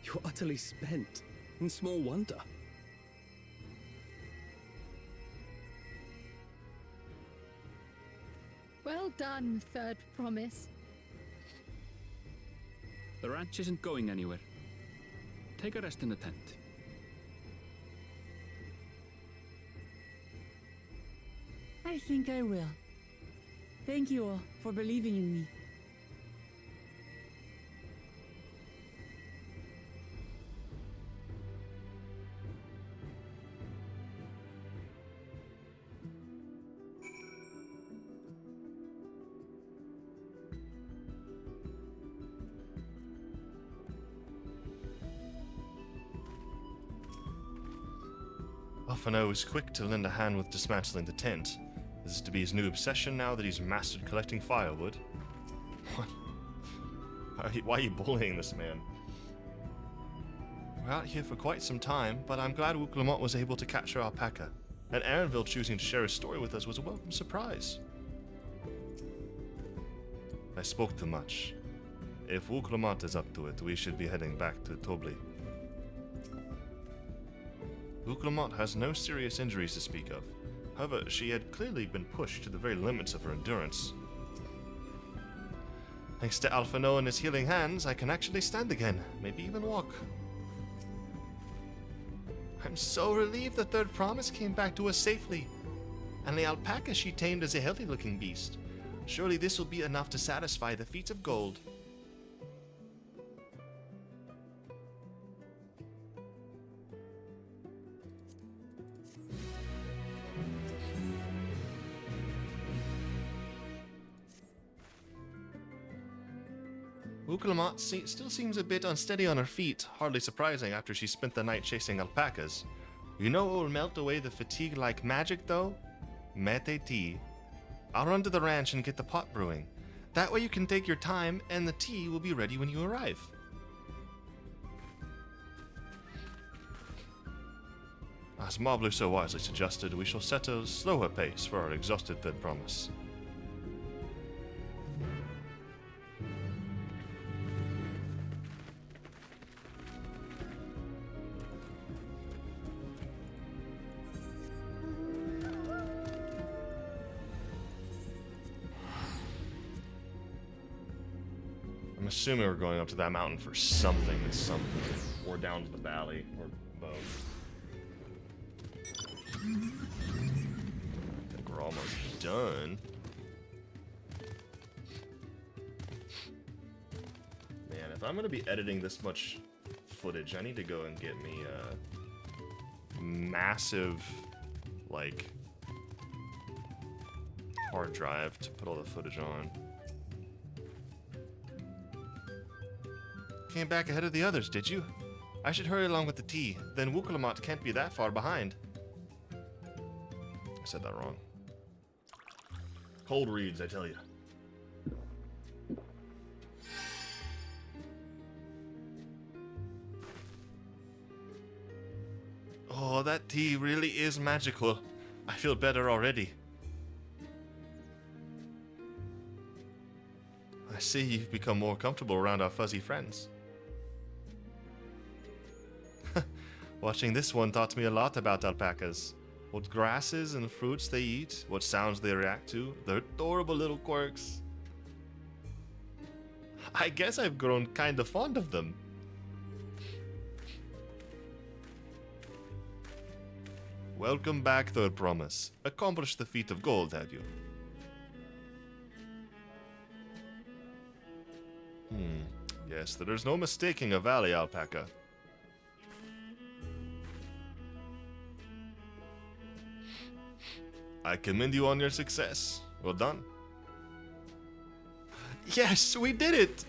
I: You're utterly spent, and small wonder.
E: Well done, Third Promise.
B: The ranch isn't going anywhere. Take a rest in the tent.
C: I think I will. Thank you all for believing in me.
A: Ihih'hana was quick to lend a hand with dismantling the tent. Is this to be his new obsession now that he's mastered collecting firewood? What? Why are you bullying this man? We're out here for quite some time, but I'm glad Wuklamot was able to capture our alpaca, and Erenville choosing to share his story with us was a welcome surprise. I spoke too much. If Wuklamot is up to it, we should be heading back to Tobli. Wuklamot has no serious injuries to speak of. However, she had clearly been pushed to the very limits of her endurance. Thanks to Alphino and his healing hands, I can actually stand again, maybe even walk. I'm so relieved the third promise came back to us safely. And the alpaca she tamed is a healthy-looking beast. Surely this will be enough to satisfy the feet of gold. Ukulamat still seems a bit unsteady on her feet, hardly surprising after she spent the night chasing alpacas. You know what will melt away the fatigue like magic, though? Mete tea. I'll run to the ranch and get the pot brewing. That way you can take your time, and the tea will be ready when you arrive. As Moblu so wisely suggested, we shall set a slower pace for our exhausted third promise. I'm assuming we're going up to that mountain for something, or down to the valley, or both. I think we're almost done. Man, if I'm gonna be editing this much footage, I need to go and get me a massive, like, hard drive to put all the footage on. Came back ahead of the others, did you? I should hurry along with the tea, then Wukalamat can't be that far behind. I said that wrong. Cold reads, I tell you. Oh, that tea really is magical. I feel better already. I see you've become more comfortable around our fuzzy friends. Watching this one taught me a lot about alpacas. What grasses and fruits they eat, what sounds they react to, their adorable little quirks. I guess I've grown kinda fond of them. Welcome back, third promise. Accomplished the feat of gold, had you? Yes, there's no mistaking a valley alpaca. I commend you on your success. Well done. Yes, we did it!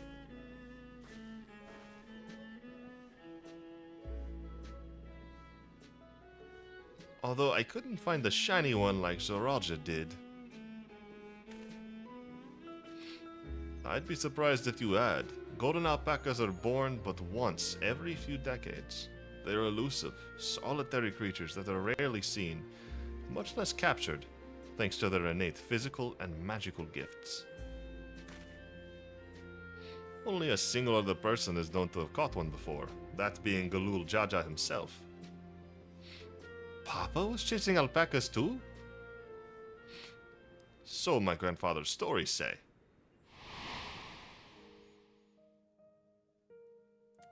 A: Although I couldn't find the shiny one like Zoraja did. I'd be surprised if you had. Golden alpacas are born but once every few decades. They're elusive, solitary creatures that are rarely seen, much less captured, thanks to their innate physical and magical gifts. Only a single other person is known to have caught one before, that being Galul Jaja himself. Papa was chasing alpacas too? So my grandfather's stories say.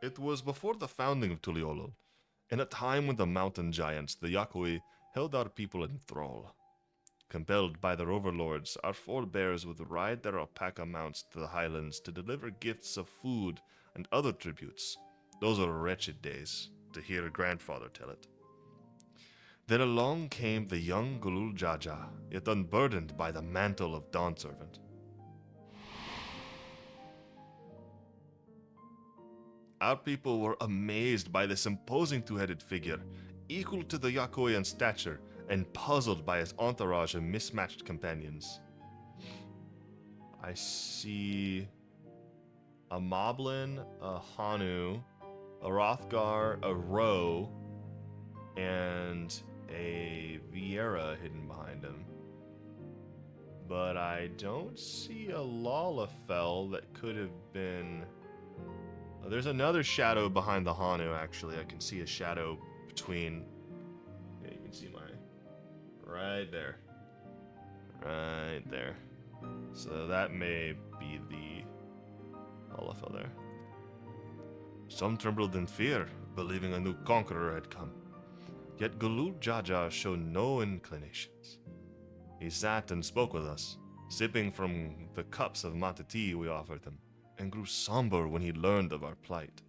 A: It was before the founding of Tuliolol, in a time when the mountain giants, the Yakui, held our people in thrall. Compelled by their overlords, our forebears would ride their alpaca mounts to the highlands to deliver gifts of food and other tributes. Those were wretched days, to hear grandfather tell it. Then along came the young Galul Jaja, yet unburdened by the mantle of Dawn Servant. Our people were amazed by this imposing two-headed figure, equal to the Yakui in stature, and puzzled by his entourage of mismatched companions. I see a Moblin, a Hanu, a Rothgar, a Ro, and a Vieira hidden behind him. But I don't see a Lalafell that could have been... Oh, there's another shadow behind the Hanu, actually. I can see a shadow between... Yeah, you can see my... Right there. Right there. So that may be the Allah fell there. Some trembled in fear, believing a new conqueror had come. Yet Gulul Jaja showed no inclinations. He sat and spoke with us, sipping from the cups of mata tea we offered him, and grew somber when he learned of our plight.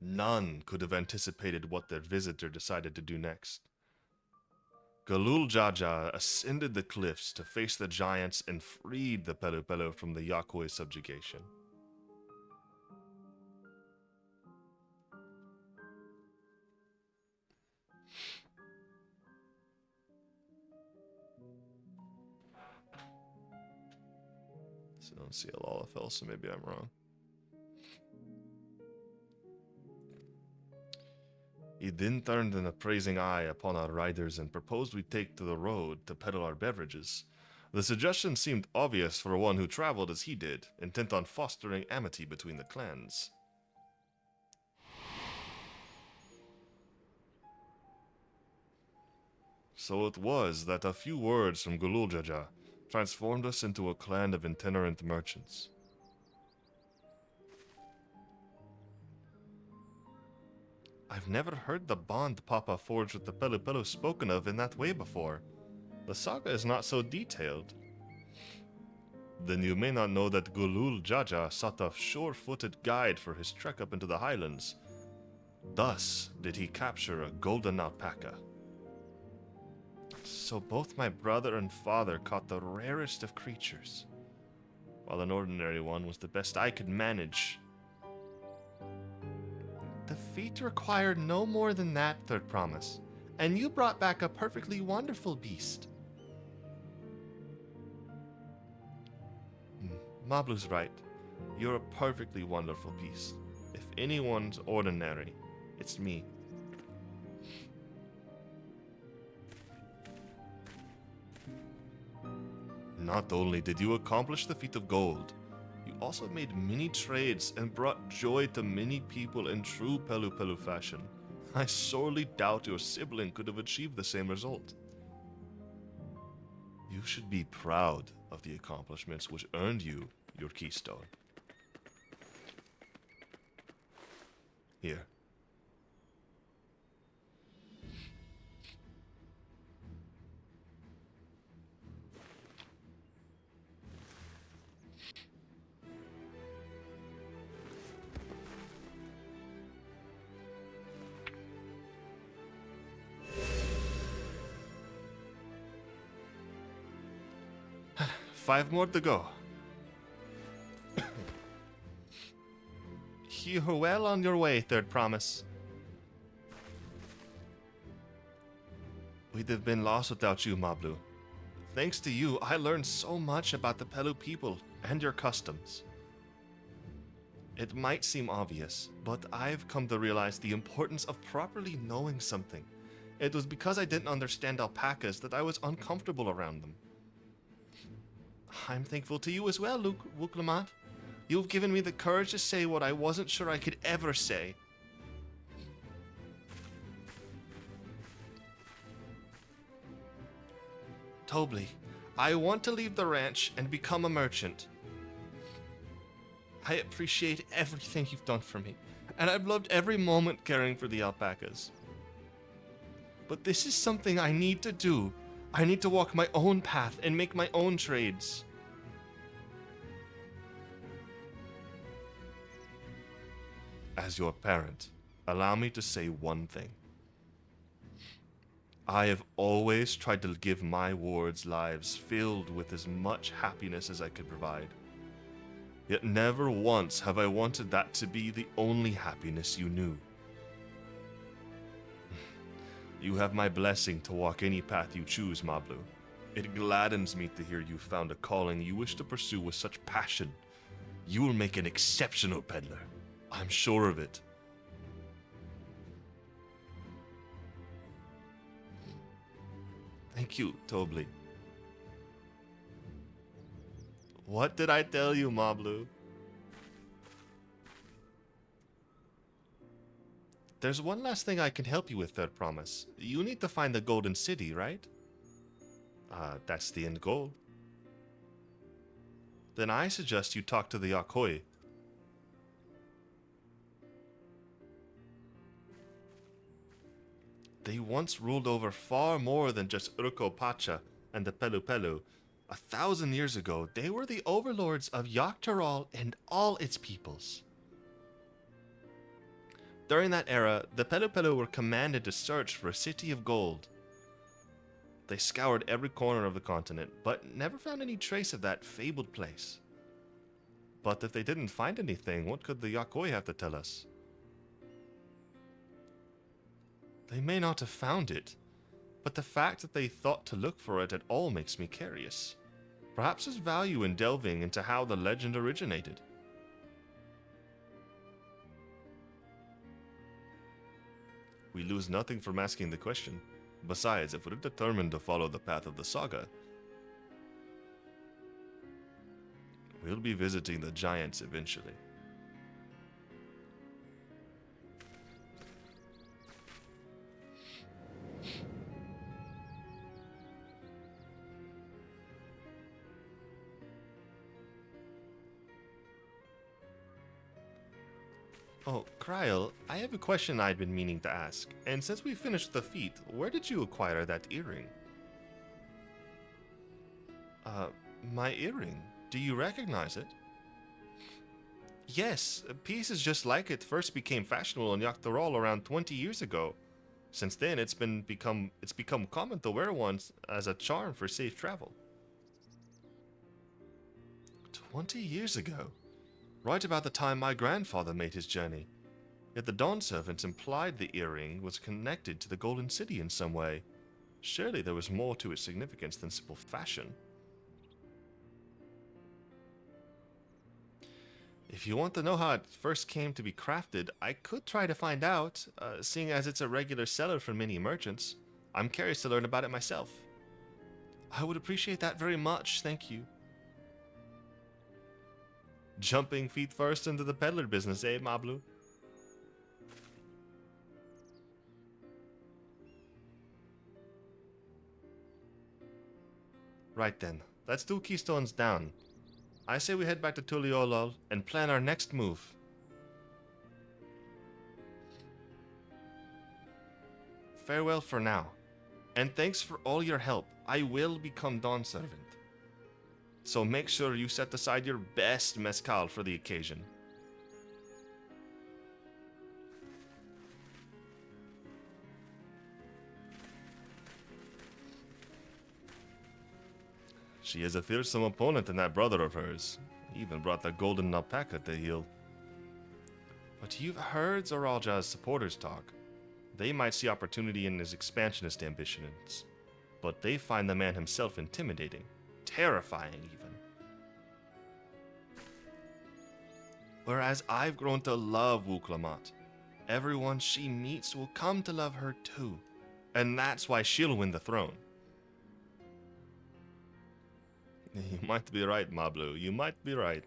A: None could have anticipated what their visitor decided to do next. Gulul Jaja ascended the cliffs to face the giants and freed the Pelu Pelu from the Yakoi subjugation. So I don't see a Lalafell, so maybe I'm wrong. He then turned an appraising eye upon our riders and proposed we take to the road to peddle our beverages. The suggestion seemed obvious for one who traveled as he did, intent on fostering amity between the clans. So it was that a few words from Gulul Jaja transformed us into a clan of itinerant merchants. I've never heard the bond Papa forged with the Pelu Pelu spoken of in that way before. The saga is not so detailed. Then you may not know that Gulul Jaja sought a sure-footed guide for his trek up into the highlands. Thus did he capture a golden alpaca. So both my brother and father caught the rarest of creatures, while an ordinary one was the best I could manage. The feat required no more than that, Third Promise, and you brought back a perfectly wonderful beast. Mablu's right. You're a perfectly wonderful beast. If anyone's ordinary, it's me. Not only did you accomplish the feat of gold, you also made many trades and brought joy to many people in true Pelu Pelu fashion. I sorely doubt your sibling could have achieved the same result. You should be proud of the accomplishments which earned you your keystone. Here. Five more to go. You're well on your way, Third Promise. We'd have been lost without you, Mablu. Thanks to you, I learned so much about the Pelu people and your customs. It might seem obvious, but I've come to realize the importance of properly knowing something. It was because I didn't understand alpacas that I was uncomfortable around them. I'm thankful to you as well, Wuklamant. You've given me the courage to say what I wasn't sure I could ever say. Tobli, I want to leave the ranch and become a merchant. I appreciate everything you've done for me, and I've loved every moment caring for the alpacas. But this is something I need to do. I need to walk my own path and make my own trades. As your parent, allow me to say one thing. I have always tried to give my wards lives filled with as much happiness as I could provide. Yet never once have I wanted that to be the only happiness you knew. You have my blessing to walk any path you choose, Mablu. It gladdens me to hear you found a calling you wish to pursue with such passion. You will make an exceptional peddler. I'm sure of it. Thank you, Tobli. What did I tell you, Mablu? There's one last thing I can help you with, Third Promise. You need to find the Golden City, right? That's the end goal. then I suggest you talk to the Yakoi. They once ruled over far more than just Urko Pacha and the Pelu Pelu. 1,000 years ago, they were the overlords of Yaktaral and all its peoples. During that era, the Pelu Pelu were commanded to search for a city of gold. They scoured every corner of the continent, but never found any trace of that fabled place. But if they didn't find anything, what could the Yakoi have to tell us? They may not have found it, but the fact that they thought to look for it at all makes me curious. Perhaps there's value in delving into how the legend originated. We lose nothing from asking the question. Besides, if we're determined to follow the path of the saga, we'll be visiting the giants eventually. Oh, Kryl, I have a question I'd been meaning to ask. And since we finished the feat, where did you acquire that earring? My earring? Do you recognize it? Yes, pieces just like it first became fashionable in Yaktaral around 20 years ago. Since then, it's become common to wear one as a charm for safe travel. 20 years ago? Right about the time my grandfather made his journey. Yet the Dawn servants implied the earring was connected to the Golden City in some way. Surely there was more to its significance than simple fashion. If you want to know how it first came to be crafted, I could try to find out, seeing as it's a regular seller for many merchants. I'm curious to learn about it myself. I would appreciate that very much, thank you. Jumping feet first into the peddler business, eh, Mablu? Right then, that's 2 keystones down. I say we head back to Tuliolol and plan our next move. Farewell for now, and thanks for all your help. I will become Dawn Servant. So make sure you set aside your best mezcal for the occasion. She is a fearsome opponent in that brother of hers. He even brought the golden alpaca to heal. But you've heard Zoralja's supporters talk. They might see opportunity in his expansionist ambitions, but they find the man himself intimidating. Terrifying, even. Whereas I've grown to love Wuklamat. Everyone she meets will come to love her too. And that's why she'll win the throne. You might be right, Mablu. You might be right.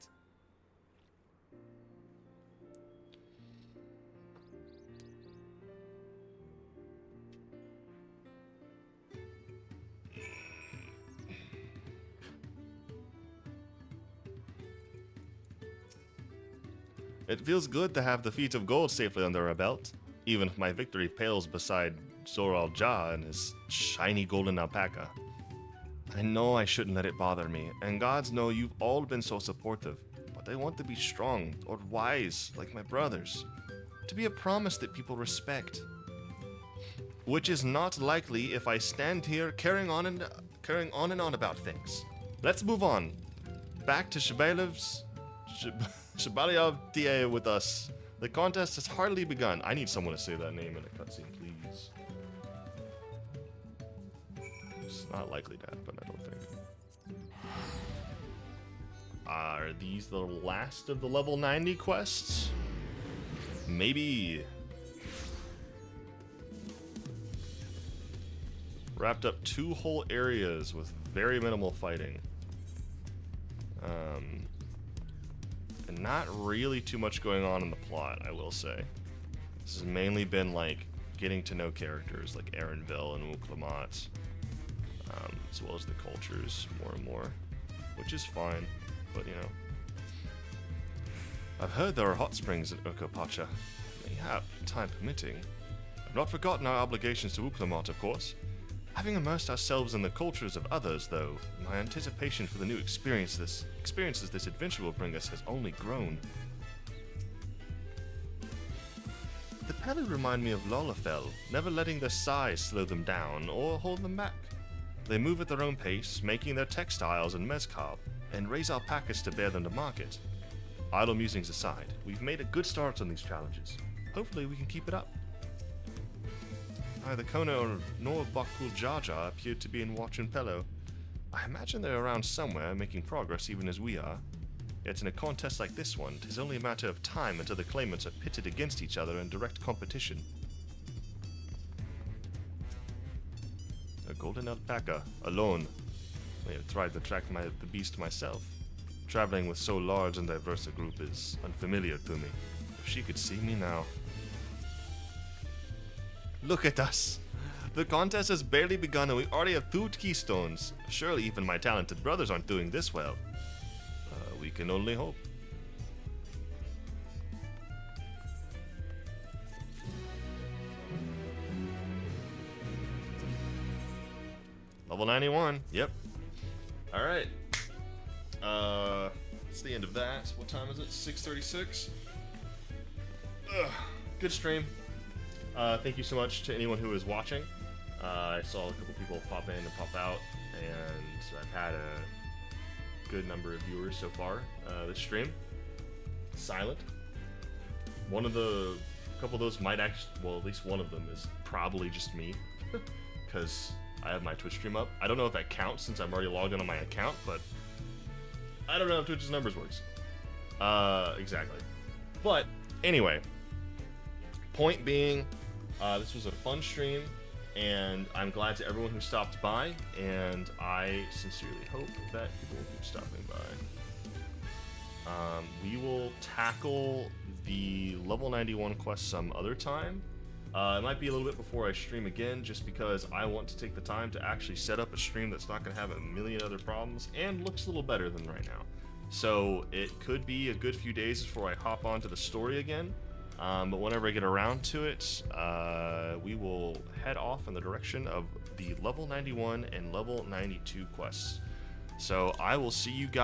A: It feels good to have the feat of gold safely under our belt, even if my victory pales beside Zoralja and his shiny golden alpaca. I know I shouldn't let it bother me, and gods know you've all been so supportive, but I want to be strong or wise like my brothers, to be a promise that people respect. Which is not likely if I stand here carrying on and on about things. Let's move on. Back to Shabalyov TA with us. The contest has hardly begun. I need someone to say that name in a cutscene, please. It's not likely to happen, I don't think. Are these the last of the level 90 quests? Maybe. Wrapped up 2 whole areas with very minimal fighting. And not really too much going on in the plot, I will say. This has mainly been like getting to know characters like Erenville and Wuklamat, as well as the cultures more and more, which is fine. but you know. I've heard there are hot springs in Urkopacha. Mayhap, time permitting. I've not forgotten our obligations to Uklamat, of course. Having immersed ourselves in the cultures of others, though, my anticipation for the new experiences this adventure will bring us has only grown. The Pelu remind me of Lalafell, never letting their size slow them down or hold them back. They move at their own pace, making their textiles and mezcal, and raise alpacas to bear them to market. Idle musings aside, we've made a good start on these challenges. Hopefully we can keep it up. Neither Kono nor Bakul Jaja appeared to be in Watchin Pello. I imagine they're around somewhere, making progress even as we are. Yet in a contest like this one, 'tis only a matter of time until the claimants are pitted against each other in direct competition. A golden alpaca, alone. May have tried to track the beast myself. Traveling with so large and diverse a group is unfamiliar to me. If she could see me now. Look at us! The contest has barely begun and we already have 2 keystones. Surely even my talented brothers aren't doing this well. We can only hope. Level 91, yep. Alright. It's the end of that. What time is it? 6:36? Good stream. Thank you so much to anyone who is watching. I saw a couple people pop in and pop out, and I've had a good number of viewers so far this stream. Silent. A couple of those might actually, well, at least one of them is probably just me, because I have my Twitch stream up. I don't know if that counts since I'm already logged in on my account, but I don't know if Twitch's numbers works. Exactly. But anyway, point being, this was a fun stream, and I'm glad to everyone who stopped by, and I sincerely hope that people will keep stopping by. We will tackle the level 91 quest some other time. It might be a little bit before I stream again, just because I want to take the time to actually set up a stream that's not going to have a million other problems, and looks a little better than right now. So it could be a good few days before I hop onto the story again. But whenever I get around to it, we will head off in the direction of the level 91 and level 92 quests. So I will see you guys